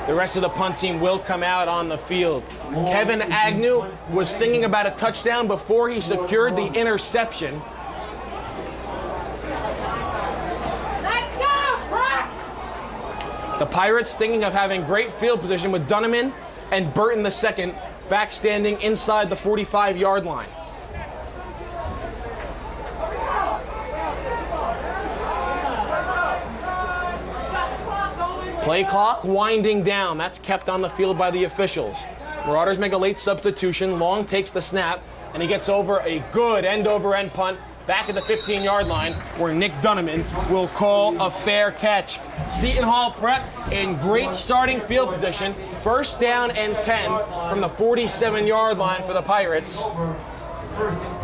the rest of the punt team will come out on the field. Kevin Agnew was thinking about a touchdown before he secured the interception. The Pirates thinking of having great field position with Dunneman and Burton II back standing inside the 45-yard line. Play clock winding down. That's kept on the field by the officials. Marauders make a late substitution. Long takes the snap, and he gets over a good end-over-end punt back at the 15-yard line, where Nick Dunneman will call a fair catch. Seton Hall Prep in great starting field position. 1st down and 10 from the 47-yard line for the Pirates.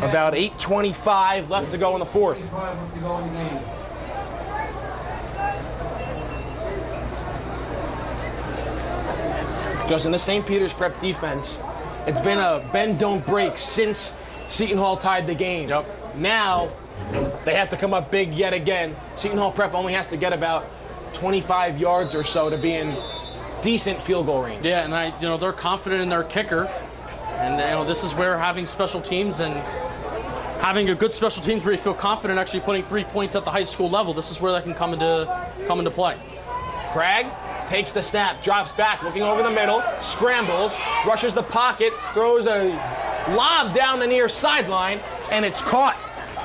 About 8:25 left to go in the fourth. Justin, the St. Peter's Prep defense, it's been a bend, don't break since Seton Hall tied the game. Yep. Now, they have to come up big yet again. Seton Hall Prep only has to get about 25 yards or so to be in decent field goal range. Yeah, and they're confident in their kicker. And this is where having special teams and having a good special teams where you feel confident actually putting 3 points at the high school level, this is where that can come into play. Craig takes the snap, drops back, looking over the middle, scrambles, rushes the pocket, throws a lob down the near sideline, and it's caught.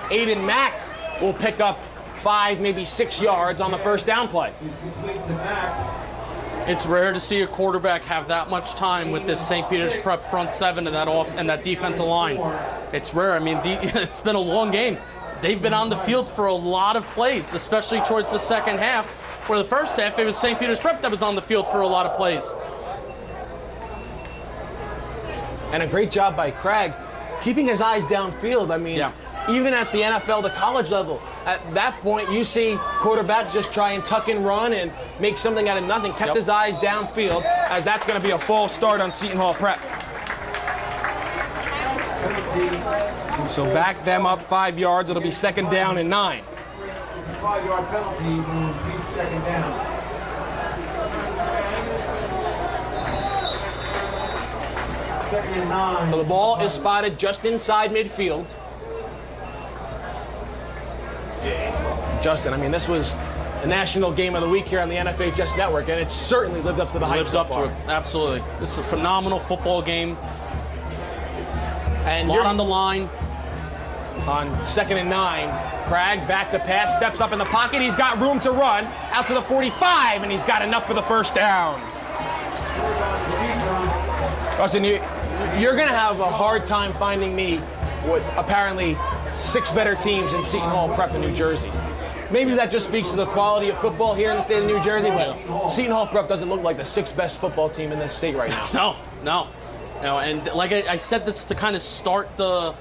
Aiden Mack will pick up 5, maybe 6 yards on the 1st down play. It's rare to see a quarterback have that much time with this St. Peter's Prep front 7 and that defensive line. It's rare. I mean, it's been a long game. They've been on the field for a lot of plays, especially towards the second half. For the first half, it was St. Peter's Prep that was on the field for a lot of plays. And a great job by Craig, keeping his eyes downfield. I mean, even at the NFL to college level, at that point, you see quarterbacks just try and tuck and run and make something out of nothing. Kept his eyes downfield, as that's going to be a false start on Seton Hall Prep. So back them up 5 yards. It'll be 2nd down and 9. 5-yard penalty will be 2nd down. Second and 9. So the ball is spotted just inside midfield. Justin, I mean, this was the national game of the week here on the NFHS Network, and it certainly lived up to the hype so far. Absolutely. This is a phenomenal football game. And you're on the line. On 2nd and 9, Craig back to pass, steps up in the pocket. He's got room to run out to the 45, and he's got enough for the 1st down. Justin, you're going to have a hard time finding me with apparently 6 better teams in Seton Hall Prep in New Jersey. Maybe that just speaks to the quality of football here in the state of New Jersey, but Seton Hall Prep doesn't look like the 6th best football team in this state right now. No. And like I said this to kind of start the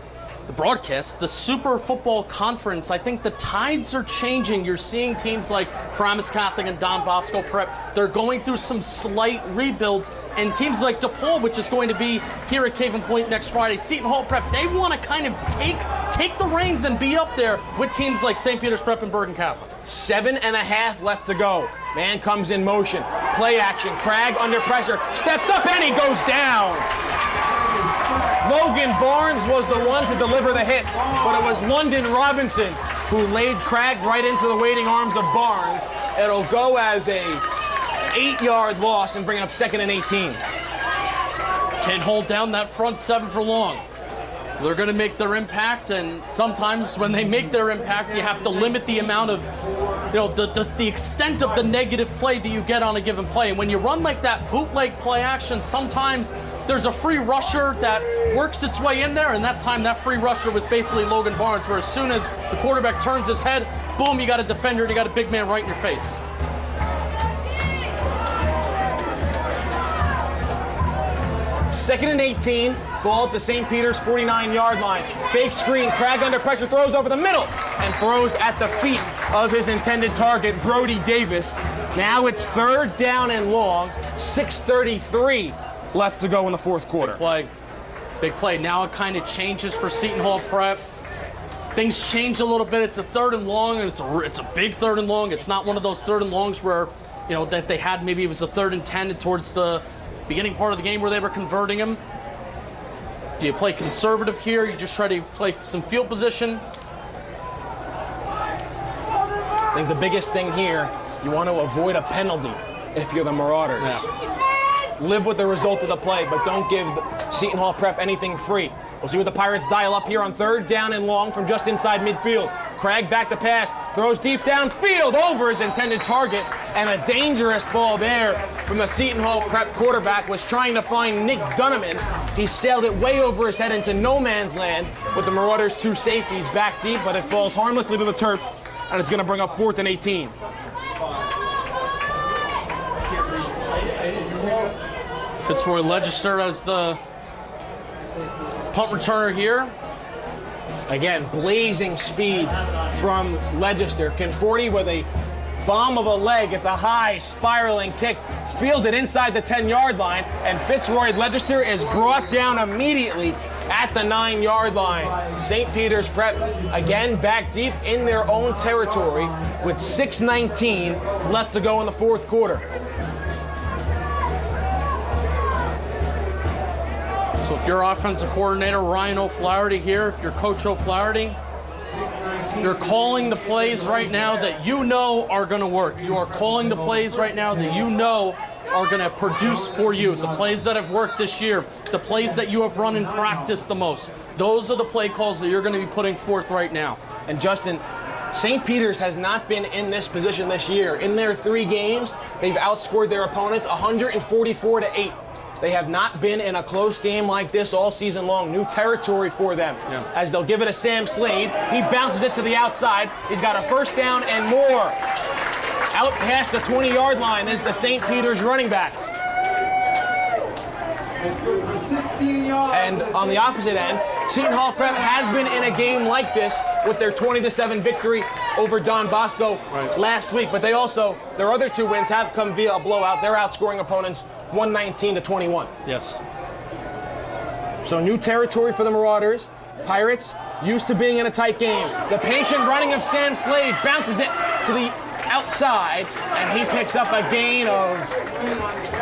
broadcast, the Super Football Conference, I think the tides are changing. You're seeing teams like Paramus Catholic and Don Bosco Prep. They're going through some slight rebuilds. And teams like DePaul, which is going to be here at Cave and Point next Friday, Seton Hall Prep, they want to kind of take the reins and be up there with teams like St. Peter's Prep and Bergen Catholic. 7.5 left to go. Man comes in motion. Play action. Craig under pressure. Steps up and he goes down. Logan Barnes was the one to deliver the hit, but it was London Robinson who laid Craig right into the waiting arms of Barnes. It'll go as a 8-yard loss and bring up 2nd and 18. Can't hold down that front 7 for long. They're going to make their impact, and sometimes when they make their impact, you have to limit the amount of the extent of the negative play that you get on a given play. And when you run like that bootleg play action, sometimes there's a free rusher that works its way in there, and that time that free rusher was basically Logan Barnes, where as soon as the quarterback turns his head, boom, you got a defender, you got a big man right in your face. Second and 18, ball at the St. Peter's 49-yard line. Fake screen, Cragg under pressure, throws over the middle, and throws at the feet of his intended target, Brody Davis. Now it's 3rd down and long, 6:33 left to go in the fourth quarter. Big play. Now it kind of changes for Seton Hall Prep. Things change a little bit. It's a 3rd and long, and it's a big 3rd and long. It's not one of those 3rd and longs where, that they had, maybe it was a 3rd and 10 towards the beginning part of the game where they were converting him. Do you play conservative here? You just try to play some field position? I think the biggest thing here, you want to avoid a penalty if you're the Marauders. Yes. Live with the result of the play, but don't give Seton Hall Prep anything free. We'll see what the Pirates dial up here on 3rd down and long from just inside midfield. Cragg back to pass, throws deep downfield over his intended target, and a dangerous ball there from the Seton Hall Prep quarterback was trying to find Nick Dunneman. He sailed it way over his head into no man's land with the Marauders' 2 safeties back deep, but it falls harmlessly to the turf, and it's going to bring up 4th and 18. Fitzroy Legister as the punt returner here. Again, blazing speed from Legister. Conforti with a bomb of a leg. It's a high spiraling kick, fielded inside the 10-yard line, and Fitzroy Legister is brought down immediately at the 9-yard line. St. Peter's Prep again back deep in their own territory with 6:19 left to go in the fourth quarter. So if you're offensive coordinator Ryan O'Flaherty here, if you're Coach O'Flaherty, you're calling the plays right now that you know are going to work. You are calling the plays right now that you know are going to produce for you. The plays that have worked this year, the plays that you have run in practice the most. Those are the play calls that you're going to be putting forth right now. And Justin, St. Peter's has not been in this position this year. In their 3 games, they've outscored their opponents 144-8. They have not been in a close game like this all season long. New territory for them. As they'll give it to Sam Slade. He bounces it to the outside. He's got a 1st down and more. Out past the 20-yard line is the St. Peter's running back. And on the opposite end, Seton Hall Prep has been in a game like this with their 20-7 victory over Don Bosco last week. But they also, their other 2 wins have come via a blowout. They're outscoring opponents 119-21. Yes. So new territory for the Marauders. Pirates used to being in a tight game. The patient running of Sam Slade bounces it to the outside, and he picks up a gain of,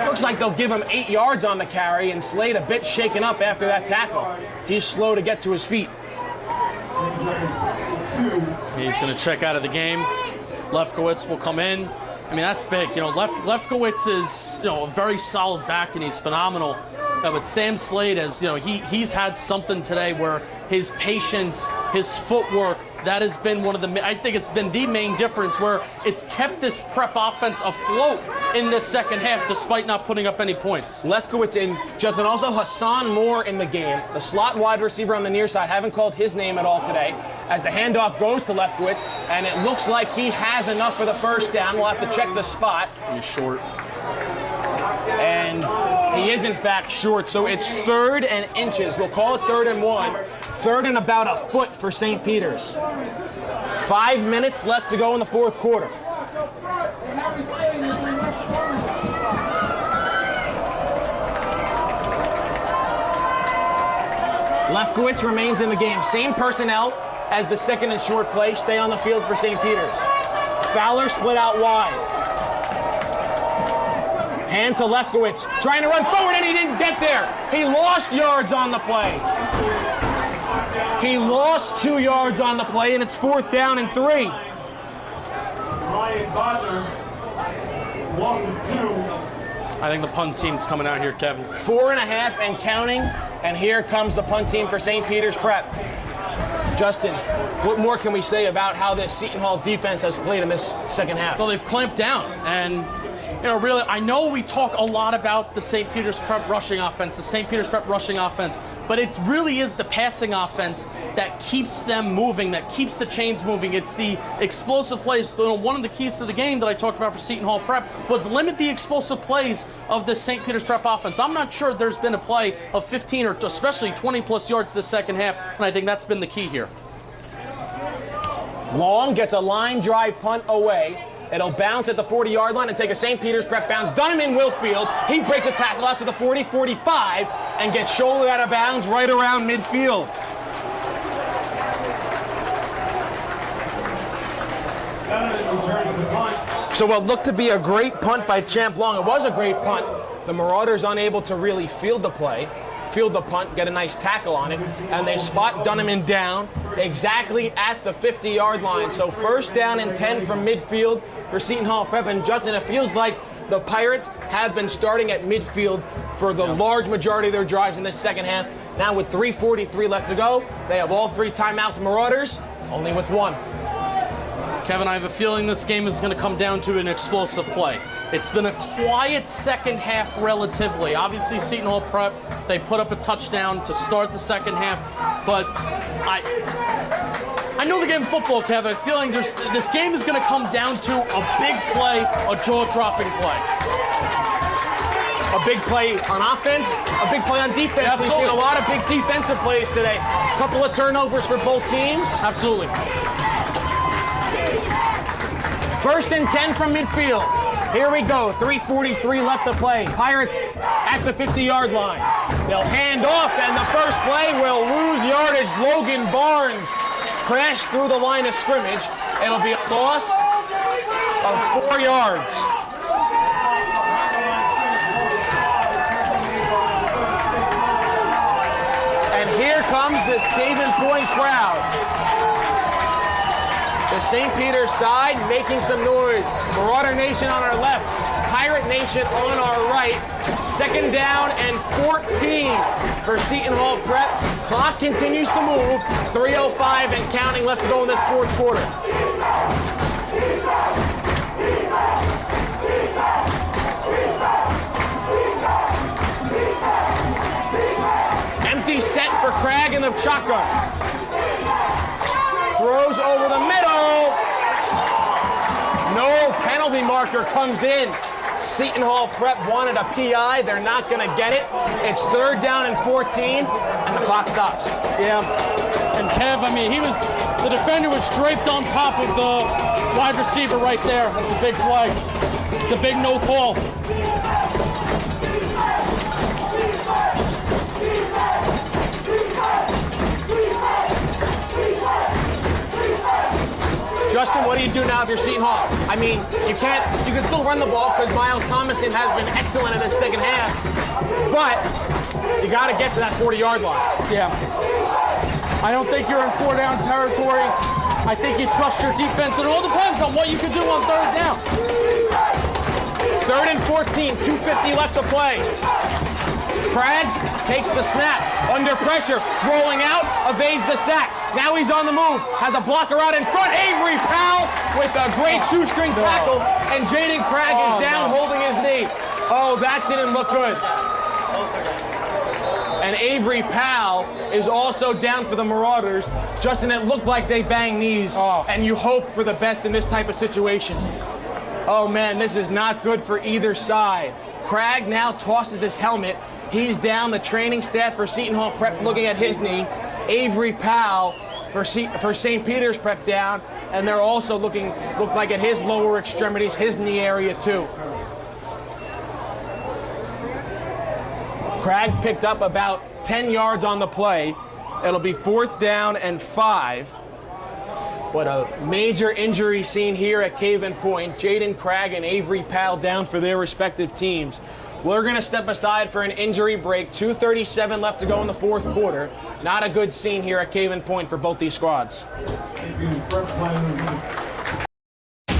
looks like they'll give him 8 yards on the carry, and Slade a bit shaken up after that tackle. He's slow to get to his feet. He's going to check out of the game. Lefkowitz will come in. I mean, that's big. Lefkowitz is, a very solid back, and he's phenomenal. But Sam Slade has, he's had something today where his patience, his footwork, that has been one of the, I think it's been the main difference where it's kept this Prep offense afloat in this second half despite not putting up any points. Lefkowitz in, Justin, also Hassan Moore in the game. The slot wide receiver on the near side, haven't called his name at all today, as the handoff goes to Lefkowitz, and it looks like he has enough for the 1st down. We'll have to check the spot. He's short. And he is in fact short, so it's 3rd and inches. We'll call it 3rd and 1. 3rd and about a foot for St. Peter's. 5 minutes left to go in the fourth quarter. Lefkowitz remains in the game. Same personnel as the 2nd and short play. Stay on the field for St. Peter's. Fowler split out wide. Hand to Lefkowitz, trying to run forward, and he didn't get there. He lost yards on the play. He lost 2 yards on the play, and it's 4th down and 3. Ryan Butler lost 2. I think the punt team's coming out here, Kevin. 4.5 and counting, and here comes the punt team for St. Peter's Prep. Justin, what more can we say about how this Seton Hall defense has played in this second half? Well, they've clamped down, and really, I know we talk a lot about the St. Peter's Prep rushing offense, but it really is the passing offense that keeps them moving, that keeps the chains moving. It's the explosive plays. One of the keys to the game that I talked about for Seton Hall Prep was limit the explosive plays of the St. Peter's Prep offense. I'm not sure there's been a play of 15 or especially 20-plus yards this second half, and I think that's been the key here. Long gets a line drive punt away. It'll bounce at the 40-yard line and take a St. Peter's Prep bounce. Donovan Wilfield, he breaks the tackle out to the 40, 45, and gets shouldered out of bounds right around midfield. So what looked to be a great punt by Champ Long. It was a great punt. The Marauders unable to really field the punt, get a nice tackle on it, and they spot Dunneman down exactly at the 50-yard line. So first down and 10 from midfield for Seton Hall Prep. And Justin, it feels like the Pirates have been starting at midfield for the large majority of their drives in this second half. Now with 3:43 left to go, they have all 3 timeouts. Marauders only with 1. Kevin, I have a feeling this game is going to come down to an explosive play. It's been a quiet second half relatively. Obviously, Seton Hall Prep, they put up a touchdown to start the second half, but I know the game of football, Kevin. I have a feeling this game is going to come down to a big play, a jaw-dropping play. A big play on offense, a big play on defense. Absolutely. We've seen a lot of big defensive plays today. A couple of turnovers for both teams. Absolutely. First and 10 from midfield. Here we go, 3:43 left to play. Pirates at the 50-yard line. They'll hand off, and the first play will lose yardage. Logan Barnes crashed through the line of scrimmage. It'll be a loss of 4 yards. And here comes this Caven Point crowd. The St. Peter's side making some noise. Marauder Nation on our left, Pirate Nation on our right. Second down and 14 for Seton Hall Prep. Clock continues to move. 3:05 and counting left to go in this fourth quarter. Empty set for Cragg in the shotgun. Throws over the middle. No penalty marker comes in. Seton Hall Prep wanted a PI. They're not going to get it. It's third down and 14, and the clock stops. Yeah. And Kev, I mean, the defender was draped on top of the wide receiver right there. That's a big play. It's a big no call. Justin, what do you do now if you're Seton Hall? I mean, you can still run the ball because Miles Thomason has been excellent in this second half, but you got to get to that 40-yard line. Yeah. I don't think you're in 4-down territory. I think you trust your defense. It all depends on what you can do on third down. Third and 14, 2:50 left to play. Cragg takes the snap, under pressure, rolling out, evades the sack. Now he's on the move, has a blocker out in front. Avery Powell with a great shoestring tackle, and Jaden Cragg is down holding his knee. Oh, that didn't look good. And Avery Powell is also down for the Marauders. Justin, it looked like they banged knees, and you hope for the best in this type of situation. Oh man, this is not good for either side. Cragg now tosses his helmet. He's down. The training staff for Seton Hall Prep looking at his knee. Avery Powell for St. Peter's Prep down, and they're also look like at his lower extremities, his knee area too. Cragg picked up about 10 yards on the play. It'll be fourth down and 5. But a major injury scene here at Caven Point. Jaden Cragg and Avery Powell down for their respective teams. We're going to step aside for an injury break. 2:37 left to go in the fourth quarter. Not a good scene here at Caven Point for both these squads.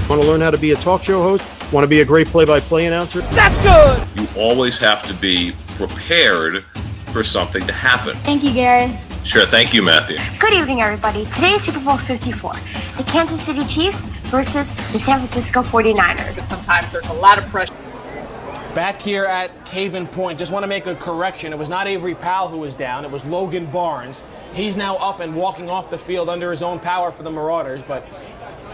Want to learn how to be a talk show host? Want to be a great play-by-play announcer? That's good! You always have to be prepared for something to happen. Thank you, Gary. Sure, thank you, Matthew. Good evening, everybody. Today is Super Bowl 54. The Kansas City Chiefs versus the San Francisco 49ers. But sometimes there's a lot of pressure. Back here at Caven Point, just want to make a correction. It was not Avery Powell who was down. It was Logan Barnes. He's now up and walking off the field under his own power for the Marauders, but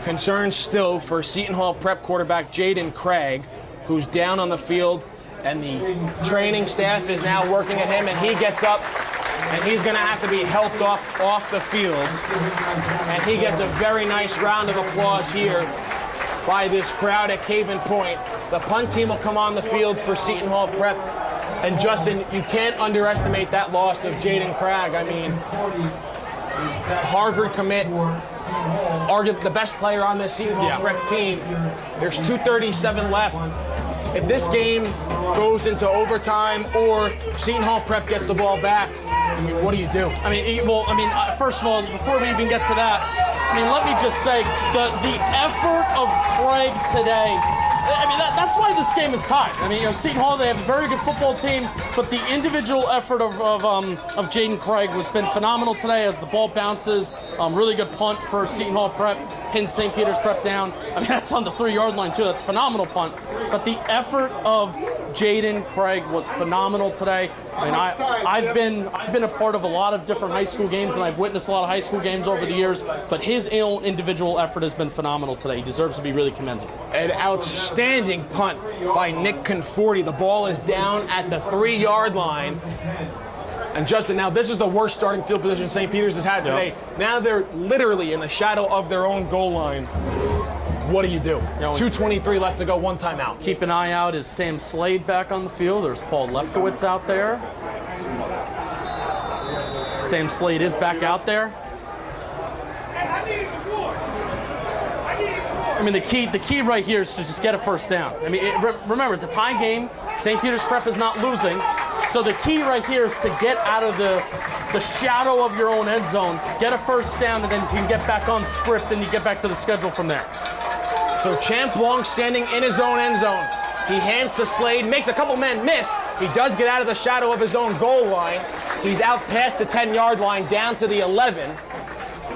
concerns still for Seton Hall Prep quarterback Jaden Craig, who's down on the field, and the training staff is now working at him, and he gets up, and he's going to have to be helped off the field. And he gets a very nice round of applause here by this crowd at Caven Point. The punt team will come on the field for Seton Hall Prep. And Justin, you can't underestimate that loss of Jaden Craig. I mean, Harvard commit, arguably the best player on this Seton Hall Prep team. There's 2:37 left. If this game goes into overtime or Seton Hall Prep gets the ball back, I mean, what do you do? I mean, First of all, before we even get to that, let me just say the effort of Craig today. That's why this game is tied. Seton Hall, they have a very good football team, but the individual effort of Jaden Craig has been phenomenal today as the ball bounces. Really good punt for Seton Hall Prep, pinned St. Peter's Prep down. That's on the 3-yard line too. That's a phenomenal punt. But the effort of Jaden Craig was phenomenal today. I've been a part of a lot of different high school games, and I've witnessed a lot of high school games over the years, but his individual effort has been phenomenal today. He deserves to be really commended. An outstanding punt by Nick Conforti. The ball is down at the 3-yard line. And Justin, now this is the worst starting field position St. Peter's has had today. Yep. Now they're literally in the shadow of their own goal line. What do you do? 2:23 left to go, one timeout. Keep an eye out. Is Sam Slade back on the field? There's Paul Lefkowitz out there. Sam Slade is back out there. The key right here is to just get a first down. Remember, it's a tie game. St. Peter's Prep is not losing. So the key right here is to get out of the shadow of your own end zone, get a first down, and then you can get back on script and you get back to the schedule from there. So Champ Long standing in his own end zone. He hands to Slade, makes a couple men miss. He does get out of the shadow of his own goal line. He's out past the 10-yard line, down to the 11.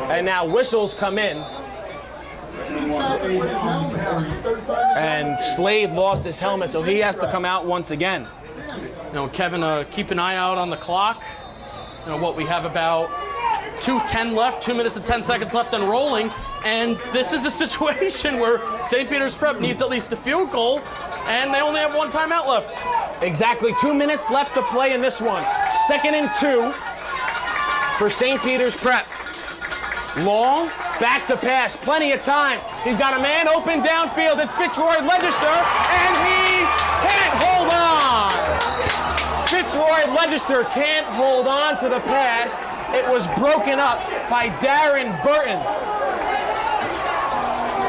And now whistles come in. And Slade lost his helmet, so he has to come out once again. Kevin, keep an eye out on the clock. We have about 2:10 left, 2 minutes and 10 seconds left and rolling. And this is a situation where St. Peter's Prep needs at least a field goal, and they only have one timeout left. Exactly 2 minutes left to play in this one. 2nd and 2 for St. Peter's Prep. Long, back to pass, plenty of time. He's got a man open downfield. It's Fitzroy Legister, and he can't hold on. Fitzroy Legister can't hold on to the pass. It was broken up by Darren Burton.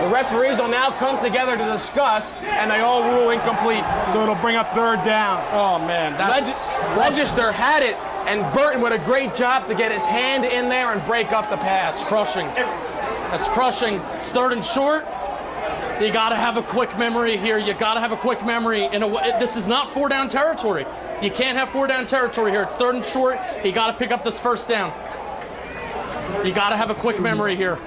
The referees will now come together to discuss, and they all rule incomplete, so it'll bring up 3rd down. Oh, man, that's Legister had it, and Burton with a great job to get his hand in there and break up the pass. Crushing. That's crushing. It's 3rd and short. You got to have a quick memory here. You got to have a quick memory. This is not 4-down territory. You can't have 4-down territory here. It's 3rd and short. You got to pick up this first down. You got to have a quick memory here.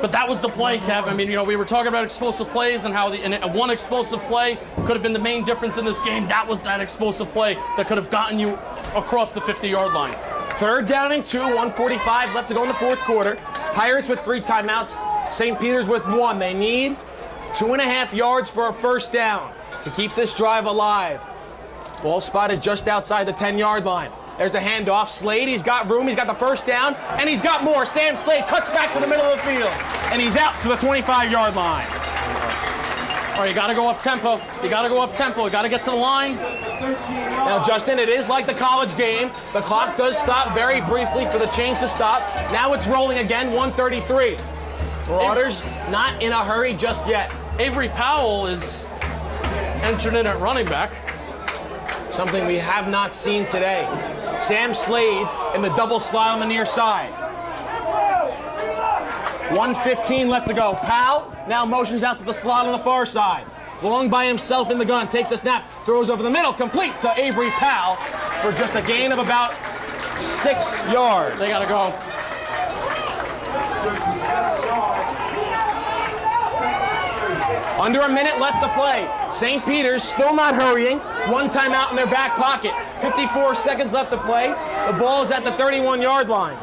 But that was the play, Kev. We were talking about explosive plays and how one explosive play could have been the main difference in this game. That was that explosive play that could have gotten you across the 50-yard line. 3rd down and 2, 1:45 left to go in the 4th quarter. Pirates with 3 timeouts, St. Peter's with 1. They need 2.5 yards for a first down to keep this drive alive. Ball spotted just outside the 10-yard line. There's a handoff. Slade, he's got room. He's got the first down, and he's got more. Sam Slade cuts back to the middle of the field, and he's out to the 25-yard line. All right, you got to go up tempo. You got to go up tempo. You got to get to the line. Now, Justin, it is like the college game. The clock does stop very briefly for the chains to stop. Now it's rolling again, 1:33. Marauders not in a hurry just yet. Avery Powell is entering in at running back. Something we have not seen today. Sam Slade in the double slide on the near side. 1:15 left to go. Powell now motions out to the slot on the far side. Long by himself in the gun, takes the snap, throws over the middle, complete to Avery Powell for just a gain of about 6 yards. They got to go. Under a minute left to play. St. Peter's still not hurrying. 1 timeout in their back pocket. 54 seconds left to play. The ball is at the 31-yard line.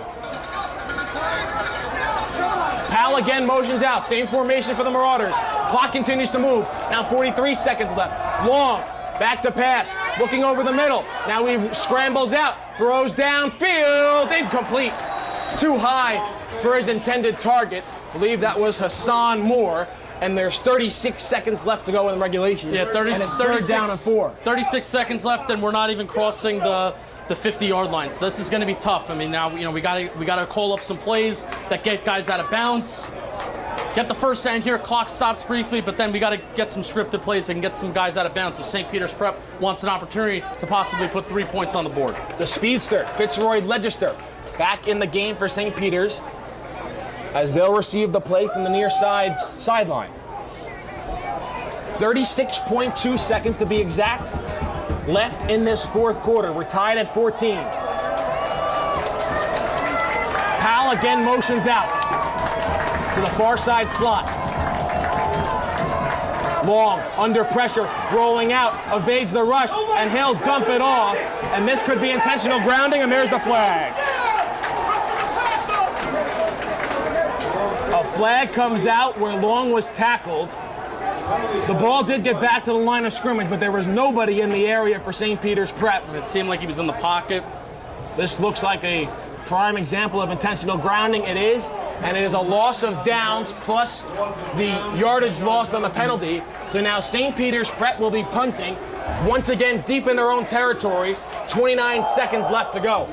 Powell again motions out. Same formation for the Marauders. Clock continues to move. Now 43 seconds left. Long. Back to pass. Looking over the middle. Now he scrambles out. Throws downfield. Incomplete. Too high for his intended target. I believe that was Hassan Moore. And there's 36 seconds left to go in regulation. Yeah, 36 down and 4. 36 seconds left, and we're not even crossing the 50-yard line. So this is going to be tough. I mean, now we got to call up some plays that get guys out of bounds. Get the first down here. Clock stops briefly, but then we got to get some scripted plays and get some guys out of bounds. So St. Peter's Prep wants an opportunity to possibly put 3 points on the board. The speedster, Fitzroy Legister, back in the game for St. Peter's, as they'll receive the play from the near sideline. 36.2 seconds to be exact left in this fourth quarter. We're tied at 14. Powell again motions out to the far side slot. Long, under pressure, rolling out, evades the rush, and he'll dump it off. And this could be intentional grounding, and there's the flag. A flag comes out where Long was tackled. The ball did get back to the line of scrimmage, but there was nobody in the area for St. Peter's Prep. It seemed like he was in the pocket. This looks like a prime example of intentional grounding. It is, and it is a loss of downs plus the yardage lost on the penalty. So now St. Peter's Prep will be punting once again deep in their own territory. 29 seconds left to go.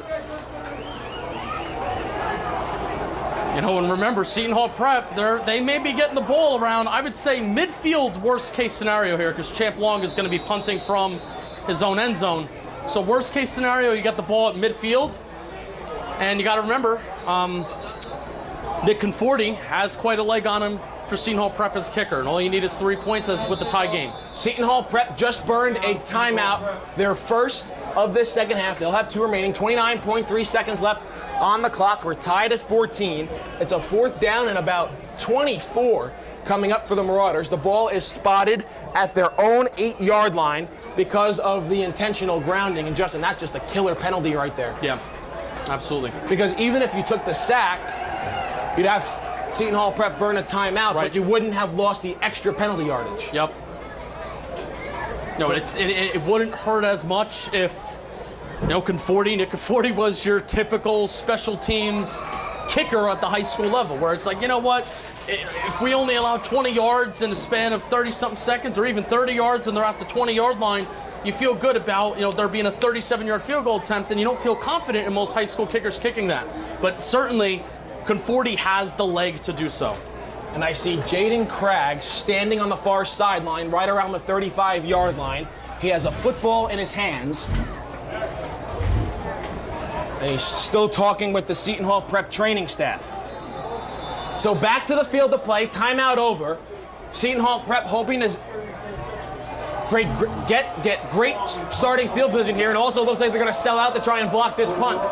You know, and remember, Seton Hall Prep, they may be getting the ball around, I would say, midfield worst case scenario here, because Champ Long is going to be punting from his own end zone. So worst case scenario, you got the ball at midfield. And you got to remember, Nick Conforti has quite a leg on him for Seton Hall Prep as kicker, and all you need is 3 points as with the tie game. Seton Hall Prep just burned a timeout, their first of this second half. They'll have 2 remaining, 29.3 seconds left on the clock. We're tied at 14. It's a fourth down and about 24 coming up for the Marauders. The ball is spotted at their own 8-yard line because of the intentional grounding. And Justin, that's just a killer penalty right there. Yeah, absolutely. Because even if you took the sack, you'd have Seton Hall Prep burn a timeout, right, but you wouldn't have lost the extra penalty yardage. Yep. No, it wouldn't hurt as much if, you know, Nick Conforti was your typical special teams kicker at the high school level, where it's like, you know what, if we only allow 20 yards in a span of 30-something seconds, or even 30 yards, and they're at the 20-yard line, you feel good about, you know, there being a 37-yard field goal attempt, and you don't feel confident in most high school kickers kicking that. But certainly, Conforti has the leg to do so. And I see Jaden Craggs standing on the far sideline, right around the 35-yard line. He has a football in his hands. And he's still talking with the Seton Hall Prep training staff. So back to the field to play, timeout over. Seton Hall Prep hoping to get great starting field position here, and also looks like they're going to sell out to try and block this punt.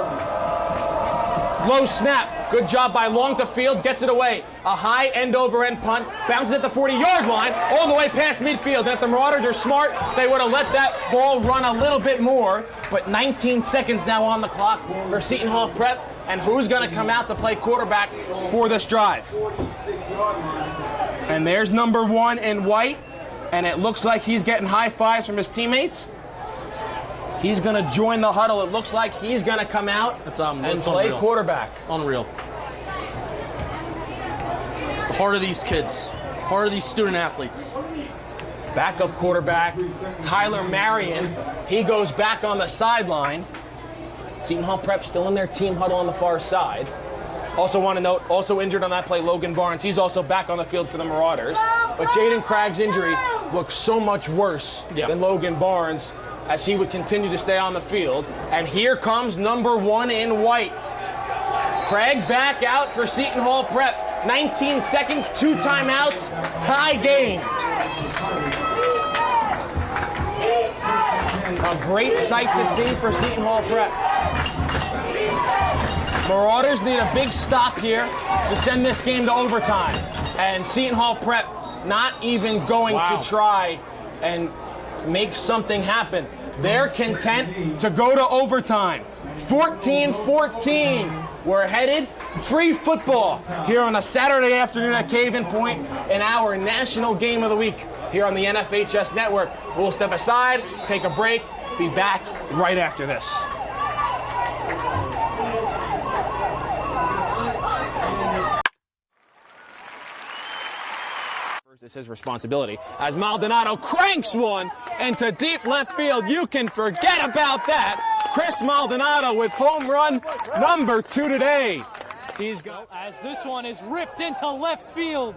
Low snap. Good job by Long to field, gets it away. A high end-over-end punt, bounces at the 40-yard line, all the way past midfield. And if the Marauders are smart, they would have let that ball run a little bit more. But 19 seconds now on the clock for Seton Hall Prep. And who's going to come out to play quarterback for this drive? And there's number 1 in white. And it looks like he's getting high fives from his teammates. He's going to join the huddle. It looks like he's going to come out and play unreal. Quarterback. Unreal. The heart of these kids, heart of these student athletes. Backup quarterback, Tyler Marion. He goes back on the sideline. Seton Hall Prep still in their team huddle on the far side. Also want to note, also injured on that play, Logan Barnes. He's also back on the field for the Marauders. But Jaden Craggs' injury looks so much worse than Logan Barnes, as he would continue to stay on the field. And here comes number 1 in white. Craig back out for Seton Hall Prep. 19 seconds, 2 timeouts, tie game. A great sight to see for Seton Hall Prep. Marauders need a big stop here to send this game to overtime. And Seton Hall Prep not even going to try and make something happen. They're content to go to overtime. 14-14. We're headed free football here on a Saturday afternoon at Cave-In Point in our national game of the week here on the NFHS Network. We'll step aside, take a break, be back right after this. It's his responsibility as Maldonado cranks one into deep left field. You can forget about that. Chris Maldonado with home run number 2 today. He's got as this one is ripped into left field.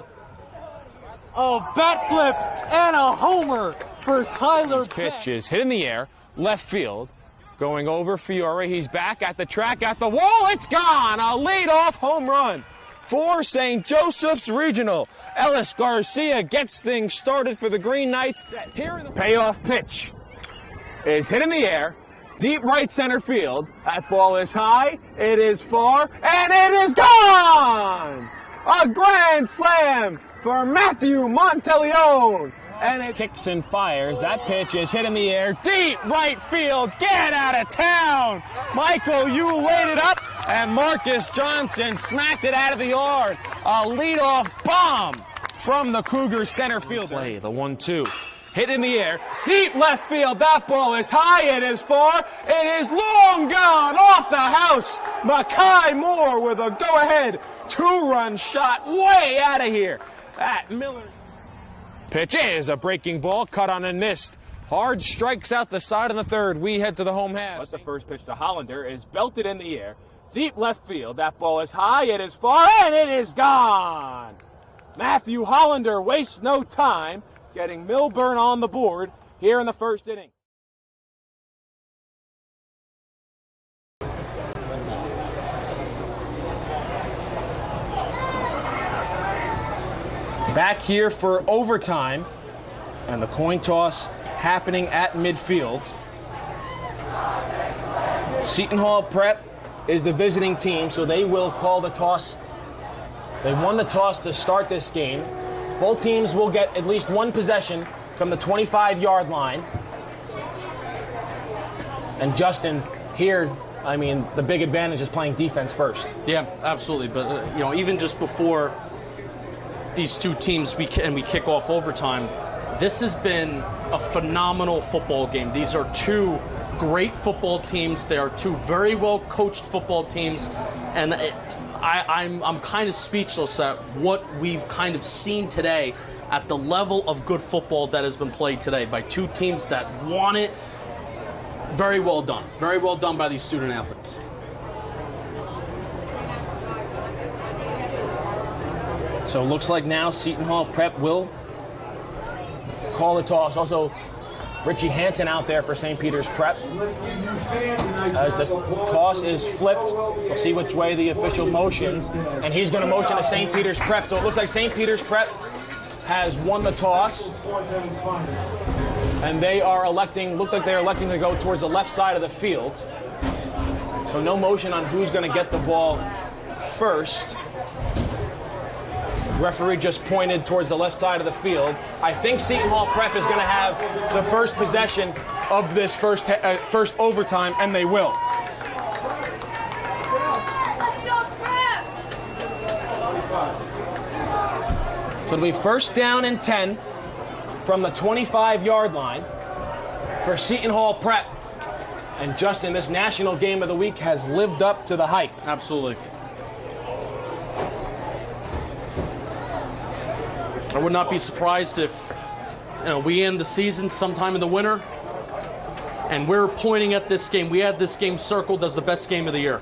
A bat flip and a homer for Tyler Beck. Pitch is hit in the air, left field. Going over Fiore. He's back at the track, at the wall. It's gone. A leadoff home run for St. Joseph's Regional. Ellis Garcia gets things started for the Green Knights. Here in the payoff pitch is hit in the air, deep right center field. That ball is high, it is far, and it is gone! A grand slam for Matthew Monteleone. And it kicks and fires. That pitch is hit in the air, deep right field. Get out of town! Michael, you waited up, and Marcus Johnson smacked it out of the yard. A leadoff bomb from the Cougars center fielder. Play the 1-2. Hit in the air, deep left field. That ball is high, it is far, it is long gone off the house. Makai Moore with a go-ahead 2-run shot way out of here. That Miller pitch is a breaking ball, cut on and missed. Hard strikes out the side of the third. We head to the home half. But the first pitch to Hollander is belted in the air, deep left field. That ball is high, it is far, and it is gone. Matthew Hollander wastes no time getting Milburn on the board here in the first inning. Back here for overtime, and the coin toss happening at midfield. Seton Hall Prep is the visiting team, so they will call the toss. They won the toss to start this game. Both teams will get at least one possession from the 25-yard line. And Justin, here, I mean, the big advantage is playing defense first. Yeah, absolutely. But, you know, even just before these two teams we kick off overtime, this has been a phenomenal football game. These are two great football teams. They are two very well coached football teams, and I'm kind of speechless at what we've kind of seen today at the level of good football that has been played today by two teams that want it. Very well done. Very well done by these student athletes. So it looks like now Seton Hall Prep will call the toss. Also, Richie Hansen out there for St. Peter's Prep. As the toss is flipped, we'll see which way the official motions, and he's going to motion to St. Peter's Prep. So it looks like St. Peter's Prep has won the toss, and they are electing, look like they're electing to go towards the left side of the field. So no motion on who's going to get the ball first. Referee just pointed towards the left side of the field. I think Seton Hall Prep is going to have the first possession of this first overtime, and they will. So it'll be first down and 10 from the 25-yard line for Seton Hall Prep. And Justin, this national game of the week has lived up to the hype. Absolutely. I would not be surprised if we end the season sometime in the winter and we're pointing at this game. We had this game circled as the best game of the year.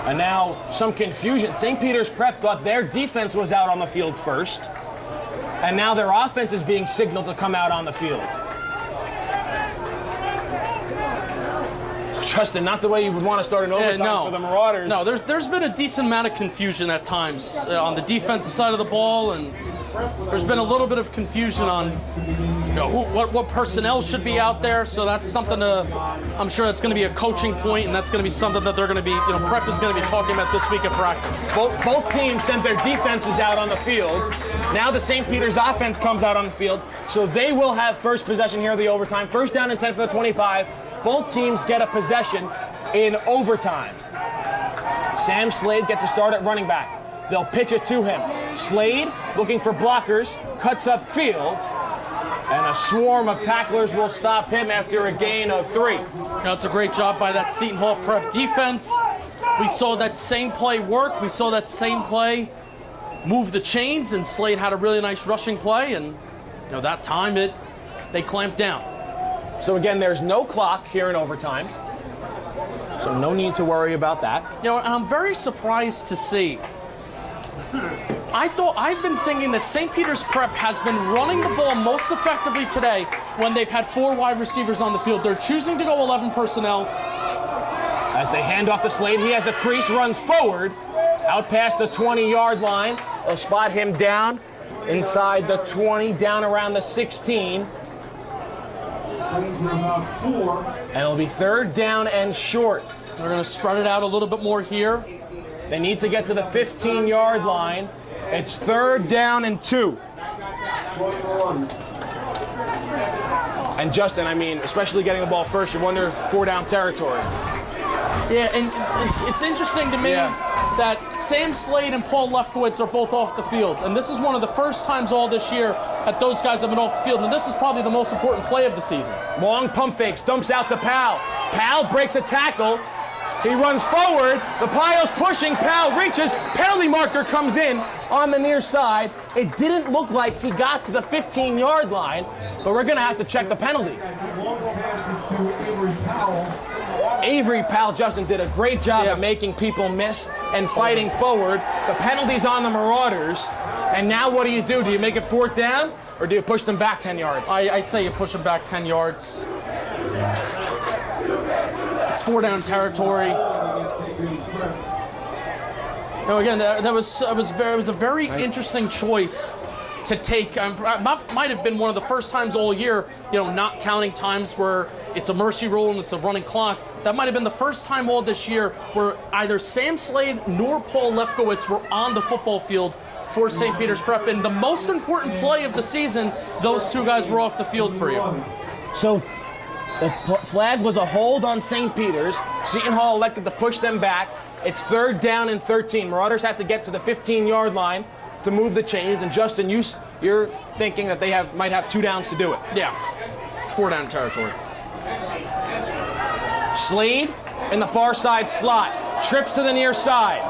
And now some confusion. St. Peter's Prep thought their defense was out on the field first, and now their offense is being signaled to come out on the field. Justin, not the way you would want to start an overtime for the Marauders. No, there's been a decent amount of confusion at times on the defensive side of the ball, and there's been a little bit of confusion on what personnel should be out there. So that's something I'm sure that's going to be a coaching point, and that's going to be something that they're going to be, Prep is going to be talking about this week at practice. Both teams sent their defenses out on the field. Now the St. Peter's offense comes out on the field, so they will have first possession here in the overtime. First down and 10 for the 25. Both teams get a possession in overtime. Sam Slade gets a start at running back. They'll pitch it to him. Slade, looking for blockers, cuts up field, and a swarm of tacklers will stop him after a gain of 3. It's a great job by that Seton Hall Prep defense. We saw that same play work. We saw that same play move the chains, and Slade had a really nice rushing play, and that time they clamped down. So again, there's no clock here in overtime, so no need to worry about that. And I'm very surprised to see. I've been thinking that St. Peter's Prep has been running the ball most effectively today when they've had 4 wide receivers on the field. They're choosing to go 11 personnel. As they hand off to Slade, he has a crease, runs forward, out past the 20-yard line. They'll spot him down inside the 20, down around the 16. And it'll be 3rd down and short. They're going to spread it out a little bit more here. They need to get to the 15-yard line. It's 3rd down and 2. And Justin, especially getting the ball first, you wonder 4-down territory. Yeah, and it's interesting to me that Sam Slade and Paul Lefkowitz are both off the field. And this is one of the first times all this year that those guys have been off the field. And this is probably the most important play of the season. Long pump fakes, dumps out to Powell. Powell breaks a tackle. He runs forward. The Pile's pushing. Powell reaches. Penalty marker comes in on the near side. It didn't look like he got to the 15-yard line, but we're going to have to check the penalty. Avery Powell, Justin, did a great job of making people miss and fighting forward. The penalty's on the Marauders. And now what do? Do you make it 4th down, or do you push them back 10 yards? I say you push them back 10 yards. It's 4-down territory. Again, that was a very interesting choice to take. Might have been one of the first times all year, not counting times where it's a mercy rule and it's a running clock. That might have been the first time all this year where either Sam Slade nor Paul Lefkowitz were on the football field for St. Peter's Prep. And the most important play of the season, those 2 guys were off the field for you. So the flag was a hold on St. Peter's. Seton Hall elected to push them back. It's 3rd down and 13. Marauders have to get to the 15-yard line to move the chains. And Justin, you're thinking that they might have 2 downs to do it. Yeah, it's 4-down territory. Slade in the far side slot. Trips to the near side.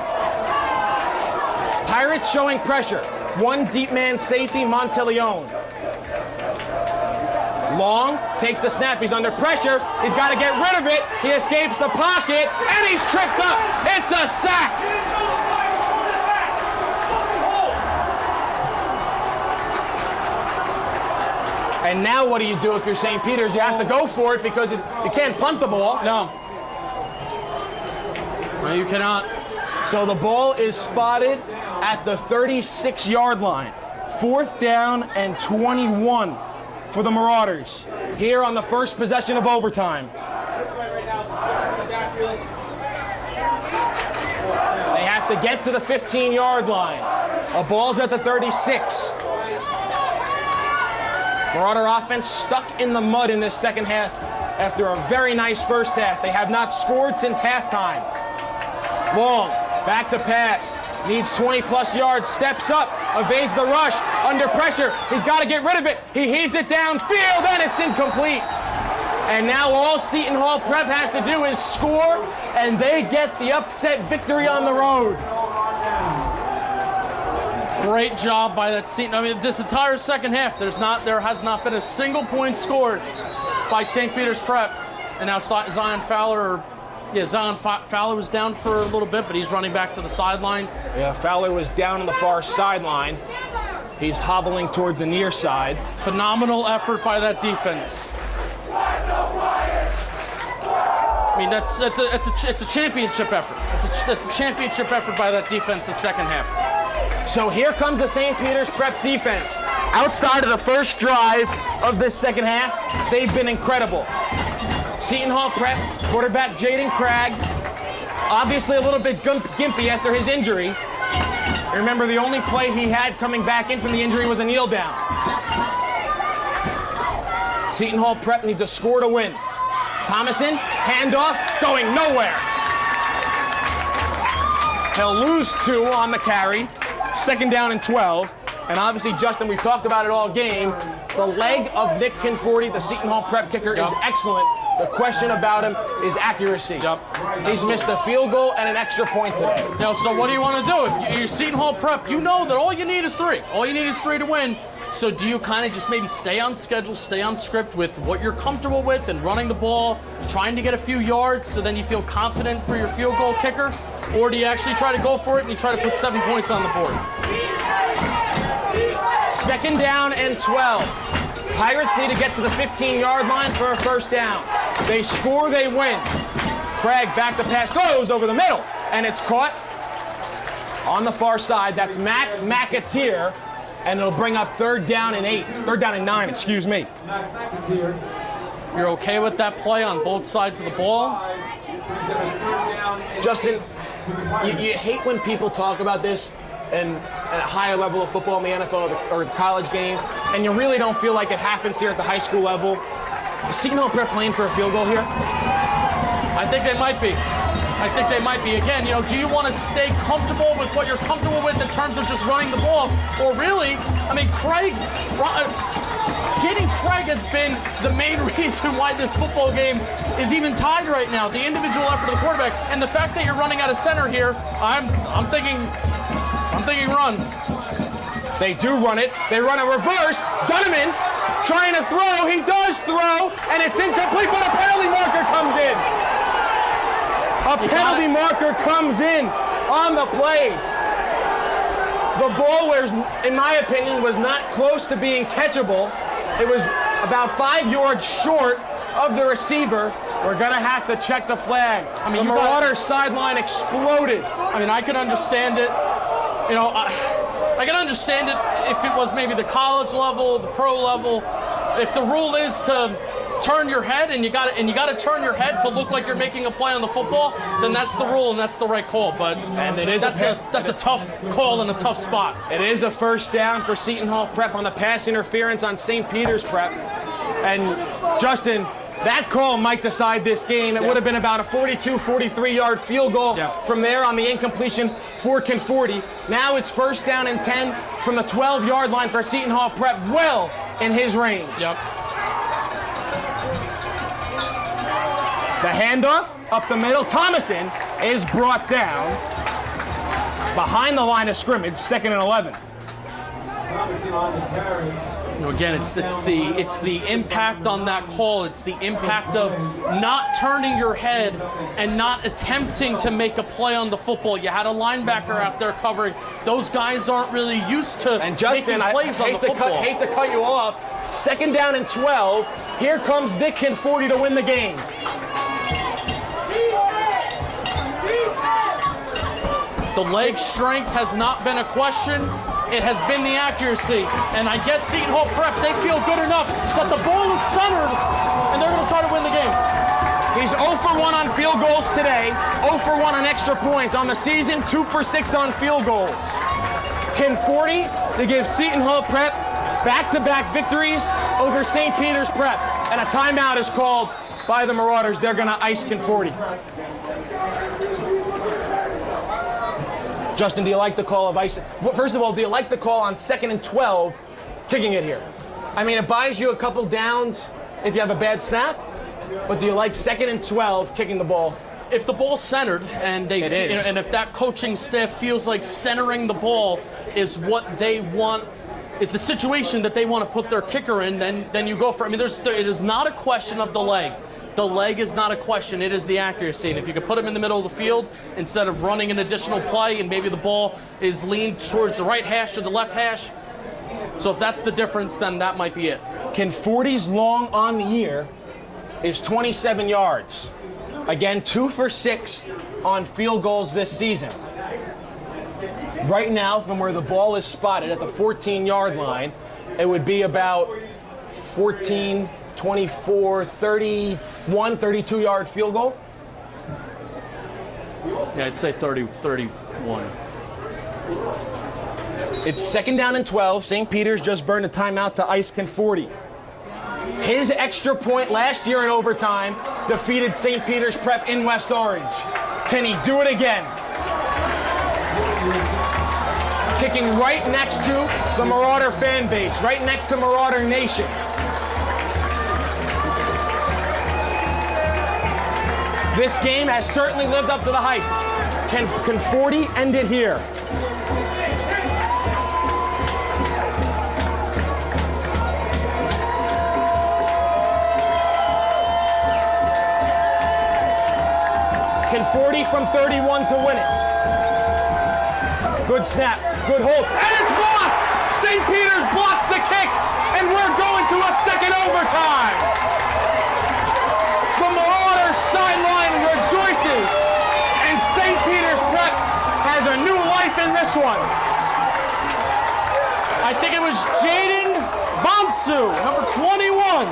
Pirates showing pressure. 1 deep man safety, Monteleone. Long takes the snap. He's under pressure. He's got to get rid of it. He escapes the pocket, and he's tripped up. It's a sack. And now what do you do if you're St. Peter's? You have to go for it because you can't punt the ball. No, you cannot. So the ball is spotted at the 36-yard line. 4th down and 21 for the Marauders here on the first possession of overtime. They have to get to the 15-yard line. A ball's at the 36. Marauder offense stuck in the mud in this second half after a very nice first half. They have not scored since halftime. Long, back to pass. Needs 20-plus yards, steps up, evades the rush, under pressure. He's got to get rid of it. He heaves it downfield, and it's incomplete. And now all Seton Hall Prep has to do is score, and they get the upset victory on the road. Great job by that Seton. This entire second half, there has not been a single point scored by St. Peter's Prep. And now Zion Fowler was down for a little bit, but he's running back to the sideline. Yeah, Fowler was down on the far sideline. He's hobbling towards the near side. Phenomenal effort by that defense. It's a championship effort. It's a championship effort by that defense the second half. So here comes the St. Peter's Prep defense. Outside of the first drive of this second half, they've been incredible. Seton Hall Prep quarterback Jaden Craig, obviously a little bit gimpy after his injury. Remember, the only play he had coming back in from the injury was a kneel down. Seton Hall Prep needs a score to win. Thomason, handoff, going nowhere. He'll lose 2 on the carry. 2nd down and 12. And obviously, Justin, we've talked about it all game. The leg of Nick Conforti, the Seton Hall Prep kicker, is excellent. The question about him is accuracy. He's missed a field goal and an extra point today. Now, so what do you want to do? If you're Seton Hall Prep, you know that all you need is 3. All you need is 3 to win. So do you kind of just maybe stay on schedule, stay on script with what you're comfortable with and running the ball, trying to get a few yards so then you feel confident for your field goal kicker? Or do you actually try to go for it and you try to put 7 points on the board? 2nd down and 12. Pirates need to get to the 15-yard line for a 1st down. They score, they win. Craig back to pass, goes over the middle, and it's caught on the far side. That's Mac McAteer, and it'll bring up 3rd down and 9, excuse me. You're okay with that play on both sides of the ball? Justin, you hate when people talk about this and at a higher level of football in the NFL or the college game, and you really don't feel like it happens here at the high school level. Is Seton Hall Prep playing for a field goal here? I think they might be. Again, do you want to stay comfortable with what you're comfortable with in terms of just running the ball? Or really, Jaden Craig has been the main reason why this football game is even tied right now. The individual effort of the quarterback, and the fact that you're running out of center here, I'm thinking run. They do run it. They run a reverse. Dunneman trying to throw. He does throw, and it's incomplete, but a penalty marker comes in. A penalty marker comes in on the play. The ball was, in my opinion, was not close to being catchable. It was about 5 yards short of the receiver. We're going to have to check the flag. The Marauders sideline exploded. I can understand it. I can understand it if it was maybe the college level, the pro level. If the rule is to turn your head and you got to turn your head to look like you're making a play on the football, then that's the rule and that's the right call. But that's a tough call and a tough spot. It is a 1st down for Seton Hall Prep on the pass interference on St. Peter's Prep. And Justin, that call might decide this game. It would have been about a 42, 43-yard field goal from there on the incompletion for Conforti. Now it's 1st down and 10 from the 12-yard line for Seton Hall Prep, well in his range. The handoff up the middle. Thomason is brought down behind the line of scrimmage, 2nd and 11. Thomason on the carry. Again, it's the impact on that call. It's the impact of not turning your head and not attempting to make a play on the football. You had a linebacker out there covering. Those guys aren't really used to making plays on the football. Hate to cut you off. 2nd down and 12. Here comes Nick Conforti to win the game. The leg strength has not been a question. It has been the accuracy. And I guess Seton Hall Prep, they feel good enough that the ball is centered and they're going to try to win the game. He's 0 for 1 on field goals today, 0 for 1 on extra points. On the season, 2 for 6 on field goals. Conforti to give Seton Hall Prep back-to-back victories over St. Peter's Prep. And a timeout is called by the Marauders. They're going to ice Conforti. Justin, do you like the call of ice? Well, first of all, do you like the call on 2nd and 12, kicking it here? It buys you a couple downs if you have a bad snap, but do you like 2nd and 12, kicking the ball? If the ball's centered and and if that coaching staff feels like centering the ball is what they want, is the situation that they want to put their kicker in, then you go for it. It is not a question of the leg. The leg is not a question, it is the accuracy. And if you could put him in the middle of the field instead of running an additional play and maybe the ball is leaned towards the right hash or the left hash. So if that's the difference, then that might be it. Conforti's long on the year is 27 yards. Again, 2 for 6 on field goals this season. Right now, from where the ball is spotted at the 14-yard line, it would be about 14, 24, 31, 32-yard field goal. Yeah, I'd say 31. It's 2nd down and 12. St. Peter's just burned a timeout to ice Conforti. His extra point last year in overtime defeated St. Peter's Prep in West Orange. Can he do it again? Kicking right next to the Marauder fan base, right next to Marauder Nation. This game has certainly lived up to the hype. Can Conforti end it here? Conforti from 31 to win it. Good snap, good hold, and it's blocked! St. Peter's blocks the kick, and we're going to a second overtime. The Marauders sideline rejoices, and St. Peter's Prep has a new life in this one. I think it was Jaden Bonsu, number 21,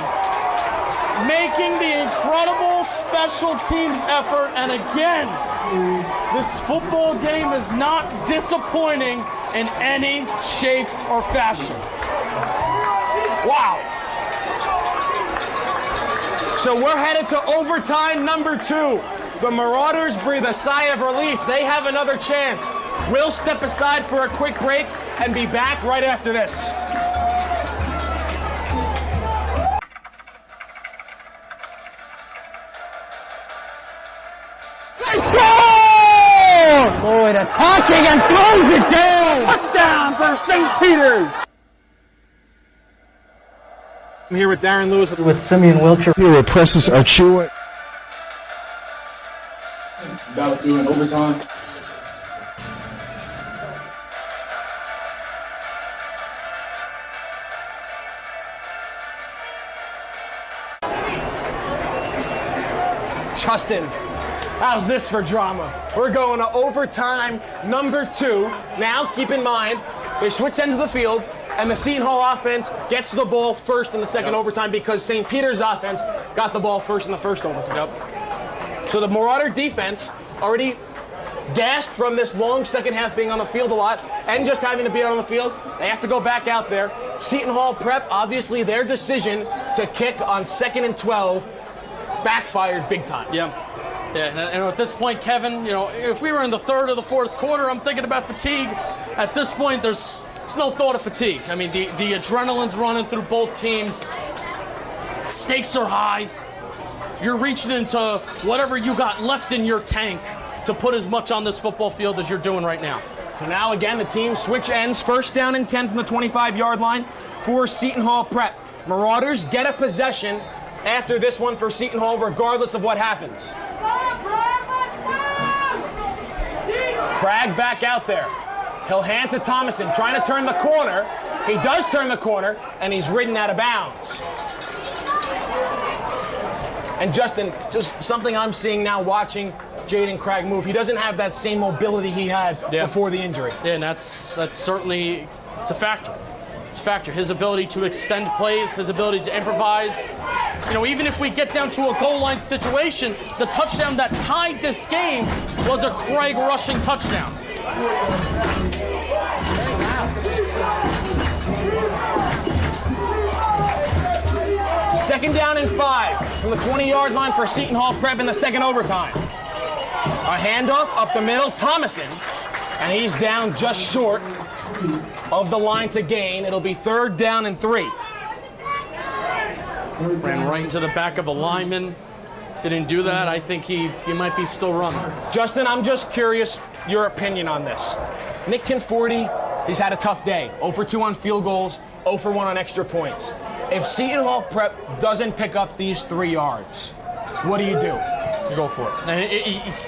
making the incredible special teams effort. And again, this football game is not disappointing in any shape or fashion. Wow. So we're headed to overtime number 2. The Marauders breathe a sigh of relief. They have another chance. We'll step aside for a quick break and be back right after this. Lloyd attacking and throws it down. Touchdown for St. Peter's. I'm here with Darren Lewis. With Simeon Wilcher. Here with Precious Achua. About to do an overtime. Justin, how's this for drama? We're going to overtime number 2. Now, keep in mind, they switch ends of the field, and the Seton Hall offense gets the ball first in the second overtime because St. Peter's offense got the ball first in the first overtime. So the Marauder defense already gassed from this long second half being on the field a lot and just having to be out on the field. They have to go back out there. Seton Hall Prep, obviously their decision to kick on 2nd and 12 backfired big time. Yeah, and at this point, Kevin, you know, if we were in the 3rd or the 4th quarter, I'm thinking about fatigue. At this point, there's no thought of fatigue. I mean, the adrenaline's running through both teams. Stakes are high. You're reaching into whatever you got left in your tank to put as much on this football field as you're doing right now. So now again, the teams switch ends. 1st down and 10 from the 25-yard line for Seton Hall Prep. Marauders get a possession after this one for Seton Hall, regardless of what happens. Cragg back out there. He'll hand to Thomason, trying to turn the corner. He does turn the corner, and he's ridden out of bounds. And Justin, just something I'm seeing now watching Jaden Cragg move. He doesn't have that same mobility he had before the injury. Yeah, and that's certainly, it's a factor. It's a factor. His ability to extend plays, his ability to improvise. You know, even if we get down to a goal line situation, the touchdown that tied this game was a Craig rushing touchdown. 2nd down and 5 from the 20-yard line for Seton Hall Prep in the second overtime. A handoff up the middle, Thomason, and he's down just short of the line to gain. It'll be 3rd down and 3. Ran right into the back of a lineman. If he didn't do that, I think he might be still running. Justin, I'm just curious your opinion on this. Nick Conforti, he's had a tough day. 0 for 2 on field goals, 0 for 1 on extra points. If Seton Hall Prep doesn't pick up these 3 yards, what do? You go for it. And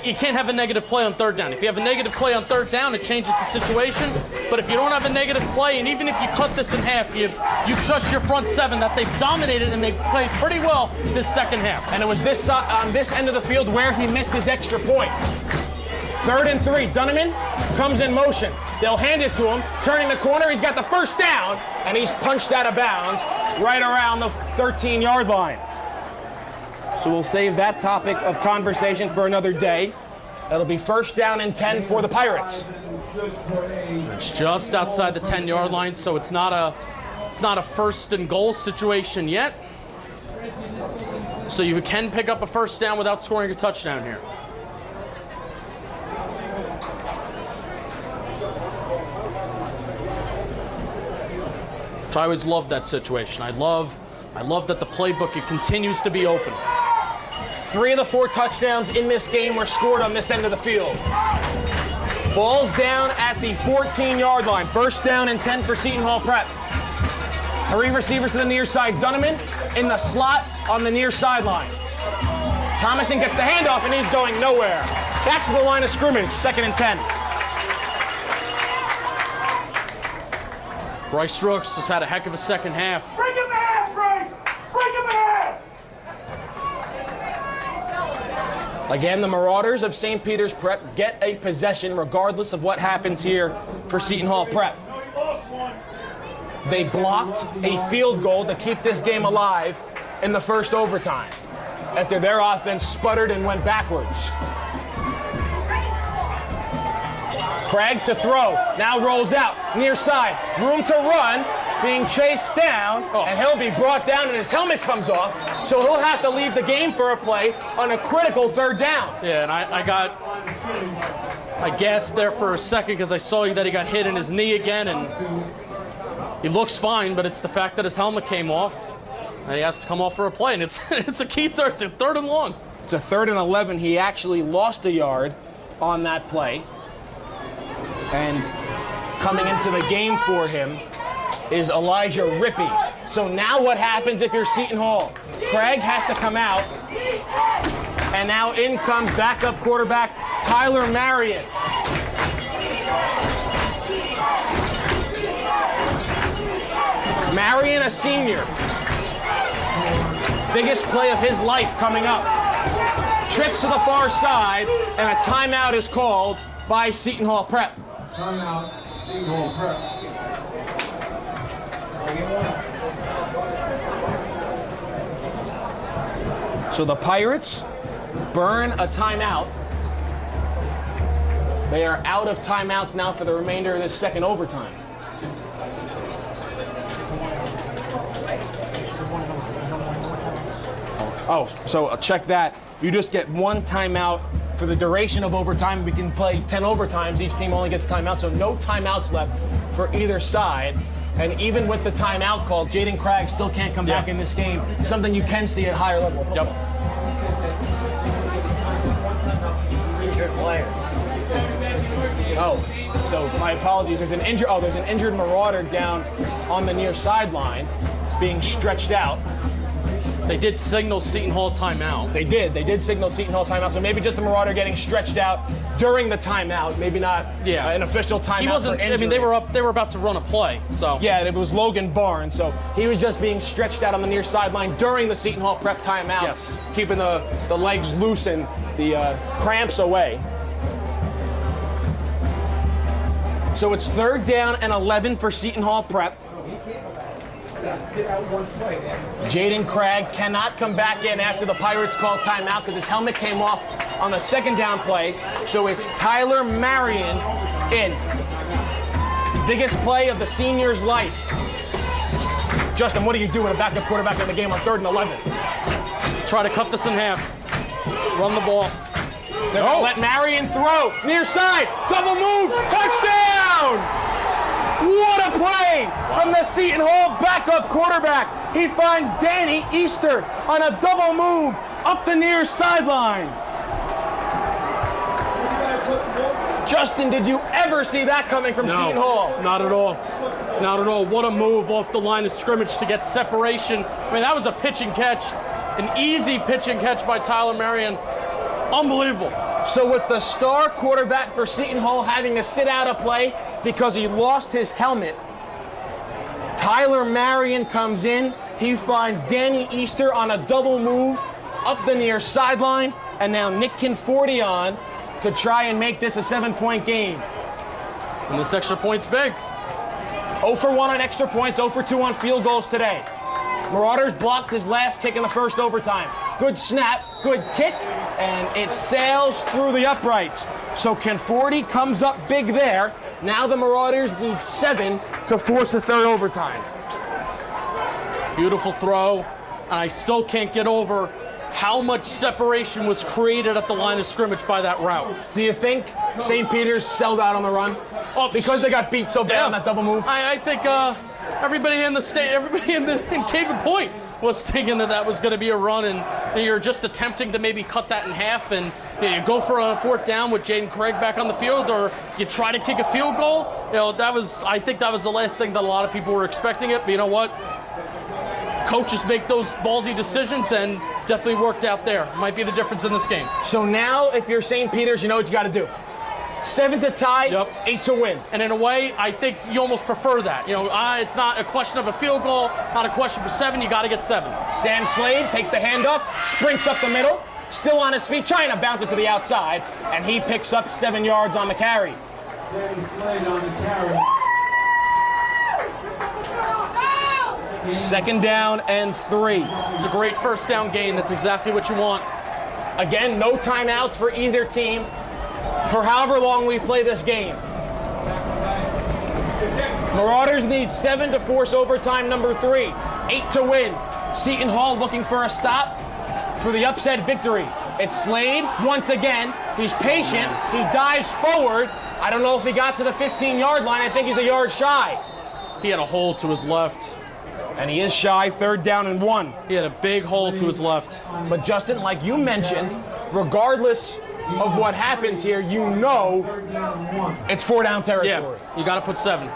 you can't have a negative play on 3rd down. If you have a negative play on 3rd down, it changes the situation. But if you don't have a negative play, and even if you cut this in half, you trust your front 7 that they've dominated and they've played pretty well this second half. And it was this on this end of the field where he missed his extra point. 3rd and 3. Dunneman comes in motion. They'll hand it to him, turning the corner, he's got the first down, and he's punched out of bounds right around the 13-yard line. So we'll save that topic of conversation for another day. It'll be first down and 10 for the Pirates. It's just outside the 10-yard line, so it's not a first and goal situation yet. So you can pick up a first down without scoring a touchdown here. So I always love that situation. I love that the playbook, it continues to be open. 3 of the 4 touchdowns in this game were scored on this end of the field. Ball's down at the 14-yard line. First down and 10 for Seton Hall Prep. 3 receivers to the near side. Dunneman in the slot on the near sideline. Thomason gets the handoff, and he's going nowhere. Back to the line of scrimmage, 2nd and 10. Bryce Rooks has had a heck of a second half. Bring him in, Bryce! Bring him in! Again, the Marauders of St. Peter's Prep get a possession regardless of what happens here for Seton Hall Prep. They blocked a field goal to keep this game alive in the first overtime after their offense sputtered and went backwards. Craig to throw, now rolls out, near side, room to run, being chased down, and he'll be brought down and his helmet comes off, so he'll have to leave the game for a play on a critical 3rd down. Yeah, and I gasped there for a second because I saw that he got hit in his knee again, and he looks fine, but it's the fact that his helmet came off, and he has to come off for a play, and it's a key third, it's a 3rd and long. It's a 3rd and 11. He actually lost a yard on that play. And coming into the game for him is Elijah Rippey. So now what happens if you're Seton Hall? Craig has to come out, and now in comes backup quarterback Tyler Marion. Marion, a senior. Biggest play of his life coming up. Trips to the far side, and a timeout is called by Seton Hall Prep. Timeout, Seton Hall Prep. So the Pirates burn a timeout. They are out of timeouts now for the remainder of this second overtime. Oh, so check that. You just get 1 timeout for the duration of overtime. We can play 10 overtimes. Each team only gets timeout, so no timeouts left for either side. And even with the timeout call, Jaden Craig still can't come back in this game. Something you can see at higher level. Yep. Oh, so my apologies. There's an injured Marauder down on the near sideline, being stretched out. They did signal Seton Hall timeout. They did signal Seton Hall timeout. So maybe just the Marauder getting stretched out during the timeout. Maybe not an official timeout. He wasn't. For injury. I mean, they were about to run a play. So yeah, it was Logan Barnes. So he was just being stretched out on the near sideline during the Seton Hall Prep timeout. Yes, keeping the legs loose and the cramps away. So it's 3rd down and 11 for Seton Hall Prep. Jaden Craig cannot come back in after the Pirates called timeout because his helmet came off on the 2nd down play. So it's Tyler Marion in. Biggest play of the senior's life. Justin, what do you do with a backup quarterback in the game on 3rd and 11? Try to cut this in half. Run the ball. They're going to let Marion throw. Near side. Double move. Touchdown! What a play from the Seton Hall backup quarterback. He finds Danny Easter on a double move up the near sideline. Justin, did you ever see that coming from Seton Hall? Not at all. Not at all. What a move off the line of scrimmage to get separation. I mean, that was a pitch and catch. An easy pitch and catch by Tyler Marion. Unbelievable. So with the star quarterback for Seton Hall having to sit out a play because he lost his helmet, Tyler Marion comes in. He finds Danny Easter on a double move up the near sideline, and now Nick Conforti on to try and make this a 7-point game. And this extra point's big. 0 for 1 on extra points, 0 for 2 on field goals today. Marauders blocked his last kick in the first overtime. Good snap, good kick, and it sails through the uprights. So Conforti comes up big there. Now the Marauders need 7 to force the third overtime. Beautiful throw, and I still can't get over how much separation was created at the line of scrimmage by that route. Do you think St. Peter's sold out on the run? Oh, because they got beat so bad on that double move? I think everybody in Caven Point was thinking that was going to be a run, and you're just attempting to maybe cut that in half, and you go for a fourth down with Jaden Craig back on the field, or you try to kick a field goal. I think that was the last thing that a lot of people were expecting it, but you know what? Coaches make those ballsy decisions, and definitely worked out there. Might be the difference in this game. So now, if you're St. Peter's, you know what you got to do. 7 to tie, 8 to win. And in a way, I think you almost prefer that. It's not a question of a field goal, not a question for 7. You got to get 7. Sam Slade takes the handoff, sprints up the middle, still on his feet, trying to bounce it to the outside, and he picks up 7 yards on the carry. Sam Slade on the carry. 2nd down and 3. It's a great first down gain. That's exactly what you want. Again, no timeouts for either team for however long we play this game. Marauders need 7 to force overtime number 3. 8 to win. Seton Hall looking for a stop for the upset victory. It's Slade once again. He's patient. He dives forward. I don't know if he got to the 15-yard line. I think he's a yard shy. He had a hole to his left. And he is shy, 3rd down and 1. He had a big hole to his left. But Justin, like you mentioned, regardless of what happens here, you know it's 4-down territory. Yeah, you got to put 7.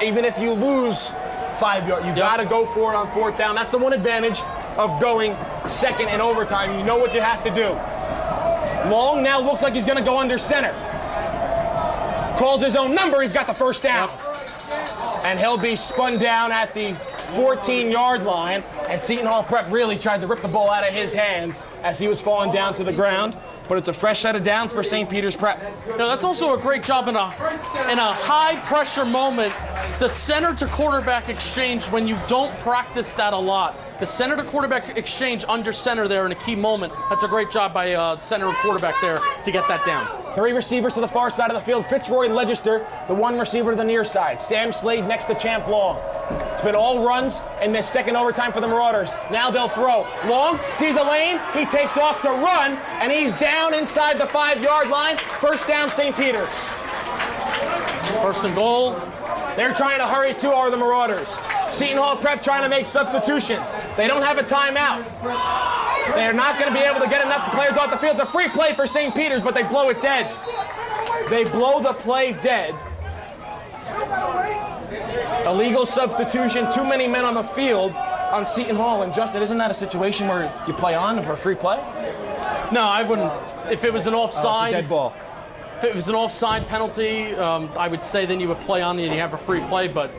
Even if you lose 5 yards, you got to go for it on 4th down. That's the one advantage of going second in overtime. You know what you have to do. Long now looks like he's going to go under center. Calls his own number. He's got the first down. And he'll be spun down at the 14-yard line. And Seton Hall Prep really tried to rip the ball out of his hands as he was falling down to the ground. But it's a fresh set of downs for St. Peter's Prep. That's also a great job in a high-pressure moment. The center-to-quarterback exchange, when you don't practice that a lot, the center-to-quarterback exchange under center there in a key moment, that's a great job by center and quarterback there to get that down. 3 receivers to the far side of the field. Fitzroy Legister, the 1 receiver to the near side. Sam Slade next to Champ Long. It's been all runs in this second overtime for the Marauders. Now they'll throw. Long sees a lane. He takes off to run, and he's down inside the 5-yard line. First down, St. Peter's. 1st and goal. They're trying to hurry too, are the Marauders. Seton Hall Prep trying to make substitutions. They don't have a timeout. They're not going to be able to get enough players off the field. It's a free play for St. Peter's, but they blow it dead. They blow the play dead. Illegal substitution, too many men on the field on Seton Hall. And Justin, isn't that a situation where you play on for a free play? No, I wouldn't. If it was an offside. It's a dead ball. If it was an offside penalty, I would say then you would play on and you have a free play, but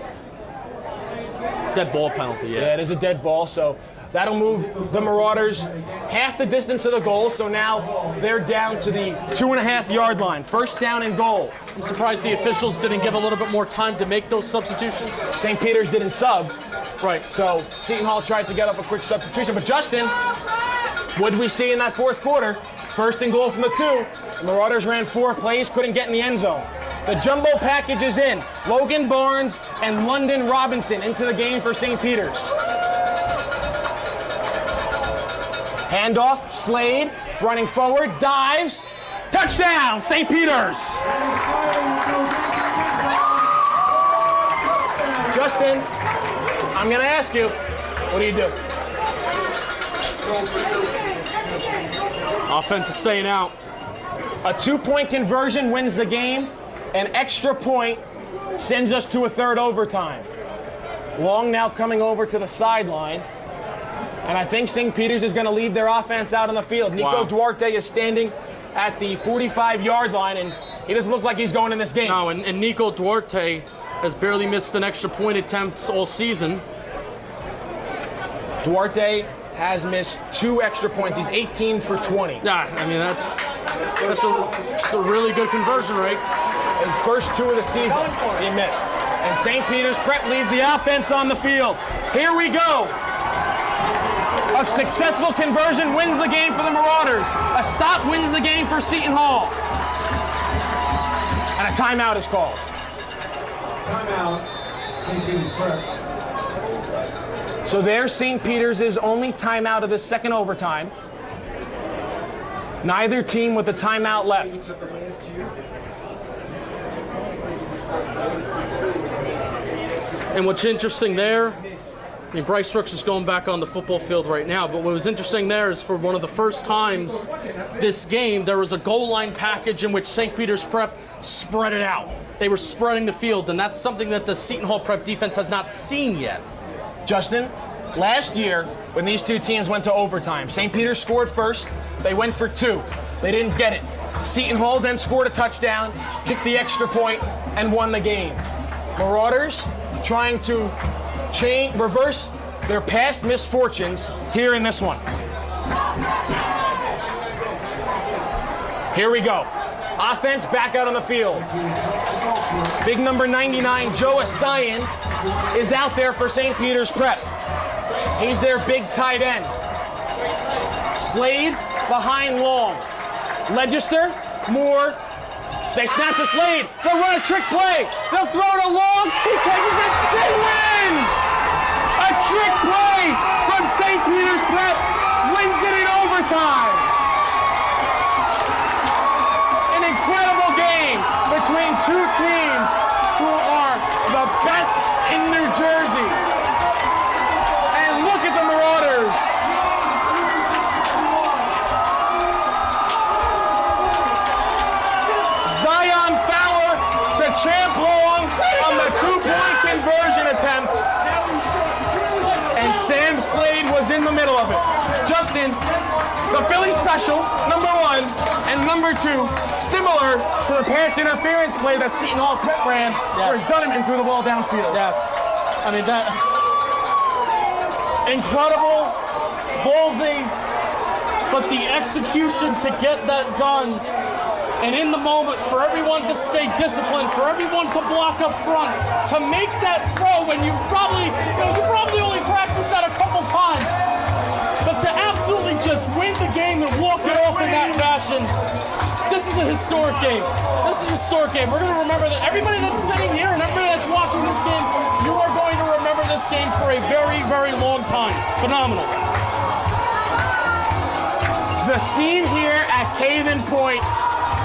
dead ball penalty, yeah. Yeah, it is a dead ball, so that'll move the Marauders half the distance to the goal, so now they're down to the 2.5-yard line. First down and goal. I'm surprised the officials didn't give a little bit more time to make those substitutions. St. Peter's didn't sub. Right. So Seton Hall tried to get up a quick substitution, but Justin, what did we see in that 4th quarter? First and goal from the 2. The Marauders ran 4 plays, couldn't get in the end zone. The jumbo package is in. Logan Barnes and London Robinson into the game for St. Peter's. Handoff, Slade, running forward, dives. Touchdown, St. Peter's! Justin, I'm going to ask you, what do you do? Offense is staying out. A 2-point conversion wins the game. An extra point sends us to a 3rd overtime. Long now coming over to the sideline. And I think St. Peter's is going to leave their offense out on the field. Nico Duarte is standing at the 45-yard line, and he doesn't look like he's going in this game. No, and Nico Duarte has barely missed an extra point attempt all season. Duarte has missed 2 extra points. He's 18 for 20. Yeah, I mean, that's a really good conversion rate. the first 2 of the season. He missed. And St. Peter's Prep leads the offense on the field. Here we go. A successful conversion wins the game for the Marauders. A stop wins the game for Seton Hall. And a timeout is called. Timeout. St. Peter's Prep. So there's St. Peter's' only timeout of the second overtime. Neither team with a timeout left. And what's interesting there, I mean, Bryce Brooks is going back on the football field right now, but what was interesting there is for one of the first times this game, there was a goal line package in which St. Peter's Prep spread it out. They were spreading the field, and that's something that the Seton Hall Prep defense has not seen yet. Justin, last year, when these two teams went to overtime, St. Peter's scored first. They went for 2. They didn't get it. Seton Hall then scored a touchdown, kicked the extra point, and won the game. Marauders trying to reverse their past misfortunes here in this one. Here we go. Offense back out on the field. Big number 99, Joe Asayan, is out there for St. Peter's Prep. He's their big tight end. Slade behind Long. Legister, Moore. They snap to Slade. They'll run a trick play. They'll throw it along. He catches it. They win! A trick play from St. Peter's Prep wins it in overtime. An incredible game between 2 teams who are the best in New Jersey. And look at the Marauders. Zion Fowler to Champ Long on the 2-point conversion attempt. And Sam Slade was in the middle of it. Justin, the Philly special, number 1, and number 2, similar to the pass interference play that Seton Hall Prep ran, where Dunham threw the ball downfield. Yes. I mean, that incredible, ballsy, but the execution to get that done, and in the moment, for everyone to stay disciplined, for everyone to block up front, to make that throw when you probably only practiced that a couple times, but to absolutely just win the game and walk it off in that fashion, this is a historic game. This is a historic game. We're going to remember that. Everybody that's sitting here and everybody that's watching this game, you are going to remember this game for a very, very long time. Phenomenal. The scene here at Caven Point,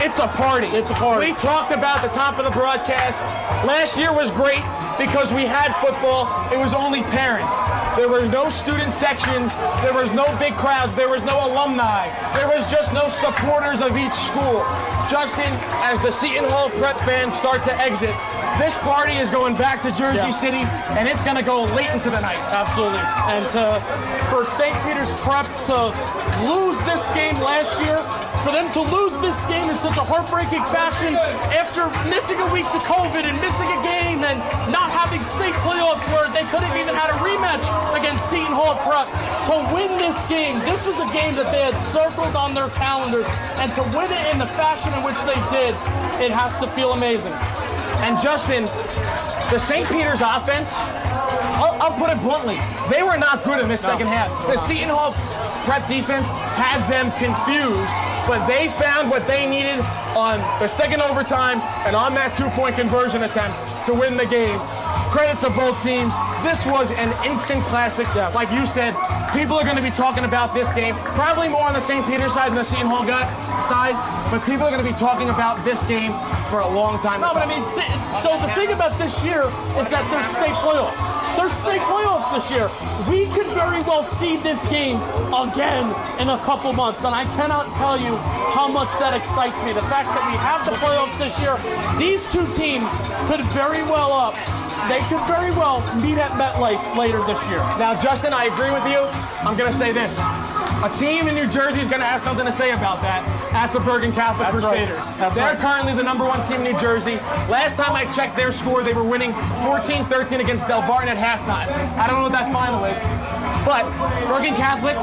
it's a party. It's a party. We talked about the top of the broadcast. Last year was great because we had football. It was only parents. There were no student sections. There was no big crowds. There was no alumni. There was just no supporters of each school. Justin, as the Seton Hall Prep fans start to exit, this party is going back to Jersey City, and it's going to go late into the night. Absolutely. And for St. Peter's Prep to lose this game last year, for them to lose this game in such a heartbreaking fashion after missing a week to COVID and missing a game and not having state playoffs where they could have even had a rematch against Seton Hall Prep, to win this game, this was a game that they had circled on their calendars, and to win it in the fashion in which they did, it has to feel amazing. And Justin, the St. Peter's offense, I'll put it bluntly, they were not good in this second half. The Seton Hall Prep defense had them confused, but they found what they needed on the second overtime and on that 2-point conversion attempt to win the game. Credit to both teams. This was an instant classic. Yes. Like you said, people are going to be talking about this game, probably more on the St. Peter's side than the Seton Hall side, but people are going to be talking about this game for a long time. No, but I mean, so the thing about this year is that there's state playoffs. There's state playoffs this year. We could very well see this game again in a couple months, and I cannot tell you how much that excites me. The fact that we have the playoffs this year, these two teams could very well meet at MetLife later this year. Now, Justin, I agree with you. I'm going to say this. A team in New Jersey is going to have something to say about that. That's the Bergen Catholic Crusaders. Right. They're currently the #1 team in New Jersey. Last time I checked their score, they were winning 14-13 against Del Barton at halftime. I don't know what that final is, but Bergen Catholic,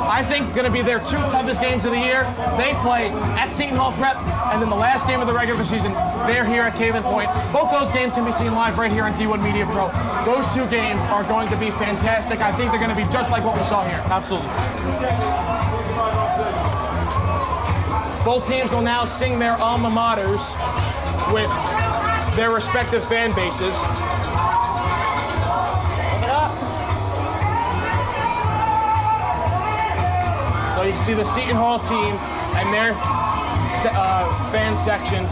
I think, going to be their 2 toughest games of the year. They play at Seton Hall Prep, and then the last game of the regular season, they're here at Cave Point. Both those games can be seen live right here on D1 Media Pro. Those 2 games are going to be fantastic. I think they're going to be just like what we saw here. Absolutely. Both teams will now sing their alma maters with their respective fan bases. So you can see the Seton Hall team and their fan section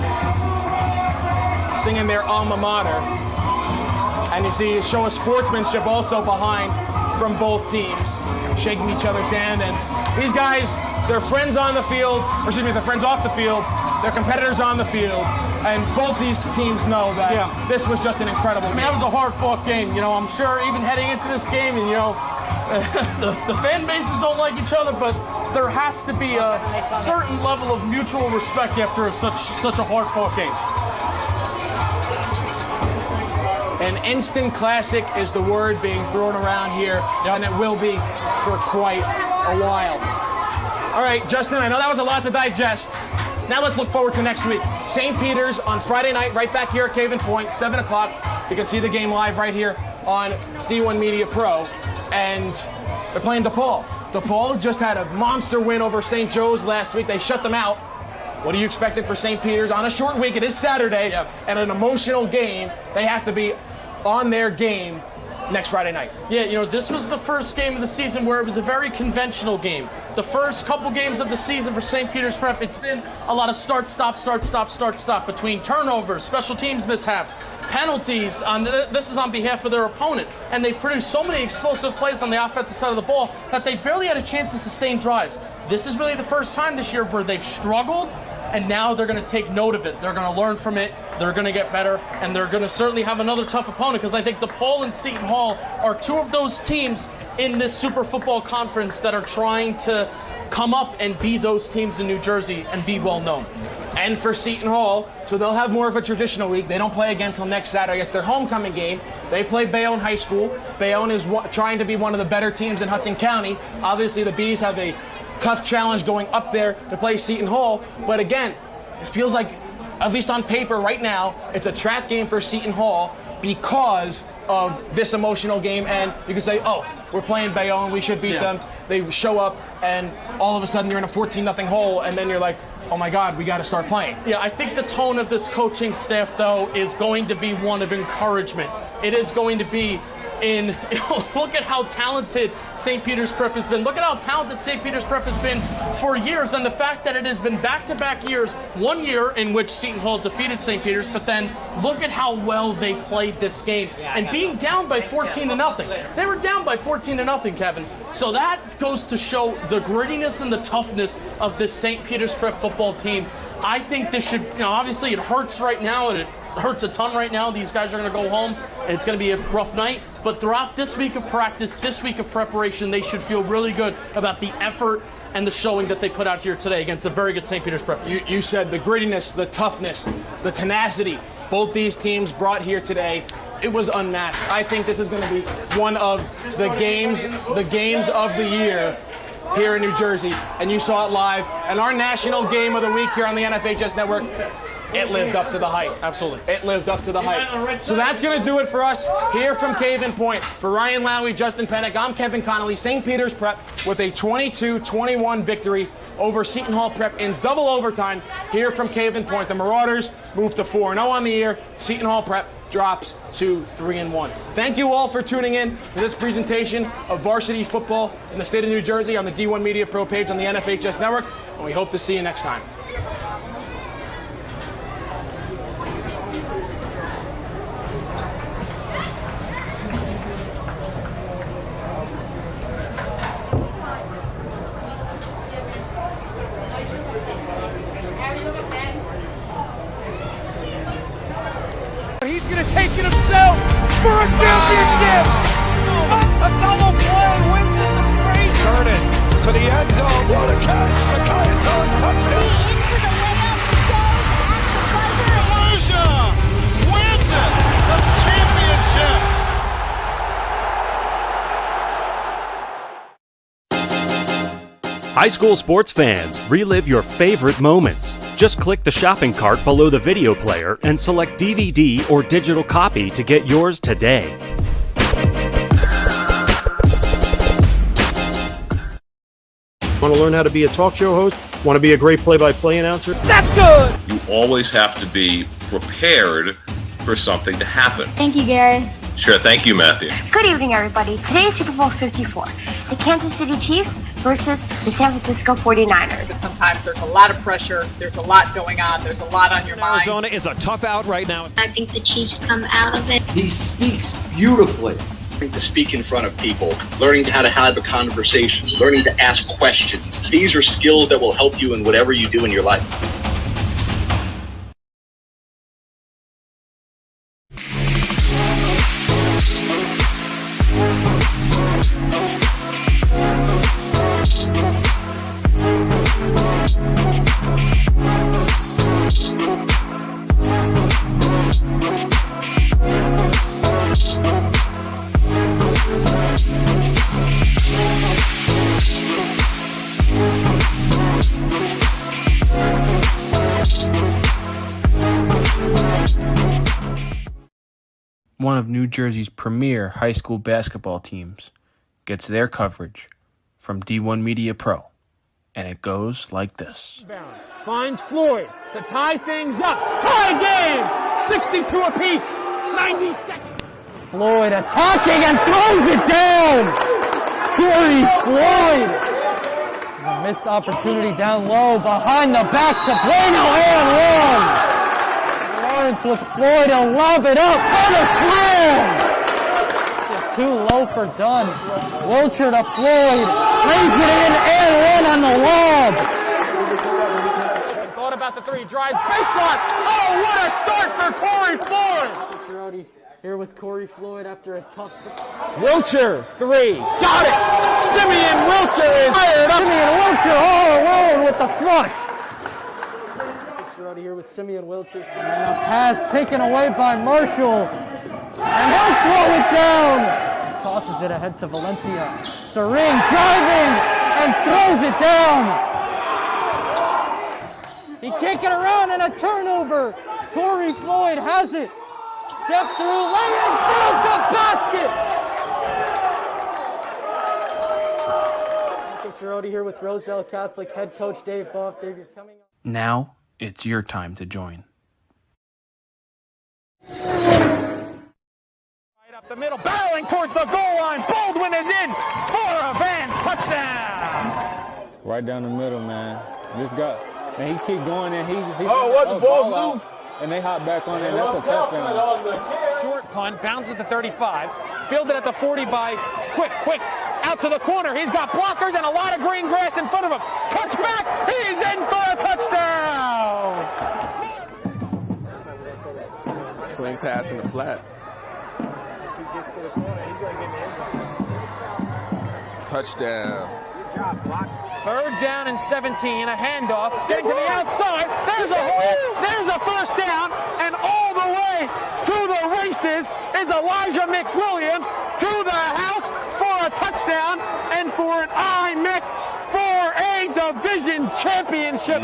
singing their alma mater. And you see a show of sportsmanship also behind from both teams, shaking each other's hand. And these guys, they're friends on the field, or excuse me, they're friends off the field, they're competitors on the field, and both these teams know that this was just an incredible game. That was a hard-fought game. You know, I'm sure even heading into this game, and you know, the fan bases don't like each other, but there has to be a certain level of mutual respect after such a hard-fought game. An instant classic is the word being thrown around here, and it will be for quite a while. All right, Justin, I know that was a lot to digest. Now let's look forward to next week. St. Peter's on Friday night, right back here at Cave Point, 7 o'clock. You can see the game live right here on D1 Media Pro. And they're playing DePaul. DePaul just had a monster win over St. Joe's last week. They shut them out. What are you expecting for St. Peter's on a short week? It is Saturday, and an emotional game. They have to be on their game next Friday night. Yeah, you know, this was the first game of the season where it was a very conventional game. The first couple games of the season for St. Peter's Prep, it's been a lot of start, stop between turnovers, special teams mishaps, penalties. This is on behalf of their opponent. And they've produced so many explosive plays on the offensive side of the ball that they've barely had a chance to sustain drives. This is really the first time this year where they've struggled, and now they're going to take note of it. They're going to learn from it. They're going to get better, and they're going to certainly have another tough opponent, because I think DePaul and Seton Hall are 2 of those teams in this Super Football Conference that are trying to come up and be those teams in New Jersey and be well known. And for Seton Hall, so they'll have more of a traditional week. They don't play again until next Saturday. It's their homecoming game. They play Bayonne High School. Bayonne is trying to be one of the better teams in Hudson County. Obviously, the Bees have a tough challenge going up there to play Seton Hall. But again, it feels like, at least on paper right now, it's a trap game for Seton Hall because of this emotional game. And you can say, oh, we're playing Bayonne, we should beat them. They show up, and all of a sudden you're in a 14-0 hole, and then you're like, oh my God, we got to start playing. Yeah, I think the tone of this coaching staff, though, is going to be one of encouragement. It is going to be look at how talented St. Peter's Prep has been. Look at how talented St. Peter's Prep has been for years, and the fact that it has been back-to-back years, one year in which Seton Hall defeated St. Peter's, but then look at how well they played this game. And being down by 14-0. They were down by 14-0, Kevin. So that goes to show the grittiness and the toughness of this St. Peter's Prep football team. I think this should, obviously it hurts right now, and it hurts a ton right now. These guys are going to go home, and it's going to be a rough night. But throughout this week of practice, this week of preparation, they should feel really good about the effort and the showing that they put out here today against a very good St. Peter's Prep team. You said the grittiness, the toughness, the tenacity. Both these teams brought here today. It was unmatched. I think this is going to be one of the games of the year here in New Jersey, and you saw it live. And our national game of the week here on the NFHS Network, it lived up to the hype. Absolutely. It lived up to the hype. So that's going to do it for us here from Cave Point. For Ryan Lowy, Justin Pennick, I'm Kevin Connolly. St. Peter's Prep with a 22-21 victory over Seton Hall Prep in double overtime here from Cave Point. The Marauders move to 4-0 on the year. Seton Hall Prep drops to 3-1. Thank you all for tuning in to this presentation of varsity football in the state of New Jersey on the D1 Media Pro page on the NFHS Network, and we hope to see you next time. He's going to take it himself for a championship. A double play wins it from Frazier. Curtin to the end zone. What a catch. Makayaton touchdown. Into the layup goes at the buzzer. Wins it. The championship. High school sports fans, relive your favorite moments. Just click the shopping cart below the video player and select DVD or digital copy to get yours today. Want to learn how to be a talk show host? Want to be a great play-by-play announcer? That's good! You always have to be prepared for something to happen. Thank you, Gary. Sure, thank you, Matthew. Good evening, everybody. Today is Super Bowl 54. The Kansas City Chiefs versus the San Francisco 49ers. But sometimes there's a lot of pressure. There's a lot going on. There's a lot on your mind. Arizona is a tough out right now. I think the Chiefs come out of it. He speaks beautifully. Learning to speak in front of people, learning how to have a conversation, learning to ask questions. These are skills that will help you in whatever you do in your life. One of New Jersey's premier high school basketball teams gets their coverage from D1 Media Pro, and it goes like this. Finds Floyd to tie things up. Tie game! 62 apiece. 90 seconds. Floyd attacking and throws it down. Corey Floyd. A missed opportunity down low behind the back to Bueno and one. Lawrence with Floyd to lob it up for the slam. Too low for Dunn. Wilcher to Floyd. Plays it in and one on the lob. Thought about the three. Drives baseline. Oh, what a start for Corey Floyd. Rowdy here with Corey Floyd after a tough. Wilcher, three. Got it. Simeon Wilcher is fired up. Simeon Wilcher all alone with the flush. Here with Simeon Wilcher. And a pass taken away by Marshall. And he'll throw it down. Tosses it ahead to Valencia. Serene driving and throws it down. He can't get around and a turnover. Corey Floyd has it. Step through, lay in, build the basket. Marcus Rodi here with Roselle Catholic head coach Dave Boff. Dave, you're coming up. Now it's your time to join. Right up the middle, barreling towards the goal line. Baldwin is in for a Vance touchdown. Right down the middle, man. This guy, and he keep going and he the ball's loose. And they hop back on it. That's a touchdown. Short punt, bounces at the 35. Fielded at the 40 by Quick. Out to the corner. He's got blockers and a lot of green grass in front of him. Cuts back. He's in for a touchdown. Swing pass in the flat. If he gets to the corner, he's going to get in the end zone. Touchdown. Good job, block. Third down and 17. A handoff. Getting to the outside. There's a hole. There's a first down. And all the way to the races is Elijah McWilliams to the house for a touchdown and for an IMEC for a division championship.